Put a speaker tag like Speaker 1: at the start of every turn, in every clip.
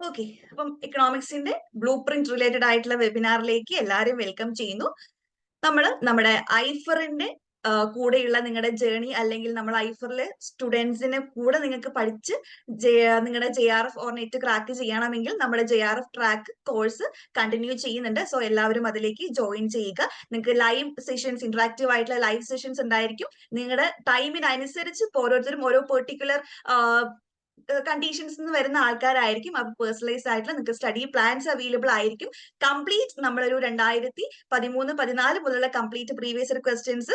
Speaker 1: Okay. അപ്പം എക്കണോമിക്സിന്റെ blue print related ആയിട്ടുള്ള വെബിനാറിലേക്ക് എല്ലാവരും വെൽക്കം ചെയ്യുന്നു. നമ്മൾ നമ്മുടെ ഐഫറിന്റെ കൂടെയുള്ള നിങ്ങളുടെ ജേണി, അല്ലെങ്കിൽ നമ്മൾ ഐഫറിലെ സ്റ്റുഡൻസിനെ കൂടെ നിങ്ങൾക്ക് പഠിച്ച് നിങ്ങളുടെ JRF ഓർ നെറ്റ് ക്രാക്ക് ചെയ്യണമെങ്കിൽ നമ്മുടെ JRF ട്രാക്ക് കോഴ്സ് കണ്ടിന്യൂ ചെയ്യുന്നുണ്ട്. സോ എല്ലാവരും അതിലേക്ക് ജോയിൻ ചെയ്യുക. നിങ്ങൾക്ക് ലൈവ് സെഷൻസ്, ഇന്ററാക്റ്റീവ് ആയിട്ടുള്ള ലൈവ് സെഷൻസ് ഉണ്ടായിരിക്കും. നിങ്ങളുടെ ടൈമിനനുസരിച്ച് ഓരോരുത്തരും ഓരോ പെർട്ടിക്കുലർ കണ്ടീഷൻസ് വരുന്ന ആൾക്കാരായിരിക്കും. അപ്പൊ പേഴ്സണലൈസ്ഡ് ആയിട്ടുള്ള നിങ്ങൾക്ക് സ്റ്റഡി പ്ലാൻസ് അവൈലബിൾ ആയിരിക്കും. കംപ്ലീറ്റ് നമ്മളൊരു 2013-14 മുതലുള്ള complete previous year questions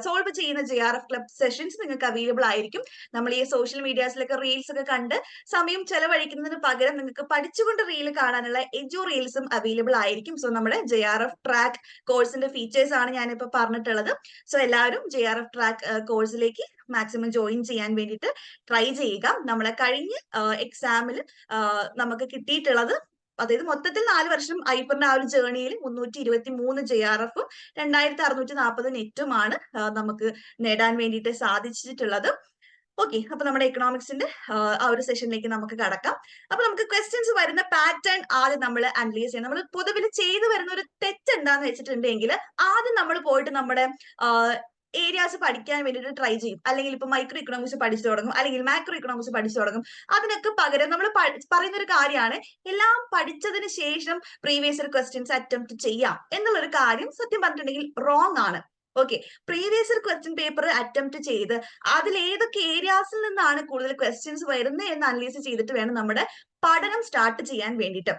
Speaker 1: solve ചെയ്യുന്ന JRF ക്ലബ് സെഷൻസ് നിങ്ങൾക്ക് അവൈലബിൾ ആയിരിക്കും. നമ്മൾ ഈ സോഷ്യൽ മീഡിയാസിലൊക്കെ റീൽസ് ഒക്കെ കണ്ട് സമയം ചെലവഴിക്കുന്നതിന് പകരം നിങ്ങൾക്ക് പഠിച്ചുകൊണ്ട് റീൽ കാണാനുള്ള എജു റീൽസും അവൈലബിൾ ആയിരിക്കും. സോ നമ്മുടെ JRF ട്രാക്ക് കോഴ്സിന്റെ ഫീച്ചേഴ്സ് ആണ് ഞാനിപ്പോ പറഞ്ഞിട്ടുള്ളത്. സോ എല്ലാവരും JRF ട്രാക്ക് കോഴ്സിലേക്ക് മാക്സിമം ജോയിൻ ചെയ്യാൻ വേണ്ടിയിട്ട് ട്രൈ ചെയ്യുക. നമ്മളെ കഴിഞ്ഞ എക്സാമിൽ നമുക്ക് കിട്ടിയിട്ടുള്ളത്, അതായത് മൊത്തത്തിൽ 4 വർഷം ഐഫറിന്റെ ആ ഒരു ജേർണിയിൽ 323 JRF 2640 നെറ്റുമാണ് നമുക്ക് നേടാൻ വേണ്ടിയിട്ട് സാധിച്ചിട്ടുള്ളത്. ഓക്കെ, അപ്പൊ നമ്മുടെ എക്കണോമിക്സിന്റെ ആ ഒരു സെഷനിലേക്ക് നമുക്ക് കടക്കാം. അപ്പൊ നമുക്ക് ക്വസ്റ്റ്യൻസ് വരുന്ന പാറ്റേൺ ആദ്യം നമ്മൾ അനലൈസ് ചെയ്യാം. നമ്മൾ പൊതുവിൽ ചെയ്തു വരുന്ന ഒരു തെറ്റ് എന്താന്ന് വെച്ചിട്ടുണ്ടെങ്കിൽ, ആദ്യം നമ്മൾ പോയിട്ട് നമ്മുടെ ഏരിയാസ് പഠിക്കാൻ വേണ്ടിയിട്ട് ട്രൈ ചെയ്യും. അല്ലെങ്കിൽ ഇപ്പൊ മൈക്രോ ഇക്കണോമിക്സ് പഠിച്ചു തുടങ്ങും, അല്ലെങ്കിൽ മാക്രോ ഇക്കണോമിക്സ് പഠിച്ചു തുടങ്ങും. അതിനൊക്കെ പകരം നമ്മൾ പറയുന്ന ഒരു കാര്യമാണ്, എല്ലാം പഠിച്ചതിന് ശേഷം പ്രീവിയസ് ഇയർ ക്വസ്റ്റ്യൻസ് അറ്റംപ്റ്റ് ചെയ്യാം എന്നുള്ളൊരു കാര്യം സത്യം പറഞ്ഞിട്ടുണ്ടെങ്കിൽ റോങ് ആണ്. Okay, previous year question paper attempt ചെയ്ത് അതിൽ ഏതൊക്കെ ഏരിയാസിൽ നിന്നാണ് കൂടുതൽ ക്വസ്റ്റ്യൻസ് വരുന്നത് എന്ന് അനലൈസ് ചെയ്തിട്ട് വേണം നമ്മുടെ പഠനം സ്റ്റാർട്ട് ചെയ്യാൻ വേണ്ടിയിട്ട്.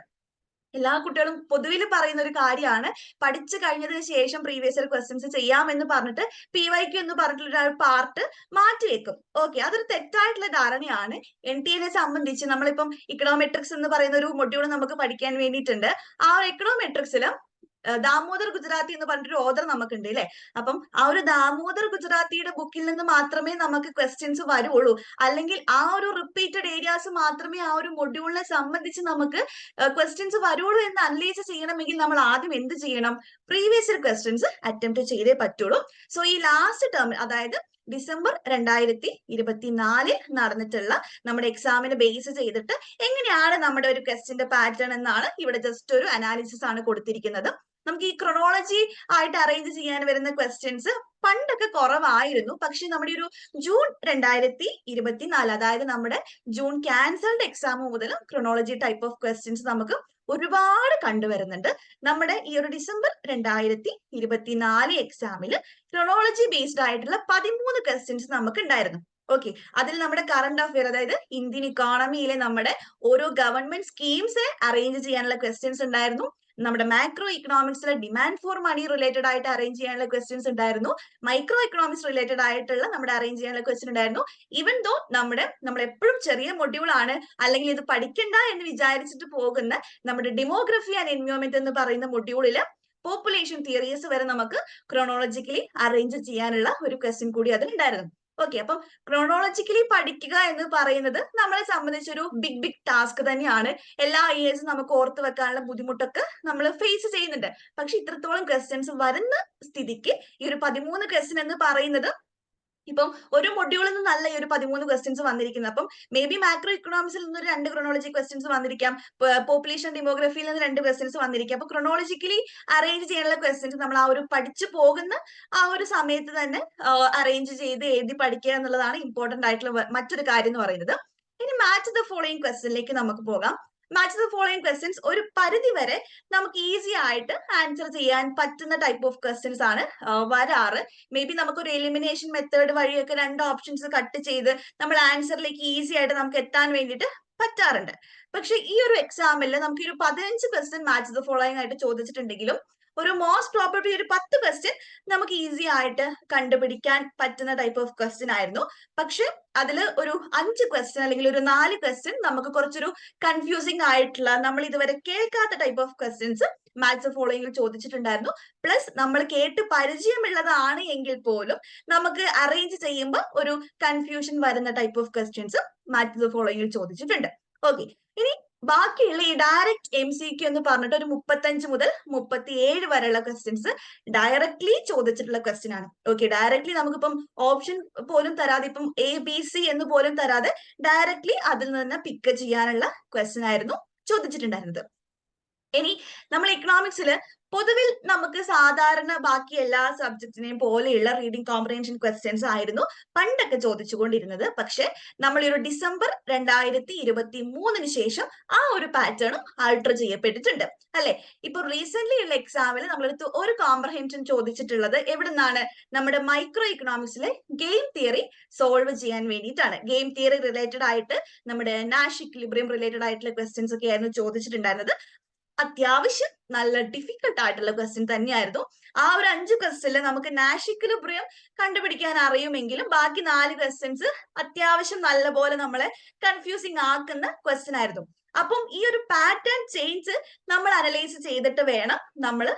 Speaker 1: എല്ലാ കുട്ടികളും പൊതുവിൽ പറയുന്ന ഒരു കാര്യമാണ്, പഠിച്ചു കഴിഞ്ഞതിന് ശേഷം പ്രീവിയസ് ഇയർ ക്വസ്റ്റ്യൻസ് ചെയ്യാമെന്ന് പറഞ്ഞിട്ട് PYQ എന്ന് പറഞ്ഞിട്ടുള്ള ഒരു പാർട്ട് മാറ്റിവെക്കും. ഓക്കെ, അതൊരു തെറ്റായിട്ടുള്ള ധാരണയാണ്. NTA സംബന്ധിച്ച് നമ്മളിപ്പം ഇക്കണോമെട്രിക്സ് എന്ന് പറയുന്ന ഒരു മൊഡ്യൂൾ നമുക്ക് പഠിക്കാൻ വേണ്ടിയിട്ടുണ്ട്. ആ ഒരു എക്കണോമെട്രിക്സിൽ ദാമോദർ ഗുജറാത്തി എന്ന് പറഞ്ഞിട്ടൊരു ഓഥർ നമുക്കുണ്ട് അല്ലെ. അപ്പം ആ ഒരു ദാമോദർ ഗുജറാത്തിയുടെ ബുക്കിൽ നിന്ന് മാത്രമേ നമുക്ക് ക്വസ്റ്റ്യൻസ് വരുള്ളൂ. അല്ലെങ്കിൽ ആ ഒരു റിപ്പീറ്റഡ് ഏരിയാസ് മാത്രമേ ആ ഒരു മൊഡ്യൂളിനെ സംബന്ധിച്ച് നമുക്ക് ക്വസ്റ്റ്യൻസ് വരുള്ളൂ എന്ന് അനലൈസ് ചെയ്യണമെങ്കിൽ നമ്മൾ ആദ്യം എന്ത് ചെയ്യണം? പ്രീവിയസ് ഇയർ ക്വസ്റ്റ്യൻസ് അറ്റംപ്റ്റ് ചെയ്തേ പറ്റുള്ളൂ. സോ ഈ ലാസ്റ്റ് ടേം, അതായത് ഡിസംബർ 2024 നടന്നിട്ടുള്ള നമ്മുടെ എക്സാമിന് ബേസ് ചെയ്തിട്ട് എങ്ങനെയാണ് നമ്മുടെ ഒരു ക്വസ്റ്റ്യന്റെ പാറ്റേൺ എന്നാണ് ഇവിടെ ജസ്റ്റ് ഒരു അനാലിസിസ് ആണ് കൊടുത്തിരിക്കുന്നത്. നമുക്ക് ഈ ക്രൊണോളജി ആയിട്ട് അറേഞ്ച് ചെയ്യാൻ വരുന്ന ക്വസ്റ്റ്യൻസ് പണ്ടൊക്കെ കുറവായിരുന്നു. പക്ഷെ നമ്മുടെ ഒരു ജൂൺ 2024, അതായത് നമ്മുടെ ജൂൺ ക്യാൻസൽഡ് എക്സാം മുതൽ ക്രൊണോളജി ടൈപ്പ് ഓഫ് ക്വസ്റ്റ്യൻസ് നമുക്ക് ഒരുപാട് കണ്ടുവരുന്നുണ്ട്. നമ്മുടെ ഈ ഒരു ഡിസംബർ 2024 എക്സാമിൽ ക്രൊണോളജി ബേസ്ഡ് ആയിട്ടുള്ള 13 ക്വസ്റ്റ്യൻസ് നമുക്ക് ഉണ്ടായിരുന്നു. ഓക്കെ, അതിൽ നമ്മുടെ കറണ്ട് അഫെയർ, അതായത് ഇന്ത്യൻ ഇക്കോണമിയിലെ നമ്മുടെ ഓരോ ഗവൺമെന്റ് സ്കീംസ് അറേഞ്ച് ചെയ്യാനുള്ള ക്വസ്റ്റ്യൻസ് ഉണ്ടായിരുന്നു. നമ്മുടെ മാക്രോ ഇക്കണോമിക്സിലെ ഡിമാൻഡ് ഫോർ മണി റിലേറ്റഡ് ആയിട്ട് അറേഞ്ച് ചെയ്യാനുള്ള ക്വസ്റ്റ്യൻസ് ഉണ്ടായിരുന്നു. മൈക്രോ എക്കണോമിക്സ് റിലേറ്റഡ് ആയിട്ടുള്ള നമ്മുടെ അറേഞ്ച് ചെയ്യാനുള്ള ക്വസ്റ്റ്യൻ ഉണ്ടായിരുന്നു. ഈവൻ ദോ നമ്മൾ എപ്പോഴും ചെറിയ മൊഡ്യൂൾ ആണ്, അല്ലെങ്കിൽ ഇത് പഠിക്കണ്ട എന്ന് വിചാരിച്ചിട്ട് പോകുന്ന നമ്മുടെ ഡെമോഗ്രഫി ആൻഡ് എൻവയോൺമെന്റ് എന്ന് പറയുന്ന മൊഡ്യൂളില് പോപ്പുലേഷൻ തിയറീസ് വരെ നമുക്ക് ക്രോണോളജിക്കലി അറേഞ്ച് ചെയ്യാനുള്ള ഒരു ക്വസ്റ്റ്യൻ കൂടി അതിലുണ്ടായിരുന്നു. ഓക്കെ, അപ്പം ക്രോണോളജിക്കലി പഠിക്കുക എന്ന് പറയുന്നത് നമ്മളെ സംബന്ധിച്ചൊരു ബിഗ് ടാസ്ക് തന്നെയാണ്. എല്ലാ IAS നമുക്ക് ഓർത്ത് വെക്കാനുള്ള ബുദ്ധിമുട്ടൊക്കെ നമ്മൾ ഫേസ് ചെയ്യുന്നുണ്ട്. പക്ഷെ ഇത്രത്തോളം ക്വസ്റ്റ്യൻസ് വരുന്ന സ്ഥിതിക്ക് ഈ ഒരു 13 ക്വസ്റ്റ്യൻ എന്ന് പറയുന്നത്, ഇപ്പം ഒരു മൊഡ്യൂളിൽ നിന്നല്ല ഈ ഒരു 13 ക്വസ്റ്റ്യൻസ് വന്നിരിക്കുന്നത്. അപ്പം മേ ബി മാക്രോ ഇക്കണോമിക്സിൽ നിന്ന് 2 ക്രോണോളജി ക്വസ്റ്റ്യൻസ് വന്നിരിക്കാം, പോപ്പുലേഷൻ ഡെമോഗ്രഫിയിൽ നിന്ന് 2 ക്വസ്റ്റ്യൻസ് വന്നിരിക്കാം. അപ്പൊ ക്രോണോളജിക്കലി അറേഞ്ച് ചെയ്യാനുള്ള ക്വസ്റ്റ്യൻസ് നമ്മൾ ആ ഒരു പഠിച്ചു പോകുന്ന ആ ഒരു സമയത്ത് തന്നെ അറേഞ്ച് ചെയ്ത് എഴുതി പഠിക്കുക എന്നുള്ളതാണ് ഇമ്പോർട്ടന്റ് ആയിട്ടുള്ള മറ്റൊരു കാര്യം എന്ന് പറയുന്നത്. ഇനി മാച്ച് ദ ഫോളോയിങ് ക്വസ്റ്റ്യനിലേക്ക് നമുക്ക് പോകാം. മാച്ച് ദ ഫോളോയിങ് ക്വസ്റ്റ്യൻസ് ഒരു പരിധി വരെ നമുക്ക് ഈസി ആയിട്ട് ആൻസർ ചെയ്യാൻ പറ്റുന്ന ടൈപ്പ് ഓഫ് ക്വസ്റ്റ്യൻസ് ആണ് വരാറ്. മേ ബി നമുക്കൊരു എലിമിനേഷൻ മെത്തേഡ് വഴിയൊക്കെ 2 ഓപ്ഷൻസ് കട്ട് ചെയ്ത് നമ്മൾ ആൻസറിലേക്ക് ഈസി ആയിട്ട് നമുക്ക് എത്താൻ വേണ്ടിയിട്ട് പറ്റാറുണ്ട്. പക്ഷെ ഈ ഒരു എക്സാമിൽ നമുക്ക് ഒരു 15 ക്വസ്റ്റ്യൻ മാച്ച് ദ ഫോളോയിങ് ആയിട്ട് ചോദിച്ചിട്ടുണ്ടെങ്കിലും, ഒരു മോസ്റ്റ് പ്രോബബ്ലി ഒരു 10 ക്വസ്റ്റ്യൻ നമുക്ക് ഈസി ആയിട്ട് കണ്ടുപിടിക്കാൻ പറ്റുന്ന ടൈപ്പ് ഓഫ് ക്വസ്റ്റ്യൻ ആയിരുന്നു. പക്ഷെ അതിൽ ഒരു 5 ക്വസ്റ്റ്യൻ അല്ലെങ്കിൽ ഒരു 4 ക്വസ്റ്റ്യൻ നമുക്ക് കുറച്ചൊരു കൺഫ്യൂസിങ് ആയിട്ടുള്ള, നമ്മൾ ഇതുവരെ കേൾക്കാത്ത ടൈപ്പ് ഓഫ് ക്വസ്റ്റ്യൻസ് മാത്സ് ഫോളോയിങ്ങിൽ ചോദിച്ചിട്ടുണ്ടായിരുന്നു. പ്ലസ് നമ്മൾ കേട്ട് പരിചയമുള്ളതാണ് എങ്കിൽ പോലും നമുക്ക് അറേഞ്ച് ചെയ്യുമ്പോൾ ഒരു കൺഫ്യൂഷൻ വരുന്ന ടൈപ്പ് ഓഫ് ക്വസ്റ്റ്യൻസ് മാത്സ് ഫോളോയിങ്ങിൽ ചോദിച്ചിട്ടുണ്ട്. ഓക്കെ, ഇനി ബാക്കിയുള്ള ഈ ഡയറക്റ്റ് MCQ എന്ന് പറഞ്ഞിട്ട് ഒരു 35 മുതൽ 37 വരെയുള്ള ക്വസ്റ്റ്യൻസ് ഡയറക്ട്ലി ചോദിച്ചിട്ടുള്ള ക്വസ്റ്റ്യൻ ആണ്. ഓക്കെ, ഡയറക്ട്ലി നമുക്കിപ്പം ഓപ്ഷൻ പോലും തരാതെ, ഇപ്പം ABC എന്ന് പോലും തരാതെ ഡയറക്ട്ലി അതിൽ നിന്ന് പിക്ക് ചെയ്യാനുള്ള ക്വസ്റ്റ്യൻ ആയിരുന്നു ചോദിച്ചിട്ടുണ്ടായിരുന്നത്. ഇനി നമ്മൾ എക്കണോമിക്സിൽ പൊതുവിൽ നമുക്ക് സാധാരണ ബാക്കി എല്ലാ സബ്ജക്റ്റിനെയും പോലെയുള്ള റീഡിംഗ് കോംപ്രിഹെൻഷൻ ക്വസ്റ്റ്യൻസ് ആയിരുന്നു പണ്ടൊക്കെ ചോദിച്ചുകൊണ്ടിരുന്നത്. പക്ഷെ നമ്മൾ ഒരു ഡിസംബർ 2023 ശേഷം ആ ഒരു പാറ്റേണും ആൾട്ടർ ചെയ്യപ്പെട്ടിട്ടുണ്ട് അല്ലെ. ഇപ്പൊ റീസെന്റ് ഉള്ള എക്സാമിൽ നമ്മളടുത്ത് ഒരു കോംപ്രിഹെൻഷൻ ചോദിച്ചിട്ടുള്ളത് എവിടുന്നാണ്? നമ്മുടെ മൈക്രോ ഇക്കണോമിക്സിലെ ഗെയിം തിയറി സോൾവ് ചെയ്യാൻ വേണ്ടിയിട്ടാണ്. ഗെയിം തിയറി റിലേറ്റഡ് ആയിട്ട് നമ്മുടെ നാഷ് ഇക്വിലിബ്രിയം റിലേറ്റഡ് ആയിട്ടുള്ള ക്വസ്റ്റ്യൻസ് ഒക്കെ ആയിരുന്നു ചോദിച്ചിട്ടുണ്ടായിരുന്നത്. അത്യാവശ്യം നല്ല ഡിഫിക്കൽട്ട് ആയിട്ടുള്ള ക്വസ്റ്റ്യൻ തന്നെയായിരുന്നു. ആ ഒരു 5 ക്വസ്റ്റ്യനിൽ നമുക്ക് നാഷ് ഇക്വിലിബ്രിയം കണ്ടുപിടിക്കാൻ അറിയുമെങ്കിലും ബാക്കി 4 ക്വസ്റ്റ്യൻസ് അത്യാവശ്യം നല്ലപോലെ നമ്മളെ കൺഫ്യൂസിങ് ആക്കുന്ന ക്വസ്റ്റ്യൻ ആയിരുന്നു. അപ്പം ഈ ഒരു പാറ്റേൺ ചേഞ്ച് നമ്മൾ അനലൈസ് ചെയ്തിട്ട് വേണം നമ്മൾ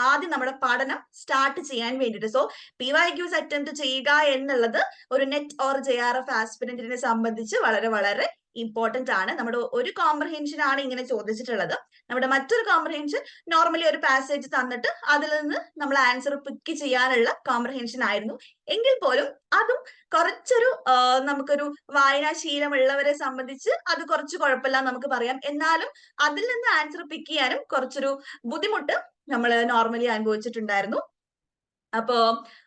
Speaker 1: ആദ്യം നമ്മുടെ പഠനം സ്റ്റാർട്ട് ചെയ്യാൻ വേണ്ടിയിട്ട്. സോ PYQs അറ്റംപ്റ്റ് ചെയ്യുക എന്നുള്ളത് ഒരു നെറ്റ് ഓർ JRF ആസ്പിരന്റിനെ സംബന്ധിച്ച് വളരെ വളരെ ഇമ്പോർട്ടന്റ് ആണ്. നമ്മുടെ ഒരു കോംപ്രിഹെൻഷൻ ആണ് ഇങ്ങനെ ചോദിച്ചിട്ടുള്ളത്. നമ്മുടെ മറ്റൊരു കോംപ്രിഹെൻഷൻ നോർമലി ഒരു പാസേജ് തന്നിട്ട് അതിൽ നിന്ന് നമ്മൾ ആൻസർ പിക്ക് ചെയ്യാനുള്ള കോംപ്രിഹെൻഷൻ ആയിരുന്നു. എങ്കിൽ പോലും അതും കുറച്ചൊരു നമുക്കൊരു വായനാശീലമുള്ളവരെ സംബന്ധിച്ച് അത് കുറച്ച് കുഴപ്പമില്ല നമുക്ക് പറയാം. എന്നാലും അതിൽ നിന്ന് ആൻസർ പിക്ക് ചെയ്യാനും കുറച്ചൊരു ബുദ്ധിമുട്ട് നമ്മൾ നോർമലി അനുഭവിച്ചിട്ടുണ്ടായിരുന്നു. അപ്പോ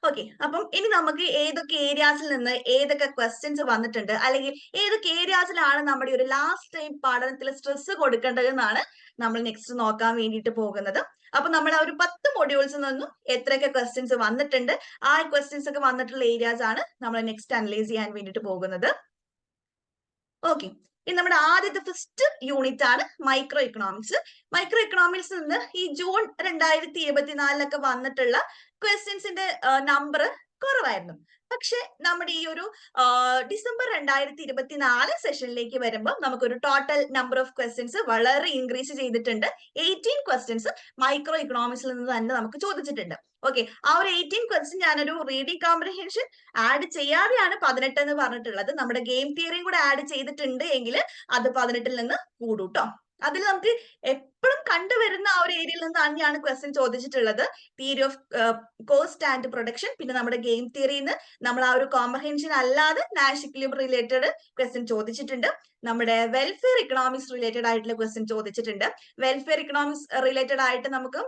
Speaker 1: ഓക്കെ, അപ്പം ഇനി നമുക്ക് ഏതൊക്കെ ഏരിയാസിൽ നിന്ന് ഏതൊക്കെ ക്വസ്റ്റ്യൻസ് വന്നിട്ടുണ്ട്, അല്ലെങ്കിൽ ഏതൊക്കെ ഏരിയാസിലാണ് നമ്മുടെ ഒരു ലാസ്റ്റ് ടൈം പഠനത്തിൽ സ്ട്രെസ് കൊടുക്കേണ്ടത് എന്നാണ് നമ്മൾ നെക്സ്റ്റ് നോക്കാൻ വേണ്ടിയിട്ട് പോകുന്നത്. അപ്പൊ നമ്മൾ ആ ഒരു 10 മൊഡ്യൂൾസിൽ നിന്നും എത്രയൊക്കെ ക്വസ്റ്റ്യൻസ് വന്നിട്ടുണ്ട്, ആ ക്വസ്റ്റ്യൻസ് ഒക്കെ വന്നിട്ടുള്ള ഏരിയാസ് ആണ് നമ്മൾ നെക്സ്റ്റ് അനലൈസ് ചെയ്യാൻ വേണ്ടിയിട്ട് പോകുന്നത്. ഓക്കെ, ഇനി നമ്മുടെ ആദ്യത്തെ ഫസ്റ്റ് യൂണിറ്റ് ആണ് മൈക്രോ ഇക്കണോമിക്സ്. മൈക്രോ ഇക്കണോമിക്സിൽ നിന്ന് ഈ ജൂൺ 2024 വന്നിട്ടുള്ള ക്വസ്റ്റ്യൻസിന്റെ നമ്പർ കുറവായിരുന്നു. പക്ഷെ നമ്മുടെ ഈ ഒരു ഡിസംബർ 2024 സെഷനിലേക്ക് വരുമ്പോൾ നമുക്കൊരു ടോട്ടൽ നമ്പർ ഓഫ് ക്വസ്റ്റ്യൻസ് വളരെ ഇൻക്രീസ് ചെയ്തിട്ടുണ്ട്. 18 ക്വസ്റ്റ്യൻസ് മൈക്രോ ഇക്കണോമിക്സിൽ നിന്ന് തന്നെ നമുക്ക് ചോദിച്ചിട്ടുണ്ട്. ഓക്കെ, ആ ഒരു 18 ക്വസ്റ്റ്യൻ ഞാനൊരു റീഡിംഗ് കോംപ്രിഹെൻഷൻ ആഡ് ചെയ്യാതെയാണ് 18 എന്ന് പറഞ്ഞിട്ടുള്ളത്. നമ്മുടെ ഗെയിം തിയറിയും കൂടെ ആഡ് ചെയ്തിട്ടുണ്ട് എങ്കിൽ അത് 18ൽ നിന്ന് കൂടും ട്ടോ. അതിൽ നമുക്ക് എപ്പോഴും കണ്ടുവരുന്ന ആ ഒരു ഏരിയയിൽ നിന്ന് തന്നെയാണ് ക്വസ്റ്റ്യൻ ചോദിച്ചിട്ടുള്ളത്. Theory of cost and production, പിന്നെ നമ്മുടെ ഗെയിം തിയറിയിൽ നിന്ന് നമ്മൾ ആ ഒരു കോംപ്രിഹെൻഷൻ അല്ലാതെ നാഷ് ഇക്വിലിബ്രിയം റിലേറ്റഡ് ക്വസ്റ്റ്യൻ ചോദിച്ചിട്ടുണ്ട്. നമ്മുടെ വെൽഫെയർ ഇക്കണോമിക്സ് റിലേറ്റഡ് ആയിട്ടുള്ള ക്വസ്റ്റ്യൻ ചോദിച്ചിട്ടുണ്ട്. വെൽഫെയർ ഇക്കണോമിക്സ് റിലേറ്റഡ് ആയിട്ട് നമുക്ക്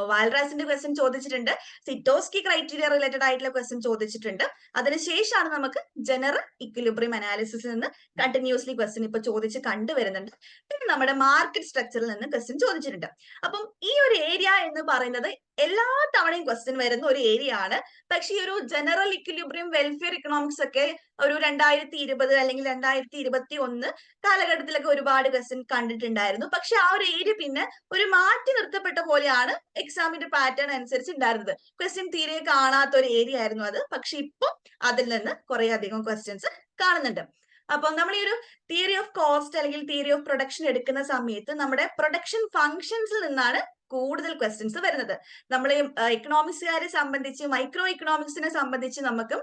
Speaker 1: വാൽറാസിന്റെ ക്വസ്റ്റ്യൻ ചോദിച്ചിട്ടുണ്ട്. സിറ്റോസ്കി ക്രൈറ്റീരിയ റിലേറ്റഡ് ആയിട്ടുള്ള ക്വസ്റ്റ്യൻ ചോദിച്ചിട്ടുണ്ട്. അതിനുശേഷമാണ് നമുക്ക് ജനറൽ ഇക്വിലിബ്രിയം അനാലിസിസിൽ നിന്ന് കണ്ടിന്യൂസ്ലി ക്വസ്റ്റ്യൻ ഇപ്പൊ ചോദിച്ച് കണ്ടുവരുന്നുണ്ട്. പിന്നെ നമ്മുടെ മാർക്കറ്റ് സ്ട്രക്ചറിൽ നിന്ന് ക്വസ്റ്റ്യൻ ചോദിച്ചിട്ടുണ്ട്. അപ്പം ഈ ഒരു ഏരിയ എന്ന് പറയുന്നത് എല്ലാ തവണയും ക്വസ്റ്റ്യൻ വരുന്ന ഒരു ഏരിയ ആണ്. പക്ഷെ ഈ ഒരു ജനറൽ ഇക്വിലിബ്രിയം വെൽഫെയർ ഇക്കണോമിക്സ് ഒക്കെ ഒരു 2020 അല്ലെങ്കിൽ 2021 കാലഘട്ടത്തിലൊക്കെ ഒരുപാട് ക്വസ്റ്റ്യൻ കണ്ടിട്ടുണ്ടായിരുന്നു. പക്ഷെ ആ ഒരു ഏരിയ പിന്നെ ഒരു മാറ്റി നിർത്തപ്പെട്ട പോലെയാണ് എക്സാമിന്റെ പാറ്റേൺ അനുസരിച്ച് ഉണ്ടായിരുന്നത്. ക്വസ്റ്റ്യൻ തീരെ കാണാത്ത ഒരു ഏരിയ ആയിരുന്നു അത്. പക്ഷെ ഇപ്പൊ അതിൽ നിന്ന് കുറെ അധികം ക്വസ്റ്റ്യൻസ് കാണുന്നുണ്ട്. അപ്പൊ നമ്മൾ ഈ ഒരു തിയറി ഓഫ് കോസ്റ്റ് അല്ലെങ്കിൽ തിയറി ഓഫ് പ്രൊഡക്ഷൻ എടുക്കുന്ന സമയത്ത് നമ്മുടെ പ്രൊഡക്ഷൻ ഫങ്ഷൻസിൽ നിന്നാണ് കൂടുതൽ ക്വസ്റ്റ്യൻസ് വരുന്നത്. നമ്മൾ എക്കണോമിക്സുകാരെ സംബന്ധിച്ച് മൈക്രോ ഇക്കണോമിക്സിനെ സംബന്ധിച്ച് നമുക്ക്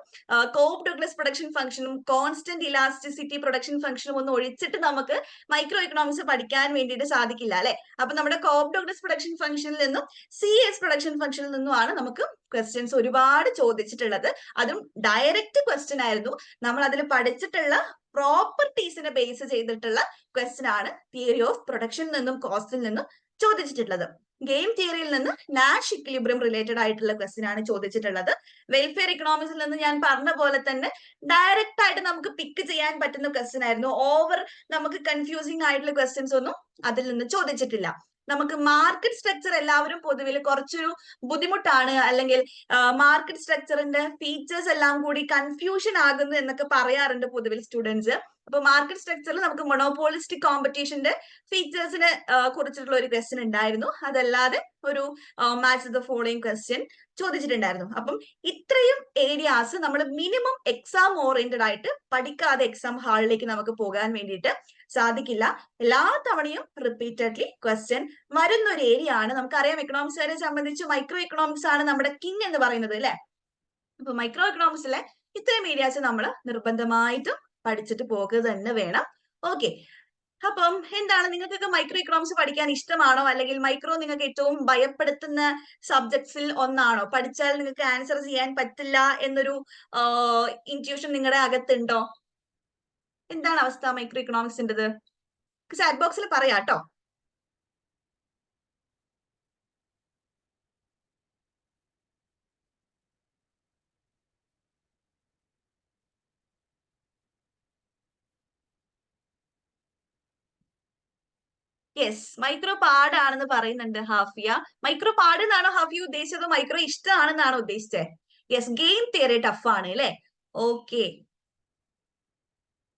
Speaker 1: കോപ്പ് ഡഗ്ലസ് പ്രൊഡക്ഷൻ ഫംഗ്ഷനും കോൺസ്റ്റന്റ് ഇലാസ്റ്റിസിറ്റി പ്രൊഡക്ഷൻ ഫംഗ്ഷനും ഒന്നും ഒഴിച്ചിട്ട് നമുക്ക് മൈക്രോ ഇക്കണോമിക്സ് പഠിക്കാൻ വേണ്ടിയിട്ട് സാധിക്കില്ല അല്ലെ. അപ്പൊ നമ്മുടെ കോപ്പ് ഡഗ്ലസ് പ്രൊഡക്ഷൻ ഫംഗ്ഷനിൽ നിന്നും CS പ്രൊഡക്ഷൻ ഫംഗ്ഷനിൽ നിന്നുമാണ് നമുക്ക് ക്വസ്റ്റ്യൻസ് ഒരുപാട് ചോദിച്ചിട്ടുള്ളത്. അതും ഡയറക്റ്റ് ക്വസ്റ്റ്യൻ ആയിരുന്നു. നമ്മൾ അതിൽ പഠിച്ചിട്ടുള്ള പ്രോപ്പർട്ടീസിനെ ബേസ് ചെയ്തിട്ടുള്ള ക്വസ്റ്റ്യൻ ആണ് തിയറി ഓഫ് പ്രൊഡക്ഷനിൽ നിന്നും കോസ്റ്റിൽ നിന്നും ചോദിച്ചിട്ടുള്ളത്. ഗെയിം തിയറിയിൽ നിന്ന് നാഷ് ഇക്വിലിബ്രിയം റിലേറ്റഡ് ആയിട്ടുള്ള ക്വസ്റ്റ്യൻ ആണ് ചോദിച്ചിട്ടുള്ളത്. വെൽഫെയർ ഇക്കണോമിക്സിൽ നിന്ന് ഞാൻ പറഞ്ഞ പോലെ തന്നെ ഡയറക്റ്റ് ആയിട്ട് നമുക്ക് പിക്ക് ചെയ്യാൻ പറ്റുന്ന ക്വസ്റ്റ്യൻ ആയിരുന്നു. ഓവർ നമുക്ക് കൺഫ്യൂസിംഗ് ആയിട്ടുള്ള ക്വസ്റ്റ്യൻസ് ഒന്നും അതിൽ നിന്ന് ചോദിച്ചിട്ടില്ല. നമുക്ക് മാർക്കറ്റ് സ്ട്രക്ചർ എല്ലാവരും പൊതുവിൽ കുറച്ചൊരു ബുദ്ധിമുട്ടാണ്, അല്ലെങ്കിൽ മാർക്കറ്റ് സ്ട്രക്ചറിന്റെ ഫീച്ചേഴ്സ് എല്ലാം കൂടി കൺഫ്യൂഷൻ ആകുന്നു എന്നൊക്കെ പറയാറുണ്ട് പൊതുവിൽ സ്റ്റുഡൻസ്. അപ്പൊ മാർക്കറ്റ് സ്ട്രക്ചറിൽ നമുക്ക് മൊണോപോളിസ്റ്റിക് കോമ്പറ്റീഷന്റെ ഫീച്ചേഴ്സിനെ കുറിച്ചിട്ടുള്ള ഒരു ക്വസ്റ്റ്യൻ ഉണ്ടായിരുന്നു. അതല്ലാതെ ഒരു മാച്ച് ദ ഫോളോയിങ് ക്വസ്റ്റ്യൻ ചോദിച്ചിട്ടുണ്ടായിരുന്നു. അപ്പം ഇത്രയും ഏരിയാസ് നമ്മൾ മിനിമം എക്സാം ഓറിയന്റഡ് ആയിട്ട് പഠിക്കാതെ എക്സാം ഹാളിലേക്ക് നമുക്ക് പോകാൻ വേണ്ടിയിട്ട് സാധിക്കില്ല. എല്ലാ തവണയും റിപ്പീറ്റഡ്ലി ക്വസ്റ്റ്യൻ വരുന്ന ഒരു ഏരിയ ആണ്. നമുക്കറിയാം എക്കണോമിക്സുകാരെ സംബന്ധിച്ച് മൈക്രോ എക്കണോമിക്സ് ആണ് നമ്മുടെ കിങ് എന്ന് പറയുന്നത് അല്ലെ. അപ്പൊ മൈക്രോ എക്കണോമിക്സിലെ ഇത്രയും ഏരിയാസ് നമ്മൾ നിർബന്ധമായിട്ടും പഠിച്ചിട്ട് പോകുക തന്നെ വേണം. ഓക്കെ, അപ്പം എന്താണ്, നിങ്ങൾക്കൊക്കെ മൈക്രോ ഇക്കണോമിക്സ് പഠിക്കാൻ ഇഷ്ടമാണോ, അല്ലെങ്കിൽ മൈക്രോ നിങ്ങൾക്ക് ഏറ്റവും ഭയപ്പെടുത്തുന്ന സബ്ജക്ട്സിൽ ഒന്നാണോ? പഠിച്ചാൽ നിങ്ങൾക്ക് ആൻസർ ചെയ്യാൻ പറ്റില്ല എന്നൊരു ഇൻറ്റ്യൂഷൻ നിങ്ങളുടെ അകത്തുണ്ടോ? എന്താണ് അവസ്ഥ മൈക്രോ ഇക്കണോമിക്സിൻ്റെത്? ചാറ്റ് ബോക്സിൽ പറയാട്ടോ. യെസ്, മൈക്രോ പാടാണെന്ന് പറയുന്നുണ്ട് ഹാഫിയ. മൈക്രോ പാടുന്നാണോ ഹാഫിയ ഉദ്ദേശിച്ചത്, മൈക്രോ ഇഷ്ടമാണെന്നാണോ ഉദ്ദേശിച്ചത്? യെസ്, ഗെയിം തിയറി ടഫ് ആണ് അല്ലെ? ഓക്കെ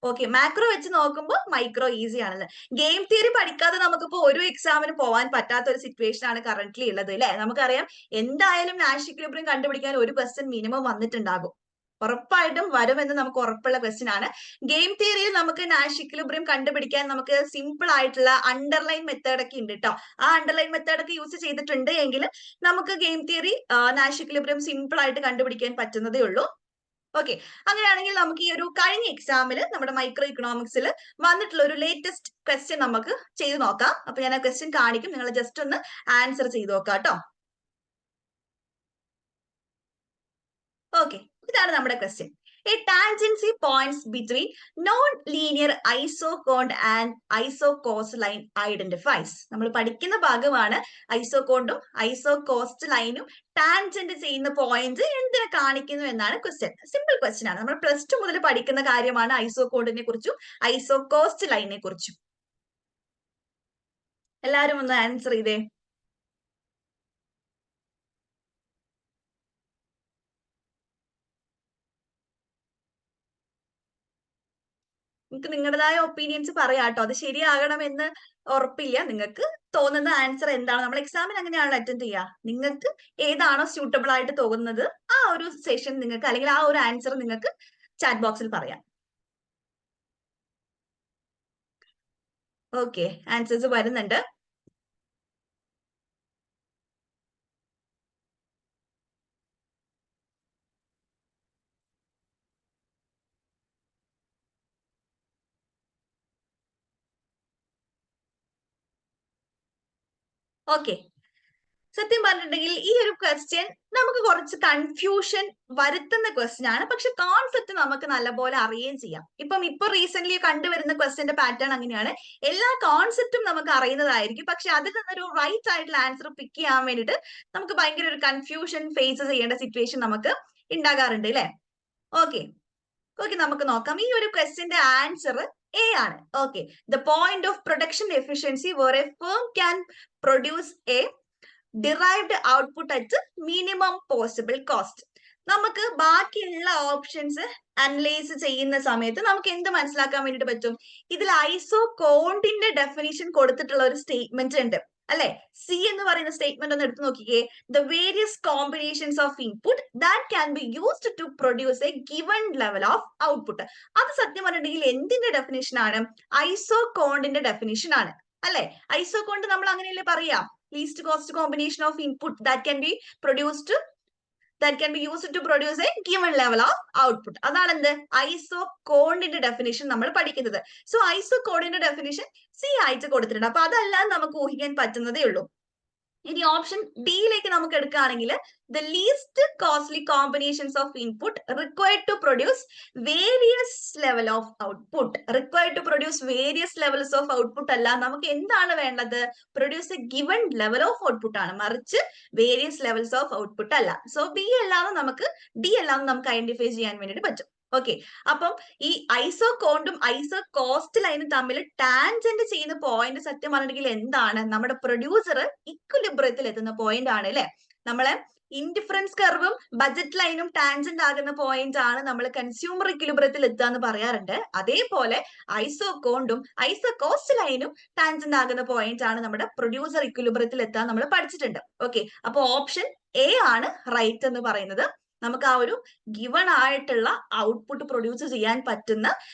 Speaker 1: ഓക്കെ, മാക്രോ വെച്ച് നോക്കുമ്പോൾ മൈക്രോ ഈസി ആണല്ലേ. ഗെയിം തിയറി പഠിക്കാതെ നമുക്കിപ്പോ ഒരു എക്സാമിന് പോകാൻ പറ്റാത്ത ഒരു സിറ്റുവേഷൻ ആണ് കറന്റ്ലി ഉള്ളത് അല്ലെ. നമുക്കറിയാം എന്തായാലും നാഷ് ഇക്വിലിബ്രിയം കണ്ടുപിടിക്കാൻ ഒരു ക്വസ്റ്റ്യൻ മിനിമം വന്നിട്ടുണ്ടാകും, ഉറപ്പായിട്ടും വരുമെന്ന് നമുക്ക് ഉറപ്പുള്ള ക്വസ്റ്റ്യൻ ആണ്. ഗെയിം തിയറിയിൽ നമുക്ക് നാഷ് ഇക്വിലിബ്രിയം കണ്ടുപിടിക്കാൻ നമുക്ക് സിമ്പിൾ ആയിട്ടുള്ള അണ്ടർലൈൻ മെത്തേഡ് ഒക്കെ ഉണ്ട് കേട്ടോ. ആ അണ്ടർലൈൻ മെത്തേഡ് ഒക്കെ യൂസ് ചെയ്തിട്ടുണ്ട് എങ്കിൽ നമുക്ക് game theory Nash equilibrium simple ആയിട്ട് കണ്ടുപിടിക്കാൻ പറ്റുന്നതേ ഉള്ളൂ. ഓക്കെ, അങ്ങനെയാണെങ്കിൽ നമുക്ക് ഈ ഒരു കഴിഞ്ഞ എക്സാമിൽ നമ്മുടെ മൈക്രോ ഇക്കണോമിക്സിൽ വന്നിട്ടുള്ള ഒരു ലേറ്റസ്റ്റ് ക്വസ്റ്റ്യൻ നമുക്ക് ചെയ്ത് നോക്കാം. അപ്പൊ ഞാൻ ആ ക്വസ്റ്റ്യൻ കാണിക്കും, നിങ്ങൾ ജസ്റ്റ് ഒന്ന് ആൻസർ ചെയ്ത് നോക്കാം കേട്ടോ. ഓക്കെ, ഇതാണ് നമ്മുടെ question. A tangency points between non linear ഐസോകോണ്ട് and ഐസോകോസ്റ്റ് line identifies. നമ്മൾ പഠിക്കുന്ന ഭാഗമാണ്. ഐസോകോണ്ടും ഐസോകോസ്റ്റ് ലൈനും ടാൻജന്റ് ചെയ്യുന്ന പോയിന്റ് എന്തിനെ കാണിക്കുന്നു എന്നാണ് ക്വസ്റ്റ്യൻ. സിമ്പിൾ ക്വസ്റ്റ്യൻ ആണ്. നമ്മൾ +2 മുതൽ പഠിക്കുന്ന കാര്യമാണ് ഐസോകോണ്ടിനെ കുറിച്ചും ഐസോകോസ്റ്റ് ലൈനെ കുറിച്ചും. എല്ലാരും ഒന്ന് ആൻസർ ചെയ്തേ. നിങ്ങൾക്ക് നിങ്ങളുടേതായ ഒപ്പീനിയൻസ് പറയാട്ടോ. അത് ശരിയാകണമെന്ന് ഉറപ്പില്ല. നിങ്ങൾക്ക് തോന്നുന്ന ആൻസർ എന്താണ്, നമ്മൾ എക്സാമിന് അങ്ങനെയാണല്ലോ അറ്റൻഡ് ചെയ്യുക. നിങ്ങൾക്ക് ഏതാണോ സ്യൂട്ടബിൾ ആയിട്ട് തോന്നുന്നത് ആ ഒരു സെഷൻ നിങ്ങൾക്ക്, അല്ലെങ്കിൽ ആ ഒരു ആൻസർ നിങ്ങൾക്ക് ചാറ്റ് ബോക്സിൽ പറയാം. ഓക്കെ, ആൻസേഴ്സ് വരുന്നുണ്ട്. ഓക്കെ, സത്യം പറഞ്ഞിട്ടുണ്ടെങ്കിൽ ഈ ഒരു ക്വസ്റ്റ്യൻ നമുക്ക് കുറച്ച് കൺഫ്യൂഷൻ വരുത്തുന്ന ക്വസ്റ്റ്യൻ ആണ്. പക്ഷെ കോൺസെപ്റ്റ് നമുക്ക് നല്ലപോലെ അറിയുകയും ചെയ്യാം. ഇപ്പൊ റീസെന്റ് കണ്ടുവരുന്ന ക്വസ്റ്റ്യന്റെ പാറ്റേൺ അങ്ങനെയാണ്. എല്ലാ കോൺസെപ്റ്റും നമുക്ക് അറിയുന്നതായിരിക്കും, പക്ഷെ അതിൽ നിന്നൊരു റൈറ്റ് ആയിട്ടുള്ള ആൻസർ പിക്ക് ചെയ്യാൻ വേണ്ടിയിട്ട് നമുക്ക് ഭയങ്കര ഒരു കൺഫ്യൂഷൻ ഫേസ് ചെയ്യേണ്ട സിറ്റുവേഷൻ നമുക്ക് ഉണ്ടാകാറുണ്ട് അല്ലെ. ഓക്കെ ഓക്കെ, നമുക്ക് നോക്കാം. ഈ ഒരു ക്വസ്റ്റ്യന്റെ ആൻസർ എ ആണ്. Okay, the point of production efficiency where a firm can produce a derived output at minimum possible cost. നമുക്ക് ബാക്കിയുള്ള ഓപ്ഷൻസ് അനലൈസ് ചെയ്യുന്ന സമയത്ത് നമുക്ക് എന്ത് മനസ്സിലാക്കാൻ വേണ്ടിട്ട് പറ്റും? ഇതിൽ ഐസോകോണ്ടിന്റെ ഡെഫിനിഷൻ കൊടുത്തിട്ടുള്ള ഒരു സ്റ്റേറ്റ്മെന്റ് ഉണ്ട് അല്ലെ. സി എന്ന് പറയുന്ന സ്റ്റേറ്റ്മെന്റ് ഒന്ന് എടുത്തു നോക്കിക്കേ. The various combinations of input that can be used to produce a given level of output. അത് സത്യം പറഞ്ഞിട്ടുണ്ടെങ്കിൽ എന്തിന്റെ ഡെഫിനിഷൻ ആണ്? ഐസോകോണ്ടിന്റെ ഡെഫിനിഷൻ ആണ് അല്ലെ. ഐസോകോണ്ട് നമ്മൾ അങ്ങനെയല്ലേ പറയാ, least cost combination of input that can be used to produce a given level of output. അതാണ് എന്ത് ഐസോകോണ്ടിന്റെ ഡെഫിനിഷൻ നമ്മൾ പഠിക്കുന്നത്. സോ ഐസോകോണ്ടിന്റെ ഡെഫിനിഷൻ സി ആയിട്ട് കൊടുത്തിട്ടുണ്ട്. അപ്പൊ അതല്ലാതെ നമുക്ക് ഊഹിക്കാൻ പറ്റുന്നതേ ഉള്ളൂ. ഇനി ഓപ്ഷൻ ഡിയിലേക്ക് നമുക്ക് എടുക്കുകയാണെങ്കിൽ the least costly combinations of input required to produce various level of output. Required to produce various levels of output അല്ല, നമുക്ക് എന്താണ് വേണ്ടത്? Produce a given level of output ആണ്, മറിച്ച് വേരിയസ് ലെവൽസ് ഓഫ് ഔട്ട്പുട്ട് അല്ല. സോ ഡി അല്ലാതെ നമുക്ക് identify ചെയ്യാൻ വേണ്ടിയിട്ട് പറ്റും. ഓക്കെ, അപ്പം ഈ ഐസോകോണ്ടും ഐസോകോസ്റ്റ് ലൈനും തമ്മിൽ ടാൻജന്റ് ചെയ്യുന്ന പോയിന്റ് സത്യം പറഞ്ഞിട്ടുണ്ടെങ്കിൽ എന്താണ്? നമ്മുടെ പ്രൊഡ്യൂസർ ഇക്വിലിബ്രിയത്തിൽ എത്തുന്ന പോയിന്റ് ആണ് അല്ലെ. നമ്മളെ ഇൻഡിഫറൻസ് കർവും ബജറ്റ് ലൈനും ടാൻജന്റ് ആകുന്ന പോയിന്റ് ആണ് നമ്മൾ കൺസ്യൂമർ ഇക്വിലിബ്രിയത്തിൽ എത്തുക എന്ന് പറയാറുണ്ട്. അതേപോലെ ഐസോകോണ്ടും ഐസോകോസ്റ്റ് ലൈനും ടാൻജന്റ് ആകുന്ന പോയിന്റ് ആണ് നമ്മുടെ പ്രൊഡ്യൂസർ ഇക്വിലിബ്രിയത്തിൽ എത്തുക നമ്മൾ പഠിച്ചിട്ടുണ്ട്. ഓക്കെ, അപ്പൊ ഓപ്ഷൻ എ ആണ് റൈറ്റ് എന്ന് പറയുന്നത്. നമുക്ക് ആ ഒരു ഗിവൺ ആയിട്ടുള്ള ഔട്ട്പുട്ട് പ്രൊഡ്യൂസ് ചെയ്യാൻ പറ്റുന്ന,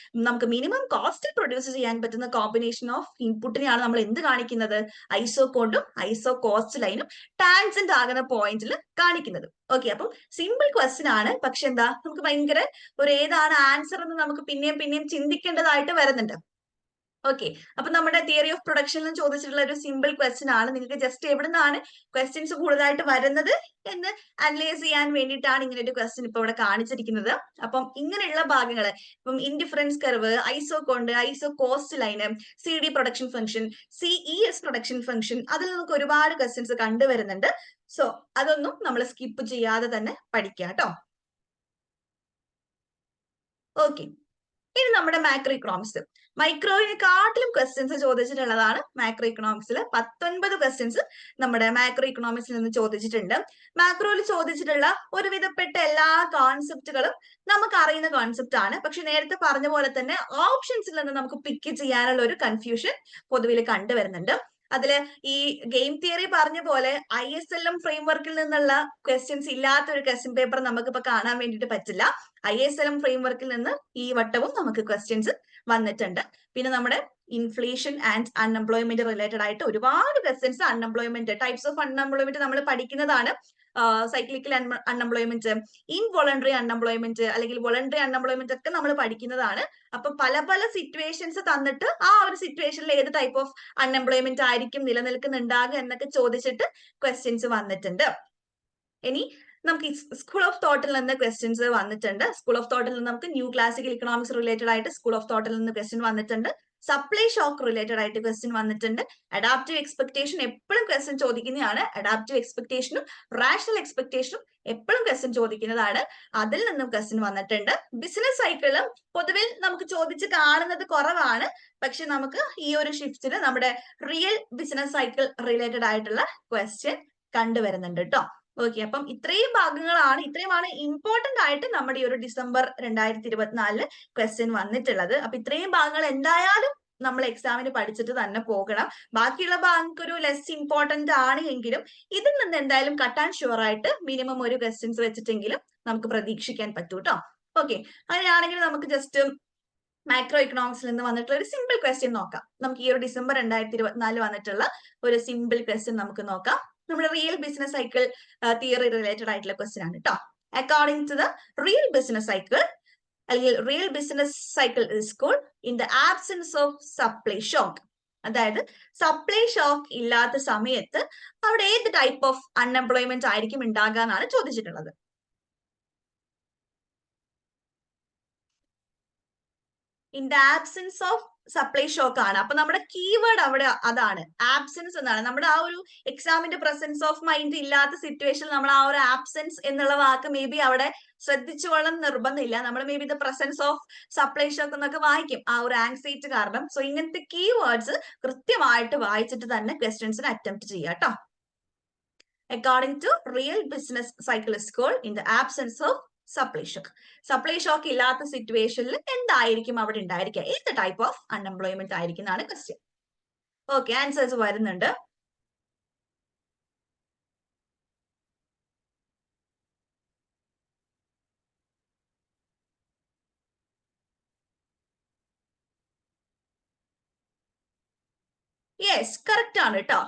Speaker 1: നമുക്ക് മിനിമം കോസ്റ്റിൽ പ്രൊഡ്യൂസ് ചെയ്യാൻ പറ്റുന്ന കോമ്പിനേഷൻ ഓഫ് ഇൻപുട്ടിനെയാണ് നമ്മൾ എന്ത് കാണിക്കുന്നത്? ഐസോകോണ്ടും ഐസോകോസ്റ്റ് ലൈനും ടാൻജന്റ് ആകുന്ന പോയിന്റിൽ കാണിക്കുന്നത്. ഓക്കെ, അപ്പം സിമ്പിൾ ക്വസ്റ്റ്യൻ ആണ്. പക്ഷെ എന്താ, നമുക്ക് ഭയങ്കര ഒരു ഏതാണ് ആൻസർ എന്ന് നമുക്ക് പിന്നെയും ചിന്തിക്കേണ്ടതായിട്ട് വരുന്നുണ്ട്. ഓക്കെ, അപ്പൊ നമ്മുടെ തിയറി ഓഫ് പ്രൊഡക്ഷനിലും ചോദിച്ചിട്ടുള്ള ഒരു സിമ്പിൾ ക്വസ്റ്റ്യൻ ആണ്. നിങ്ങൾക്ക് ജസ്റ്റ് എവിടെ നിന്നാണ് ക്വസ്റ്റ്യൻസ് കൂടുതലായിട്ട് വരുന്നത് എന്ന് അനലൈസ് ചെയ്യാൻ വേണ്ടിയിട്ടാണ് ഇങ്ങനെ ഒരു ക്വസ്റ്റ്യൻ ഇപ്പൊ ഇവിടെ കാണിച്ചിരിക്കുന്നത്. അപ്പം ഇങ്ങനെയുള്ള ഭാഗങ്ങൾ, ഇപ്പം indifference curve, isoquant, iso cost line, C D production function, CES production function, അതിൽ നമുക്ക് ഒരുപാട് ക്വസ്റ്റ്യൻസ് കണ്ടുവരുന്നുണ്ട്. സോ അതൊന്നും നമ്മൾ സ്കിപ്പ് ചെയ്യാതെ തന്നെ പഠിക്കുക കേട്ടോ. ഓക്കെ, ഇനി നമ്മുടെ മാക്രോ ഇക്കണോമിക്സ്. മൈക്രോയിനെക്കാട്ടിലും ക്വസ്റ്റ്യൻസ് ചോദിച്ചിട്ടുള്ളതാണ് മാക്രോ ഇക്കണോമിക്സിൽ. 19 ക്വസ്റ്റ്യൻസ് നമ്മുടെ മാക്രോ ഇക്കണോമിക്സിൽ നിന്ന് ചോദിച്ചിട്ടുണ്ട്. മാക്രോയിൽ ചോദിച്ചിട്ടുള്ള ഒരുവിധപ്പെട്ട എല്ലാ കോൺസെപ്റ്റുകളും നമുക്ക് അറിയുന്ന കോൺസെപ്റ്റ് ആണ്. പക്ഷെ നേരത്തെ പറഞ്ഞ പോലെ തന്നെ ഓപ്ഷൻസിൽ നിന്ന് നമുക്ക് പിക്ക് ചെയ്യാനുള്ള ഒരു കൺഫ്യൂഷൻ പൊതുവിൽ കണ്ടുവരുന്നുണ്ട്. അതില് ഈ ഗെയിം തിയറി പറഞ്ഞ പോലെ ISLM ഫ്രെയിംവർക്കിൽ നിന്നുള്ള ക്വസ്റ്റ്യൻസ് ഇല്ലാത്ത ഒരു ക്വസ്റ്റ്യൻ പേപ്പർ നമുക്കിപ്പോ കാണാൻ വേണ്ടിയിട്ട് പറ്റില്ല. ISLM ഫ്രെയിംവർക്കിൽ നിന്ന് ഈ വട്ടവും നമുക്ക് ക്വസ്റ്റ്യൻസ് വന്നിട്ടുണ്ട്. പിന്നെ നമ്മുടെ ഇൻഫ്ലേഷൻ ആൻഡ് അൺഎംപ്ലോയ്മെന്റ് റിലേറ്റഡ് ആയിട്ട് ഒരുപാട് questions, unemployment, types of unemployment നമ്മൾ പഠിക്കുന്നതാണ്. സൈക്ലിക്കൽ അൺഎംപ്ലോയ്മെന്റ്, ഇൻവോളണ്ടറി അൺഎംപ്ലോയ്മെന്റ് അല്ലെങ്കിൽ വോളണ്ടറി അൺഎംപ്ലോയ്മെന്റ് ഒക്കെ നമ്മൾ പഠിക്കുന്നതാണ്. അപ്പൊ പല പല സിറ്റുവേഷൻസ് തന്നിട്ട് ആ ഒരു സിറ്റുവേഷനിൽ ഏത് ടൈപ്പ് ഓഫ് അൺഎംപ്ലോയ്മെന്റ് ആയിരിക്കും നിലനിൽക്കുന്നുണ്ടാകുക എന്നൊക്കെ ചോദിച്ചിട്ട് ക്വസ്റ്റ്യൻസ് വന്നിട്ടുണ്ട്. ഇനി നമുക്ക് സ്കൂൾ ഓഫ് തോട്ടിൽ നിന്ന് ക്വസ്റ്റ്യൻസ് വന്നിട്ടുണ്ട്. സ്കൂൾ ഓഫ് തോട്ടിൽ നിന്ന് നമുക്ക് ന്യൂ ക്ലാസിക്കൽ ഇക്കണോമിക്സ് റിലേറ്റഡ് ആയിട്ട് സ്കൂൾ ഓഫ് തോട്ടിൽ നിന്ന് ക്വസ്റ്റ്യൻ വന്നിട്ടുണ്ട്. സപ്ലൈ ഷോക്ക് റിലേറ്റഡ് ആയിട്ട് ക്വസ്റ്റ്യൻ വന്നിട്ടുണ്ട്. അഡാപ്റ്റീവ് എക്സ്പെക്ടേഷൻ എപ്പോഴും ക്വസ്റ്റ്യൻ ചോദിക്കുന്നതാണ്. അഡാപ്റ്റീവ് എക്സ്പെക്ടേഷനും റാഷണൽ എക്സ്പെക്ടേഷനും എപ്പോഴും ക്വസ്റ്റ്യൻ ചോദിക്കുന്നതാണ്. അതിൽ നിന്നും ക്വസ്റ്റ്യൻ വന്നിട്ടുണ്ട്. ബിസിനസ് സൈക്കിളും പൊതുവിൽ നമുക്ക് ചോദിച്ച് കാണുന്നത് കുറവാണ്. പക്ഷെ നമുക്ക് ഈ ഒരു ഷിഫ്റ്റിൽ നമ്മുടെ റിയൽ ബിസിനസ് സൈക്കിൾ റിലേറ്റഡ് ആയിട്ടുള്ള ക്വസ്റ്റ്യൻ കണ്ടുവരുന്നുണ്ട് കേട്ടോ. ഓക്കെ, അപ്പം ഇത്രയും ഭാഗങ്ങളാണ്, ഇത്രയുമാണ് ഇമ്പോർട്ടന്റ് ആയിട്ട് നമ്മുടെ ഈ ഒരു ഡിസംബർ 2024 ക്വസ്റ്റ്യൻ വന്നിട്ടുള്ളത്. അപ്പൊ ഇത്രയും ഭാഗങ്ങൾ എന്തായാലും നമ്മൾ എക്സാമിന് പഠിച്ചിട്ട് തന്നെ പോകണം. ബാക്കിയുള്ള ഭാഗങ്ങൾക്ക് ഒരു ലെസ് ഇമ്പോർട്ടന്റ് ആണ് എങ്കിലും ഇതിൽ നിന്ന് എന്തായാലും കട്ട് ആൻഡ് ഷുവർ ആയിട്ട് മിനിമം ഒരു ക്വസ്റ്റ്യൻസ് വെച്ചിട്ടെങ്കിലും നമുക്ക് പ്രതീക്ഷിക്കാൻ പറ്റൂ കേട്ടോ. ഓക്കെ, അങ്ങനെയാണെങ്കിൽ നമുക്ക് ജസ്റ്റ് മാക്രോ ഇക്കണോമിക്സിൽ നിന്ന് വന്നിട്ടുള്ള ഒരു സിമ്പിൾ ക്വസ്റ്റ്യൻ നോക്കാം. നമുക്ക് ഈ ഒരു ഡിസംബർ 2024 വന്നിട്ടുള്ള ഒരു സിമ്പിൾ ക്വസ്റ്റ്യൻ നമുക്ക് നോക്കാം. നമ്മുടെ real business cycle theory related ആയിട്ടുള്ള ക്വസ്റ്റ്യൻ ആണ് കേട്ടോ. According to the real business cycle അല്ലെങ്കിൽ real business cycle is called in the absence of supply shock. അതായത് സപ്ലൈ ഷോക്ക് ഇല്ലാത്ത സമയത്ത് അവിടെ ഏത് ടൈപ്പ് ഓഫ് അൺഎംപ്ലോയ്മെന്റ് ആയിരിക്കും ഉണ്ടാകുക എന്നാണ് ചോദിച്ചിട്ടുള്ളത്. In the absence of supply shock ആണ്. അപ്പൊ നമ്മുടെ കീവേഡ് അവിടെ അതാണ്, ആബ്സെൻസ് എന്നാണ്. നമ്മുടെ ആ ഒരു എക്സാമിന്റെ പ്രസൻസ് ഓഫ് മൈൻഡ് ഇല്ലാത്ത സിറ്റുവേഷനിൽ നമ്മൾ ആ ഒരു ആബ്സെൻസ് എന്നുള്ള വാക്ക് മേ ബി അവിടെ ശ്രദ്ധിച്ചോളം നിർബന്ധമില്ല. നമ്മൾ maybe the presence of supply shock എന്നൊക്കെ വായിക്കും ആ ഒരു ആങ്സൈറ്റി കാരണം. സോ ഇങ്ങനത്തെ കീവേഡ്സ് കൃത്യമായിട്ട് വായിച്ചിട്ട് തന്നെ ക്വസ്റ്റ്യൻസിന് അറ്റംപ്റ്റ് ചെയ്യുക കേട്ടോ. According to real business cycle is called in the absence of supply shock. Supply shock ഇല്ലാത്ത സിറ്റുവേഷനിൽ എന്തായിരിക്കും അവിടെ ഉണ്ടായിരിക്കുക, ഏത് ടൈപ്പ് ഓഫ് അൺഎംപ്ലോയ്മെന്റ് ആയിരിക്കും എന്നാണ് ക്വസ്റ്റ്യൻ. ഓക്കെ, ആൻസേഴ്സ് വരുന്നുണ്ട്. യെസ്, കറക്റ്റ് ആണ് കേട്ടോ.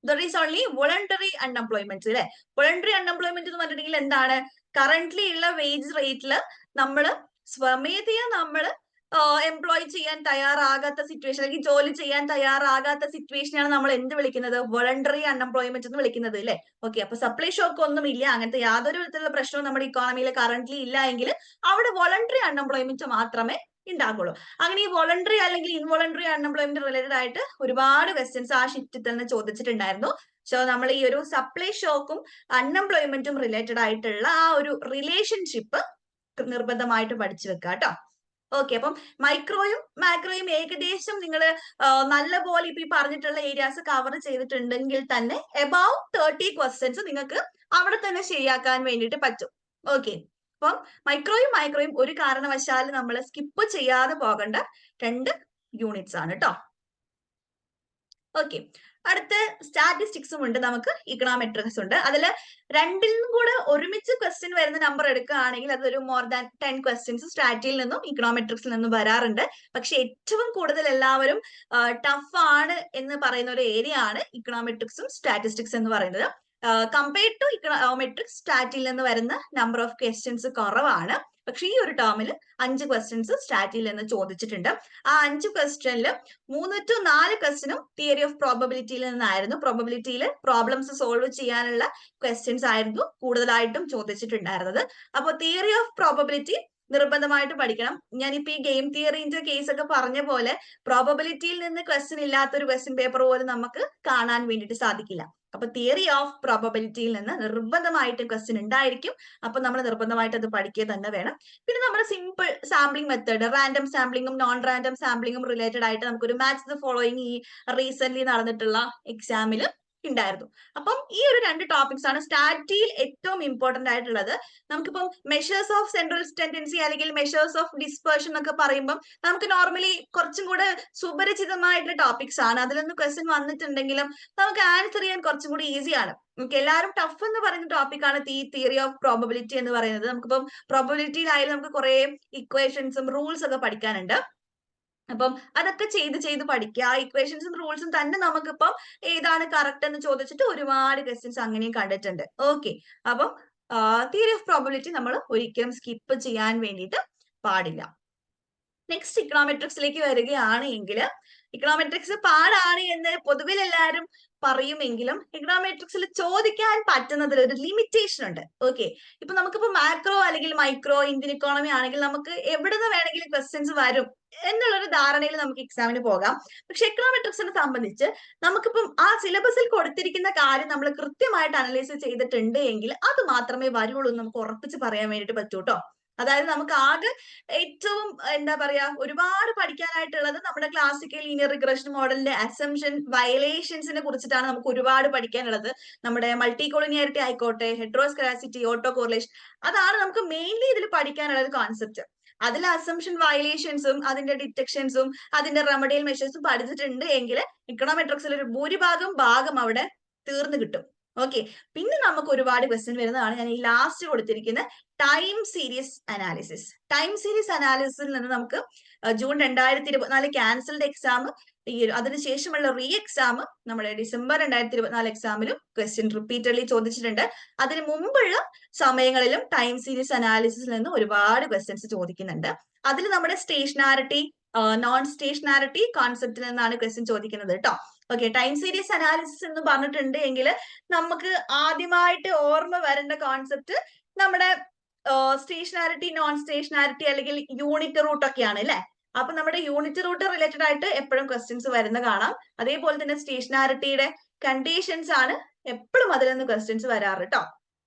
Speaker 1: There is only voluntary unemployment അല്ലെ. വോളണ്ടറി അൺഎംപ്ലോയ്മെന്റ് എന്ന് പറഞ്ഞിട്ടുണ്ടെങ്കിൽ എന്താണ്, കറന്റ്ലി ഉള്ള വേജ് റേറ്റിൽ നമ്മൾ സ്വമേധയാ നമ്മൾ എംപ്ലോയ് ചെയ്യാൻ തയ്യാറാകാത്ത സിറ്റുവേഷൻ അല്ലെങ്കിൽ ജോലി ചെയ്യാൻ തയ്യാറാകാത്ത സിറ്റുവേഷനാണ് നമ്മൾ എന്ത് വിളിക്കുന്നത്, വോളണ്ടറി അൺഎംപ്ലോയ്മെന്റ് എന്ന് വിളിക്കുന്നത് അല്ലെ. ഓക്കെ, അപ്പൊ സപ്ലൈ ഷോക്ക് ഒന്നും ഇല്ല, അങ്ങനത്തെ യാതൊരു വിധത്തിലുള്ള പ്രശ്നവും നമ്മുടെ ഇക്കോണമിയിൽ കറന്റ്ലി ഇല്ല എങ്കിൽ അവിടെ വോളണ്ടറി അൺഎംപ്ലോയ്മെന്റ് മാത്രമേ ഉണ്ടാകുള്ളൂ. അങ്ങനെ ഈ വോളണ്ടറി അല്ലെങ്കിൽ ഇൻവോളണ്ടറി അൺഎംപ്ലോയ്മെന്റ് റിലേറ്റഡ് ആയിട്ട് ഒരുപാട് ക്വസ്റ്റ്യൻസ് ആ ഷിഫ്റ്റിൽ തന്നെ ചോദിച്ചിട്ടുണ്ടായിരുന്നു. സോ നമ്മൾ ഈ ഒരു സപ്ലൈ ഷോക്കും അൺഎംപ്ലോയ്മെന്റും റിലേറ്റഡ് ആയിട്ടുള്ള ആ ഒരു റിലേഷൻഷിപ്പ് നിർബന്ധമായിട്ട് പഠിച്ചു വെക്കുക കേട്ടോ. ഓക്കെ, അപ്പം മൈക്രോയും മാക്രോയും ഏകദേശം നിങ്ങൾ നല്ല പോലെ ഇപ്പൊ ഈ പറഞ്ഞിട്ടുള്ള ഏരിയാസ് കവർ ചെയ്തിട്ടുണ്ടെങ്കിൽ തന്നെ എബൌട്ട് 30 ക്വസ്റ്റ്യൻസ് നിങ്ങൾക്ക് അവിടെ തന്നെ ശരിയാക്കാൻ വേണ്ടിയിട്ട് പറ്റും. ഓക്കെ, അപ്പം മൈക്രോയും മൈക്രോയും ഒരു കാരണവശാലും നമ്മൾ സ്കിപ്പ് ചെയ്യാതെ പോകേണ്ട 2 യൂണിറ്റ്സ് ആണ് കേട്ടോ. ഓക്കെ, അടുത്ത സ്റ്റാറ്റിസ്റ്റിക്സും ഉണ്ട്, നമുക്ക് ഇക്കണോമെട്രിക്സ് ഉണ്ട്. അതിൽ രണ്ടിലും കൂടെ ഒരുമിച്ച് ക്വസ്റ്റ്യൻ വരുന്ന നമ്പർ എടുക്കുകയാണെങ്കിൽ അതൊരു മോർ ദാൻ 10 ക്വസ്റ്റ്യൻസ് സ്റ്റാറ്റിയിൽ നിന്നും ഇക്കണോമെട്രിക്സിൽ നിന്നും വരാറുണ്ട്. പക്ഷെ ഏറ്റവും കൂടുതൽ എല്ലാവരും ടഫ് ആണ് എന്ന് പറയുന്ന ഒരു ഏരിയ ആണ് ഇക്കണോമെട്രിക്സും സ്റ്റാറ്റിസ്റ്റിക്സ് എന്ന് പറയുന്നത്. കമ്പയർഡ് ടു ഇക്കണോമെട്രിക്സ് സ്റ്റാറ്റിൽ നിന്ന് വരുന്ന നമ്പർ ഓഫ് ക്വസ്റ്റ്യൻസ് കുറവാണ്. പക്ഷെ ഈ ഒരു ടേമിൽ 5 ക്വസ്റ്റ്യൻസ് സ്റ്റാറ്റിൽ നിന്ന് ചോദിച്ചിട്ടുണ്ട്. ആ 5 ക്വസ്റ്റ്യനിൽ 3 to 4 ക്വസ്റ്റ്യനും തിയറി ഓഫ് പ്രോബബിലിറ്റിയിൽ നിന്നായിരുന്നു. പ്രോബബിലിറ്റിയിൽ പ്രോബ്ലംസ് സോൾവ് ചെയ്യാനുള്ള ക്വസ്റ്റ്യൻസ് ആയിരുന്നു കൂടുതലായിട്ടും ചോദിച്ചിട്ടുണ്ടായിരുന്നത്. അപ്പോൾ തിയറി ഓഫ് പ്രോബബിലിറ്റി നിർബന്ധമായിട്ട് പഠിക്കണം. ഞാനിപ്പോ ഈ ഗെയിം തിയറിന്റെ കേസ് ഒക്കെ പറഞ്ഞ പോലെ പ്രോബബിലിറ്റിയിൽ നിന്ന് ക്വസ്റ്റ്യൻ ഇല്ലാത്തൊരു ക്വസ്റ്റ്യൻ പേപ്പർ പോലും നമുക്ക് കാണാൻ വേണ്ടിയിട്ട് സാധിക്കില്ല. അപ്പൊ തിയറി ഓഫ് പ്രോബബിലിറ്റിയിൽ നിന്ന് നിർബന്ധമായിട്ട് ക്വസ്റ്റ്യൻ ഉണ്ടായിരിക്കും. അപ്പൊ നമ്മൾ നിർബന്ധമായിട്ട് അത് പഠിക്കുക തന്നെ വേണം. പിന്നെ നമ്മുടെ സിമ്പിൾ സാമ്പിളിംഗ് മെത്തേഡ്, റാൻഡം സാമ്പിളിങ്ങും നോൺ റാൻഡം സാമ്പിളിങ്ങും റിലേറ്റഡ് ആയിട്ട് നമുക്കൊരു മാച്ച് ദ ഫോളോയിങ് ഈ റീസെന്റ് നടന്നിട്ടുള്ള എക്സാമിൽ ഉണ്ടായിരുന്നു. അപ്പം ഈ ഒരു 2 ടോപ്പിക്സ് ആണ് സ്റ്റാറ്റിയിൽ ഏറ്റവും ഇമ്പോർട്ടന്റ് ആയിട്ടുള്ളത്. നമുക്കിപ്പം മെഷേഴ്സ് ഓഫ് സെൻട്രൽ ടെൻഡൻസി അല്ലെങ്കിൽ മെഷേഴ്സ് ഓഫ് ഡിസ്പേർഷൻ എന്നൊക്കെ പറയുമ്പോൾ നമുക്ക് നോർമലി കുറച്ചും കൂടെ സുപരിചിതമായിട്ടുള്ള ടോപ്പിക്സ് ആണ്. അതിൽ നിന്ന് ക്വസ്റ്റ്യൻ വന്നിട്ടുണ്ടെങ്കിലും നമുക്ക് ആൻസർ ചെയ്യാൻ കുറച്ചും കൂടി ഈസിയാണ്. നമുക്ക് എല്ലാവരും ടഫ് എന്ന് പറയുന്ന ടോപ്പിക്കാണ് ഈ തിയറി ഓഫ് പ്രോബബിലിറ്റി എന്ന് പറയുന്നത്. നമുക്കിപ്പം പ്രോബബിലിറ്റിയിലായാലും നമുക്ക് കുറെ ഇക്വേഷൻസും റൂൾസ് ഒക്കെ പഠിക്കാനുണ്ട്. അപ്പം അതൊക്കെ ചെയ്ത് പഠിക്കുക. ആ ഇക്വേഷൻസും റൂൾസും തന്നെ നമുക്കിപ്പം ഏതാണ് കറക്റ്റ് എന്ന് ചോദിച്ചിട്ട് ഒരുപാട് ക്വസ്റ്റ്യൻസ് അങ്ങനെയും കണ്ടിട്ടുണ്ട്. ഓക്കെ, അപ്പം തിയറി ഓഫ് പ്രോബബിലിറ്റി നമ്മൾ ഒരിക്കലും സ്കിപ്പ് ചെയ്യാൻ വേണ്ടിയിട്ട് പാടില്ല. നെക്സ്റ്റ് ഇക്കണോമെട്രിക്സിലേക്ക് വരികയാണെങ്കിൽ ഇക്കണോമെട്രിക്സ് പാടാണ് എന്ന് പൊതുവിൽ എല്ലാവരും പറയുമെങ്കിലും ഇക്കണോമെട്രിക്സിൽ ചോദിക്കാൻ പറ്റുന്നതിൽ ഒരു ലിമിറ്റേഷൻ ഉണ്ട്. ഓക്കെ, ഇപ്പൊ നമുക്കിപ്പോ മാക്രോ അല്ലെങ്കിൽ മൈക്രോ ഇന്ത്യൻ ഇക്കോണമി ആണെങ്കിൽ നമുക്ക് എവിടെ നിന്ന് വേണമെങ്കിലും ക്വസ്റ്റ്യൻസ് വരും എന്നുള്ളൊരു ധാരണയിൽ നമുക്ക് എക്സാമിന് പോകാം. പക്ഷെ എക്കണോമെട്രിക്സിനെ സംബന്ധിച്ച് നമുക്കിപ്പം ആ സിലബസിൽ കൊടുത്തിരിക്കുന്ന കാര്യം നമ്മൾ കൃത്യമായിട്ട് അനലൈസ് ചെയ്തിട്ടുണ്ട് എങ്കിൽ അത് മാത്രമേ വരുള്ളൂ എന്ന് നമുക്ക് ഉറപ്പിച്ച് പറയാൻ വേണ്ടിയിട്ട് പറ്റൂ കേട്ടോ. അതായത് നമുക്ക് ആകെ ഏറ്റവും എന്താ പറയാ ഒരുപാട് പഠിക്കാനായിട്ടുള്ളത് നമ്മുടെ ക്ലാസിക്കൽ ലീനിയർ റിഗ്രഷൻ മോഡലിന്റെ അസംഷൻ വയലേഷൻസിനെ കുറിച്ചിട്ടാണ് നമുക്ക് ഒരുപാട് പഠിക്കാനുള്ളത്. നമ്മുടെ മൾട്ടി കോളിനിയാരിറ്റി ആയിക്കോട്ടെ, ഹെട്രോസ്കെറാസിറ്റി, ഓട്ടോ കോറിലേഷൻ, അതാണ് നമുക്ക് മെയിൻലി ഇതിൽ പഠിക്കാനുള്ള ഒരു കോൺസെപ്റ്റ്. അതിൽ അസംഷൻ വയലേഷൻസും അതിന്റെ ഡിറ്റക്ഷൻസും അതിന്റെ റെമഡിയൽ മെഷേഴ്സും പഠിച്ചിട്ടുണ്ട് എങ്കിൽ ഇക്കണോമെട്രിക്സിൽ ഒരു ഭാഗം അവിടെ തീർന്നു കിട്ടും. ഓക്കെ, പിന്നെ നമുക്ക് ഒരുപാട് ക്വസ്റ്റ്യൻ വരുന്നതാണ് ഞാൻ ഈ ലാസ്റ്റ് കൊടുത്തിരിക്കുന്ന time series analysis. Time series അനാലിസിസിൽ നിന്ന് നമുക്ക് ജൂൺ 2024 ക്യാൻസൽഡ് എക്സാം, ഈ അതിനുശേഷമുള്ള റീ എക്സാം നമ്മുടെ ഡിസംബർ 2024 എക്സാമിലും ക്വസ്റ്റ്യൻ റിപ്പീറ്റഡ്ലി ചോദിച്ചിട്ടുണ്ട്. അതിന് മുമ്പുള്ള സമയങ്ങളിലും ടൈം സീരീസ് അനാലിസിസിൽ നിന്ന് ഒരുപാട് ക്വസ്റ്റ്യൻസ് ചോദിക്കുന്നുണ്ട്. അതിൽ നമ്മുടെ സ്റ്റേഷനാരിറ്റി നോൺ സ്റ്റേഷനാരിറ്റി കോൺസെപ്റ്റിൽ നിന്നാണ് ക്വസ്റ്റ്യൻ ചോദിക്കുന്നത് കേട്ടോ. ഓക്കെ, ടൈം സീരീസ് അനാലിസിസ് എന്ന് പറഞ്ഞിട്ടുണ്ട് എങ്കിൽ നമുക്ക് ആദ്യമായിട്ട് ഓർമ്മ വരേണ്ട കോൺസെപ്റ്റ് നമ്മുടെ സ്റ്റേഷനാരിറ്റി, നോൺ സ്റ്റേഷനാരിറ്റി അല്ലെങ്കിൽ യൂണിറ്റ് റൂട്ട് ഒക്കെയാണ് അല്ലെ. അപ്പൊ നമ്മുടെ യൂണിറ്റ് റൂട്ട് റിലേറ്റഡ് ആയിട്ട് എപ്പോഴും ക്വസ്റ്റ്യൻസ് വരുന്ന കാണാം. അതേപോലെ തന്നെ സ്റ്റേഷനാരിറ്റിയുടെ കണ്ടീഷൻസ് ആണ് എപ്പോഴും അതിൽ നിന്ന് ക്വസ്റ്റ്യൻസ് വരാറ് കേട്ടോ.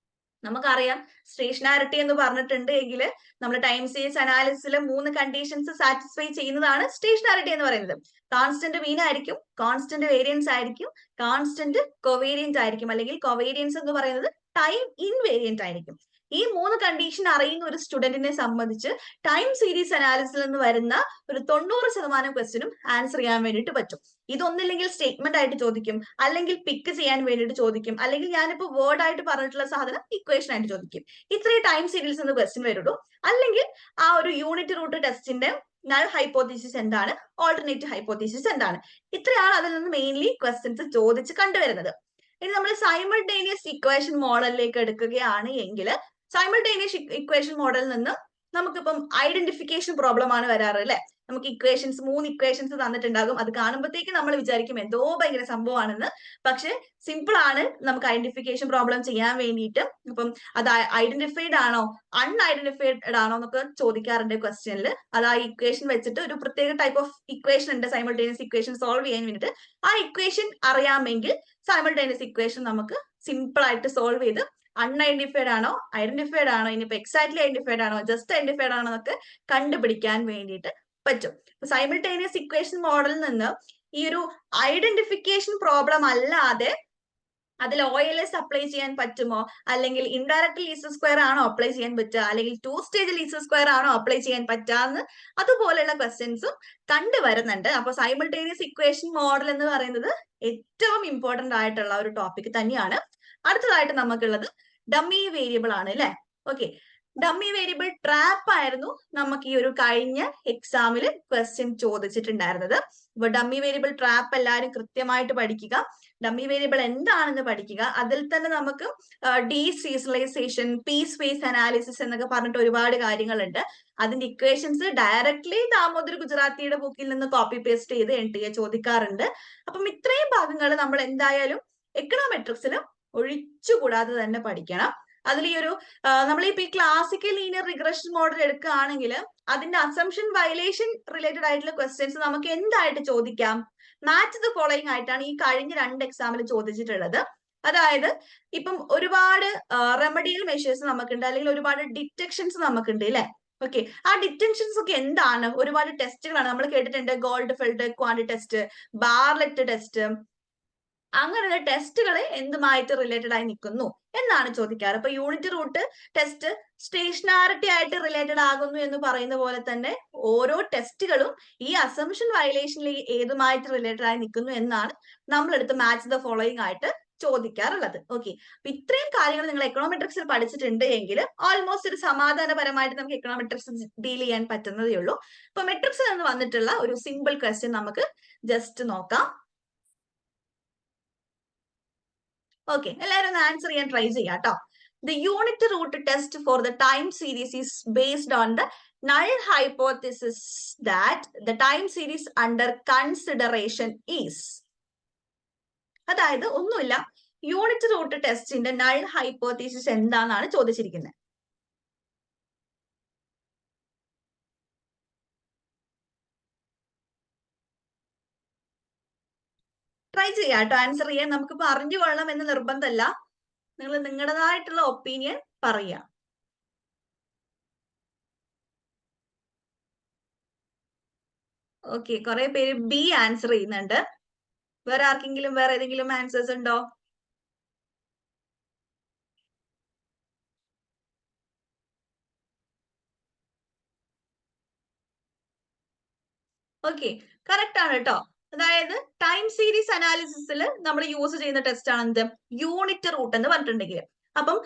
Speaker 1: നമുക്കറിയാം സ്റ്റേഷനാരിറ്റി എന്ന് പറഞ്ഞിട്ടുണ്ട് എങ്കിൽ നമ്മൾ ടൈം സീരീസ് അനാലിസിസിൽ 3 കണ്ടീഷൻസ് സാറ്റിസ്ഫൈ ചെയ്യുന്നതാണ് സ്റ്റേഷനാരിറ്റി എന്ന് പറയുന്നത്. കോൺസ്റ്റന്റ് മീൻ ആയിരിക്കും, കോൺസ്റ്റന്റ് വേരിയൻസ് ആയിരിക്കും, കോൺസ്റ്റന്റ് കൊവേരിയന്റ് ആയിരിക്കും, അല്ലെങ്കിൽ കൊവേരിയൻസ് എന്ന് പറയുന്നത് ടൈം ഇൻവേരിയന്റ് ആയിരിക്കും. ഈ 3 കണ്ടീഷൻ അറിയുന്ന ഒരു സ്റ്റുഡന്റിനെ സംബന്ധിച്ച് ടൈം സീരീസ് അനാലിസിസിൽ നിന്ന് വരുന്ന ഒരു 90% ക്വസ്റ്റ്യനും ആൻസർ ചെയ്യാൻ വേണ്ടിയിട്ട് പറ്റും. ഇതൊന്നില്ലെങ്കിൽ സ്റ്റേറ്റ്മെന്റ് ആയിട്ട് ചോദിക്കും, അല്ലെങ്കിൽ പിക്ക് ചെയ്യാൻ വേണ്ടിയിട്ട് ചോദിക്കും, അല്ലെങ്കിൽ ഞാനിപ്പോ വേർഡ് ആയിട്ട് പറഞ്ഞിട്ടുള്ള സാധനം ഇക്വേഷൻ ആയിട്ട് ചോദിക്കും. ഇത്രയും ടൈം സീരീസ് എന്ന് ക്വസ്റ്റ്യൻ വരുള്ളൂ. അല്ലെങ്കിൽ ആ ഒരു യൂണിറ്റ് റൂട്ട് ടെസ്റ്റിന്റെ നൾ ഹൈപ്പോത്തീസിസ് എന്താണ്, ഓൾട്ടർനേറ്റീവ് ഹൈപ്പോത്തീസിസ് എന്താണ്, ഇത്രയാണ് അതിൽ നിന്ന് മെയിൻലി ക്വസ്റ്റ്യൻസ് ചോദിച്ച് കണ്ടുവരുന്നത്. ഇനി നമ്മൾ സൈമൾട്ടേനിയസ് ഇക്വേഷൻ മോഡലിലേക്ക് എടുക്കുകയാണ് എങ്കിൽ സൈമൾട്ടേനിയസ് ഇക്വേഷൻ മോഡലിൽ നിന്ന് നമുക്കിപ്പം ഐഡന്റിഫിക്കേഷൻ പ്രോബ്ലം ആണ് വരാറ് അല്ലെ. നമുക്ക് ഇക്വേഷൻസ് 3 ഇക്വേഷൻസ് തന്നിട്ടുണ്ടാകും. അത് കാണുമ്പോഴത്തേക്ക് നമ്മൾ വിചാരിക്കും എന്തോ ഭയങ്കര സംഭവമാണെന്ന്. പക്ഷെ സിമ്പിൾ ആണ് നമുക്ക് ഐഡന്റിഫിക്കേഷൻ പ്രോബ്ലം ചെയ്യാൻ വേണ്ടിയിട്ട്. അപ്പം അത് ഐഡന്റിഫൈഡ് ആണോ അൺഐഡന്റിഫൈഡ് ആണോ എന്നൊക്കെ ചോദിക്കാറുണ്ട് ക്വസ്റ്റ്യനിൽ. അത് ആ ഇക്വേഷൻ വെച്ചിട്ട് ഒരു പ്രത്യേക ടൈപ്പ് ഓഫ് ഇക്വേഷൻ ഉണ്ട് സൈമൾട്ടേനിയസ് ഇക്വേഷൻ സോൾവ് ചെയ്യാൻ വേണ്ടിയിട്ട്. ആ ഇക്വേഷൻ അറിയാമെങ്കിൽ സൈമൾട്ടേനിയസ് ഇക്വേഷൻ നമുക്ക് സിമ്പിൾ ആയിട്ട് സോൾവ് ചെയ്ത് അൺഐഡന്റിഫൈഡ് ആണോ ഐഡന്റിഫൈഡ് ആണോ ഇനിയിപ്പോ എക്സാക്ട്ലി ഐഡന്റിഫൈഡ് ആണോ ജസ്റ്റ് ഐഡന്റിഫൈഡ് ആണോ എന്നൊക്കെ കണ്ടുപിടിക്കാൻ വേണ്ടിയിട്ട് പറ്റും. സൈമൾട്ടേനിയസ് ഇക്വേഷൻ മോഡലിൽ നിന്ന് ഈ ഒരു ഐഡന്റിഫിക്കേഷൻ പ്രോബ്ലം അല്ലാതെ അതിൽ OLS അപ്ലൈ ചെയ്യാൻ പറ്റുമോ, അല്ലെങ്കിൽ ഇൻഡയറക്റ്റ് ലീസ്റ്റ് സ്ക്വയർ ആണോ അപ്ലൈ ചെയ്യാൻ പറ്റുക, അല്ലെങ്കിൽ 2 സ്റ്റേജ് ലീസ്റ്റ് സ്ക്വയർ ആണോ അപ്ലൈ ചെയ്യാൻ പറ്റാന്ന് അതുപോലെയുള്ള ക്വസ്റ്റ്യൻസും കണ്ടുവരുന്നുണ്ട്. അപ്പൊ സൈമൾട്ടേനിയസ് ഇക്വേഷൻ മോഡൽ എന്ന് പറയുന്നത് ഏറ്റവും ഇമ്പോർട്ടന്റ് ആയിട്ടുള്ള ഒരു ടോപ്പിക് തന്നെയാണ്. അടുത്തതായിട്ട് നമുക്കുള്ളത് ഡമ്മി വേരിയബിൾ ആണ് അല്ലെ. ഓക്കെ, ഡമ്മി വേരിയബിൾ ട്രാപ്പ് ആയിരുന്നു നമുക്ക് ഈ ഒരു കഴിഞ്ഞ എക്സാമിൽ ക്വസ്റ്റ്യൻ ചോദിച്ചിട്ടുണ്ടായിരുന്നത്. അപ്പൊ ഡമ്മി വേരിയബിൾ ട്രാപ്പ് എല്ലാവരും കൃത്യമായിട്ട് പഠിക്കുക. ഡമ്മി വേരിയബിൾ എന്താണെന്ന് പഠിക്കുക. അതിൽ തന്നെ നമുക്ക് ഡീസീസണലൈസേഷൻ, പീസ് സ്പേസ് അനാലിസിസ് എന്നൊക്കെ പറഞ്ഞിട്ട് ഒരുപാട് കാര്യങ്ങളുണ്ട്. അതിന്റെ ഇക്വേഷൻസ് ഡയറക്ട്ലി ദാമോദർ ഗുജറാത്തിയുടെ ബുക്കിൽ നിന്ന് കോപ്പി പേസ്റ്റ് ചെയ്ത് NTA ചോദിക്കാറുണ്ട്. അപ്പം ഇത്രയും ഭാഗങ്ങൾ നമ്മൾ എന്തായാലും എക്കണോമെട്രിക്സിന് ഒഴിച്ചുകൂടാതെ തന്നെ പഠിക്കണം. അതിൽ ഈ ഒരു നമ്മളിപ്പോ ഈ ക്ലാസിക്കൽ ലീനിയർ റിഗ്രഷൻ മോഡൽ എടുക്കുകയാണെങ്കിൽ അതിന്റെ അസംഷൻ വയലേഷൻ റിലേറ്റഡ് ആയിട്ടുള്ള ക്വസ്റ്റ്യൻസ് നമുക്ക് എന്തായിട്ട് ചോദിക്കാം? മാച്ച് ദ ഫോളോയിങ് ആയിട്ടാണ് ഈ കഴിഞ്ഞ 2 എക്സാമിൽ ചോദിച്ചിട്ടുള്ളത്. അതായത് ഇപ്പം ഒരുപാട് റെമഡിയൽ മെഷേഴ്സ് നമുക്കുണ്ട്, അല്ലെങ്കിൽ ഒരുപാട് ഡിറ്റക്ഷൻസ് നമുക്കുണ്ട് അല്ലെ? ഓക്കെ, ആ ഡിറ്റക്ഷൻസ് ഒക്കെ എന്താണ്? ഒരുപാട് ടെസ്റ്റുകളാണ് നമ്മൾ കേട്ടിട്ടുണ്ട്. ഗോൾഡ് ഫെൽഡ് ക്വാണ്ടി ടെസ്റ്റ്, ബാർലെറ്റ് ടെസ്റ്റ്, അങ്ങനെയുള്ള ടെസ്റ്റുകൾ എന്തുമായിട്ട് റിലേറ്റഡ് ആയി നിൽക്കുന്നു എന്നാണ് ചോദിക്കാറ്. അപ്പൊ യൂണിറ്റ് റൂട്ട് ടെസ്റ്റ് സ്റ്റേഷനാരിറ്റി ആയിട്ട് റിലേറ്റഡ് ആകുന്നു എന്ന് പറയുന്ന പോലെ തന്നെ ഓരോ ടെസ്റ്റുകളും ഈ അസംഷൻ വയലേഷനിൽ ഏതുമായിട്ട് റിലേറ്റഡ് ആയി നിൽക്കുന്നു എന്നാണ് നമ്മളെടുത്ത് മാച്ച് ദ ഫോളോയിങ് ആയിട്ട് ചോദിക്കാറുള്ളത്. ഓക്കെ, അപ്പൊ ഇത്രയും കാര്യങ്ങൾ നിങ്ങൾ എക്കണോമെട്രിക്സിൽ പഠിച്ചിട്ടുണ്ട് എങ്കിൽ ഓൾമോസ്റ്റ് ഒരു സമാധാനപരമായിട്ട് നമുക്ക് എക്കണോമെട്രിക്സ് ഡീൽ ചെയ്യാൻ പറ്റുന്നതേ ഉള്ളൂ. അപ്പൊ മെട്രിക്സിൽ നിന്ന് വന്നിട്ടുള്ള ഒരു സിമ്പിൾ ക്വസ്റ്റ്യൻ നമുക്ക് ജസ്റ്റ് നോക്കാം. ഓക്കെ, എല്ലാവരും ഒന്ന് ആൻസർ ചെയ്യാൻ ട്രൈ ചെയ്യാം കേട്ടോ. The unit root test for the time series is based on the null hypothesis that the time series under consideration is. അതായത് ഒന്നുമില്ല, യൂണിറ്റ് റൂട്ട് ടെസ്റ്റിന്റെ നൾ ഹൈപ്പോത്തീസിസ് എന്താണെന്നാണ് ചോദിച്ചിരിക്കുന്നത്. ട്രൈ ചെയ്യാം കേട്ടോ, ആൻസർ ചെയ്യാൻ. നമുക്കിപ്പോ അറിഞ്ഞു കൊള്ളണം എന്ന് നിർബന്ധമല്ല, നിങ്ങൾ നിങ്ങളുടേതായിട്ടുള്ള ഒപ്പീനിയൻ പറയാം. ഓക്കെ, കുറെ പേര് ബി ആൻസർ ചെയ്യുന്നുണ്ട്. വേറെ ആർക്കെങ്കിലും വേറെ ഏതെങ്കിലും ആൻസേഴ്സ് ഉണ്ടോ? ഓക്കെ, കറക്റ്റ് ആണ് കേട്ടോ. അതായത് ടൈം സീരീസ് അനാലിസിസിൽ നമ്മൾ യൂസ് ചെയ്യുന്ന ടെസ്റ്റ് ആണ് എന്ത്? യൂണിറ്റ് റൂട്ട് എന്ന് പറഞ്ഞിട്ടുണ്ടെങ്കിൽ. അപ്പം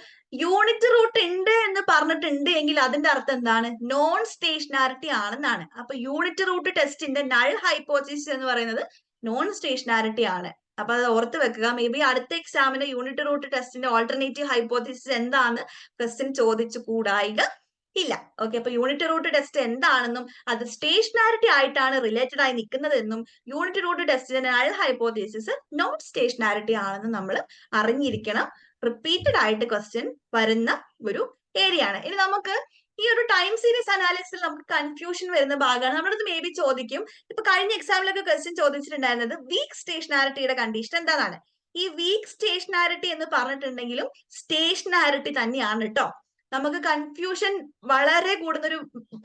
Speaker 1: യൂണിറ്റ് റൂട്ട് ഉണ്ട് എന്ന് പറഞ്ഞിട്ടുണ്ട് എങ്കിൽ അതിന്റെ അർത്ഥം എന്താണ്? നോൺ സ്റ്റേഷനാരിറ്റി ആണെന്നാണ്. അപ്പൊ യൂണിറ്റ് റൂട്ട് ടെസ്റ്റിന്റെ നൾ ഹൈപ്പോത്തസിസ് എന്ന് പറയുന്നത് നോൺ സ്റ്റേഷനാരിറ്റി ആണ്. അപ്പൊ അത് ഓർത്ത് വെക്കുക. മേ ബി അടുത്ത എക്സാമിന് യൂണിറ്റ് റൂട്ട് ടെസ്റ്റിന്റെ ഓൾട്ടർനേറ്റീവ് ഹൈപ്പോത്തസിസ് എന്താന്ന് ക്വസ്റ്റ്യൻ ചോദിച്ചു കൂടായിക ഇല്ല. ഓക്കെ, അപ്പൊ യൂണിറ്റ് റൂട്ട് ടെസ്റ്റ് എന്താണെന്നും അത് സ്റ്റേഷനാരിറ്റി ആയിട്ടാണ് റിലേറ്റഡ് ആയി നിൽക്കുന്നതെന്നും യൂണിറ്റ് റൂട്ട് ടെസ്റ്റിന്റെ നൾ ഹൈപ്പോത്തസിസ് നോൺ സ്റ്റേഷനാരിറ്റി ആണെന്നും നമ്മൾ അറിഞ്ഞിരിക്കണം. റിപ്പീറ്റഡ് ആയിട്ട് ക്വസ്റ്റ്യൻ വരുന്ന ഒരു ഏരിയ ആണ്. ഇനി നമുക്ക് ഈ ഒരു ടൈം സീരീസ് അനാലിസിസിൽ നമുക്ക് കൺഫ്യൂഷൻ വരുന്ന ഭാഗമാണ്. നമ്മളത് മേ ബി ചോദിക്കും. ഇപ്പൊ കഴിഞ്ഞ എക്സാമിലൊക്കെ ക്വസ്റ്റ്യൻ ചോദിച്ചിട്ടുണ്ടായിരുന്നത് വീക്ക് സ്റ്റേഷനാരിറ്റിയുടെ കണ്ടീഷൻ എന്താണ്? ഈ വീക്ക് സ്റ്റേഷനാരിറ്റി എന്ന് പറഞ്ഞിട്ടുണ്ടെങ്കിലും സ്റ്റേഷനാരിറ്റി തന്നെയാണ് കേട്ടോ. നമുക്ക് കൺഫ്യൂഷൻ വളരെ കൂടുന്നൊരു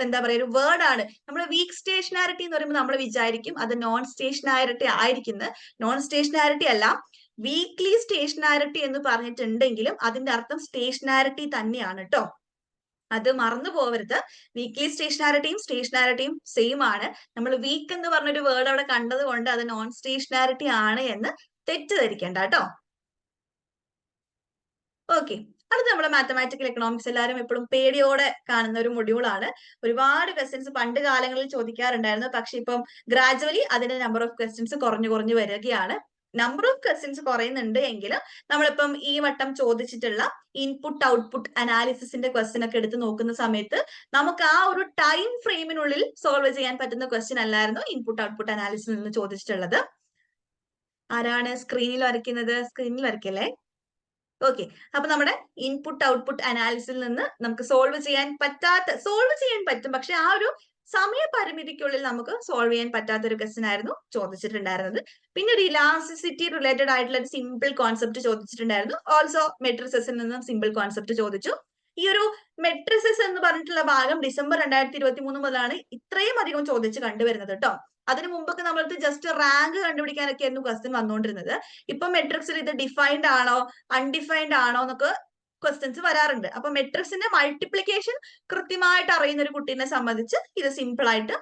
Speaker 1: എന്താ പറയുക ഒരു വേർഡ് ആണ്. നമ്മൾ വീക്ക് സ്റ്റേഷനാരിറ്റി എന്ന് പറയുമ്പോൾ നമ്മൾ വിചാരിക്കും അത് നോൺ സ്റ്റേഷനാരിറ്റി ആയിരിക്കുന്നത്. നോൺ സ്റ്റേഷനാരിറ്റി അല്ല, വീക്ക്ലി സ്റ്റേഷനാരിറ്റി എന്ന് പറഞ്ഞിട്ടുണ്ടെങ്കിലും അതിന്റെ അർത്ഥം സ്റ്റേഷനാരിറ്റി തന്നെയാണ് കേട്ടോ. അത് മറന്നു പോവരുത്. വീക്ക്ലി സ്റ്റേഷനാരിറ്റിയും സെയിം ആണ്. നമ്മൾ വീക്ക് എന്ന് പറഞ്ഞൊരു വേർഡ് അവിടെ കണ്ടത് കൊണ്ട് അത് നോൺ സ്റ്റേഷനാരിറ്റി ആണ് എന്ന് തെറ്റിദ്ധരിക്കേണ്ട കേട്ടോ. ഓക്കെ, അടുത്ത് നമ്മുടെ മാത്തമാറ്റിക്കൽ എക്കണോമിക്സ് എല്ലാവരും എപ്പോഴും പേടിയോടെ കാണുന്ന ഒരു മൊഡ്യൂളാണ്. ഒരുപാട് ക്വസ്റ്റ്യൻസ് പണ്ട് കാലങ്ങളിൽ ചോദിക്കാറുണ്ടായിരുന്നു. പക്ഷെ ഇപ്പം ഗ്രാജുവലി അതിന്റെ നമ്പർ ഓഫ് ക്വസ്റ്റ്യൻസ് കുറഞ്ഞു വരികയാണ്. നമ്പർ ഓഫ് ക്വസ്റ്റ്യൻസ് കുറയുന്നുണ്ട് എങ്കിലും നമ്മളിപ്പം ഈ വട്ടം ചോദിച്ചിട്ടുള്ള ഇൻപുട്ട് ഔട്ട്പുട്ട് അനാലിസിസിന്റെ ക്വസ്റ്റ്യൻ ഒക്കെ എടുത്ത് നോക്കുന്ന സമയത്ത് നമുക്ക് ആ ഒരു ടൈം ഫ്രെയിമിനുള്ളിൽ സോൾവ് ചെയ്യാൻ പറ്റുന്ന ക്വസ്റ്റ്യൻ അല്ലായിരുന്നു ഇൻപുട്ട് ഔട്ട്പുട്ട് അനാലിസിസിൽ നിന്ന് ചോദിച്ചിട്ടുള്ളത്. ആരാണ് സ്ക്രീനിൽ വരയ്ക്കുന്നത്? സ്ക്രീനിൽ വരയ്ക്കല്ലേ? ഓക്കെ, അപ്പൊ നമ്മുടെ ഇൻപുട്ട് ഔട്ട്പുട്ട് അനാലിസിസിൽ നിന്ന് നമുക്ക് സോൾവ് ചെയ്യാൻ പറ്റും, പക്ഷെ ആ ഒരു സമയപരിമിതിക്കുള്ളിൽ നമുക്ക് സോൾവ് ചെയ്യാൻ പറ്റാത്ത ഒരു ക്വസ്റ്റ്യൻ ആയിരുന്നു ചോദിച്ചിട്ടുണ്ടായിരുന്നത്. പിന്നെ ഒരു ഇലാസ്റ്റിസിറ്റി റിലേറ്റഡ് ആയിട്ടുള്ള ഒരു സിമ്പിൾ കോൺസെപ്റ്റ് ചോദിച്ചിട്ടുണ്ടായിരുന്നു. ഓൾസോ മെട്രിസസിൽ നിന്നും സിമ്പിൾ കോൺസെപ്റ്റ് ചോദിച്ചു. ഈ ഒരു മെട്രിസസ് എന്ന് പറഞ്ഞിട്ടുള്ള ഭാഗം ഡിസംബർ 2023 മുതലാണ് ഇത്രയും അധികം ചോദിച്ച് കണ്ടുവരുന്നത് കേട്ടോ. അതിനു മുമ്പൊക്കെ നമ്മൾക്ക് ജസ്റ്റ് റാങ്ക് കണ്ടുപിടിക്കാനൊക്കെ ആയിരുന്നു ക്വസ്റ്റ്യൻ വന്നുകൊണ്ടിരുന്നത്. ഇപ്പൊ മെട്രിക്സിൽ ഇത് ഡിഫൈൻഡ് ആണോ അൺഡിഫൈൻഡ് ആണോ എന്നൊക്കെ ക്വസ്റ്റ്യൻസ് വരാറുണ്ട്. അപ്പൊ മെട്രിക്സിന്റെ മൾട്ടിപ്ലിക്കേഷൻ കൃത്യമായിട്ട് അറിയുന്ന ഒരു കുട്ടീനെ സംബന്ധിച്ച് ഇത് സിമ്പിൾ ആയിട്ട്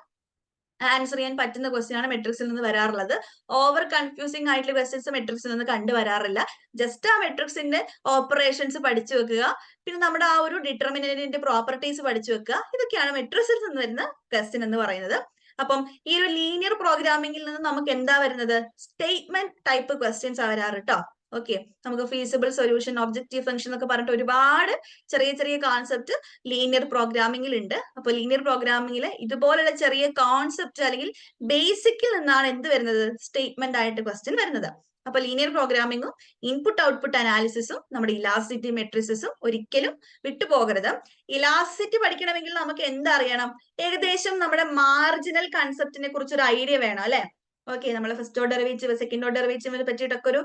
Speaker 1: ആൻസർ ചെയ്യാൻ പറ്റുന്ന ക്വസ്റ്റ്യൻ ആണ് മെട്രിക്സിൽ നിന്ന് വരാറുള്ളത്. ഓവർ കൺഫ്യൂസിംഗ് ആയിട്ടുള്ള ക്വസ്റ്റ്യൻസ് മെട്രിക്സിൽ നിന്ന് കണ്ടുവരാറില്ല. ജസ്റ്റ് ആ മെട്രിക്സിന്റെ ഓപ്പറേഷൻസ് പഠിച്ചു വെക്കുക, പിന്നെ നമ്മുടെ ആ ഒരു ഡിറ്റർമിനന്റിന്റെ പ്രോപ്പർട്ടീസ് പഠിച്ചു വെക്കുക. ഇതൊക്കെയാണ് മെട്രിക്സിൽ നിന്ന് വരുന്ന ക്വസ്റ്റ്യൻ എന്ന് പറയുന്നത്. അപ്പം ഈ ഒരു ലീനിയർ പ്രോഗ്രാമിംഗിൽ നിന്ന് നമുക്ക് എന്താ വരുന്നത്? സ്റ്റേറ്റ്മെന്റ് ടൈപ്പ് ക്വസ്റ്റ്യൻസ് ആ വരാറ് കേട്ടോ. ഓക്കെ, നമുക്ക് ഫീസിബിൾ സൊല്യൂഷൻ, ഒബ്ജക്റ്റീവ് ഫംഗ്ഷൻ എന്നൊക്കെ പറഞ്ഞിട്ട് ഒരുപാട് ചെറിയ ചെറിയ കോൺസെപ്റ്റ് ലീനിയർ പ്രോഗ്രാമിംഗിൽ ഉണ്ട്. അപ്പൊ ലീനിയർ പ്രോഗ്രാമിംഗിൽ ഇതുപോലുള്ള ചെറിയ കോൺസെപ്റ്റ് അല്ലെങ്കിൽ ബേസിക്കിൽ നിന്നാണ് എന്ത് വരുന്നത്? സ്റ്റേറ്റ്മെന്റ് ആയിട്ട് ക്വസ്റ്റ്യൻ വരുന്നത്. അപ്പൊ ലീനിയർ പ്രോഗ്രാമിംഗും ഇൻപുട്ട് ഔട്ട്പുട്ട് അനാലിസിസും നമ്മുടെ ഇലാസ്റ്റിസിറ്റി മെട്രിക്സും ഒരിക്കലും വിട്ടുപോകരുത്. ഇലാസ്റ്റിസിറ്റി പഠിക്കണമെങ്കിൽ നമുക്ക് എന്തറിയണം? ഏകദേശം നമ്മുടെ മാർജിനൽ കൺസെപ്റ്റിനെ കുറിച്ച് ഒരു ഐഡിയ വേണം അല്ലെ? ഓക്കെ, നമ്മൾ first order derivative, second order ഡെറിവേറ്റീവിനെ പറ്റിയിട്ടൊക്കെ ഒരു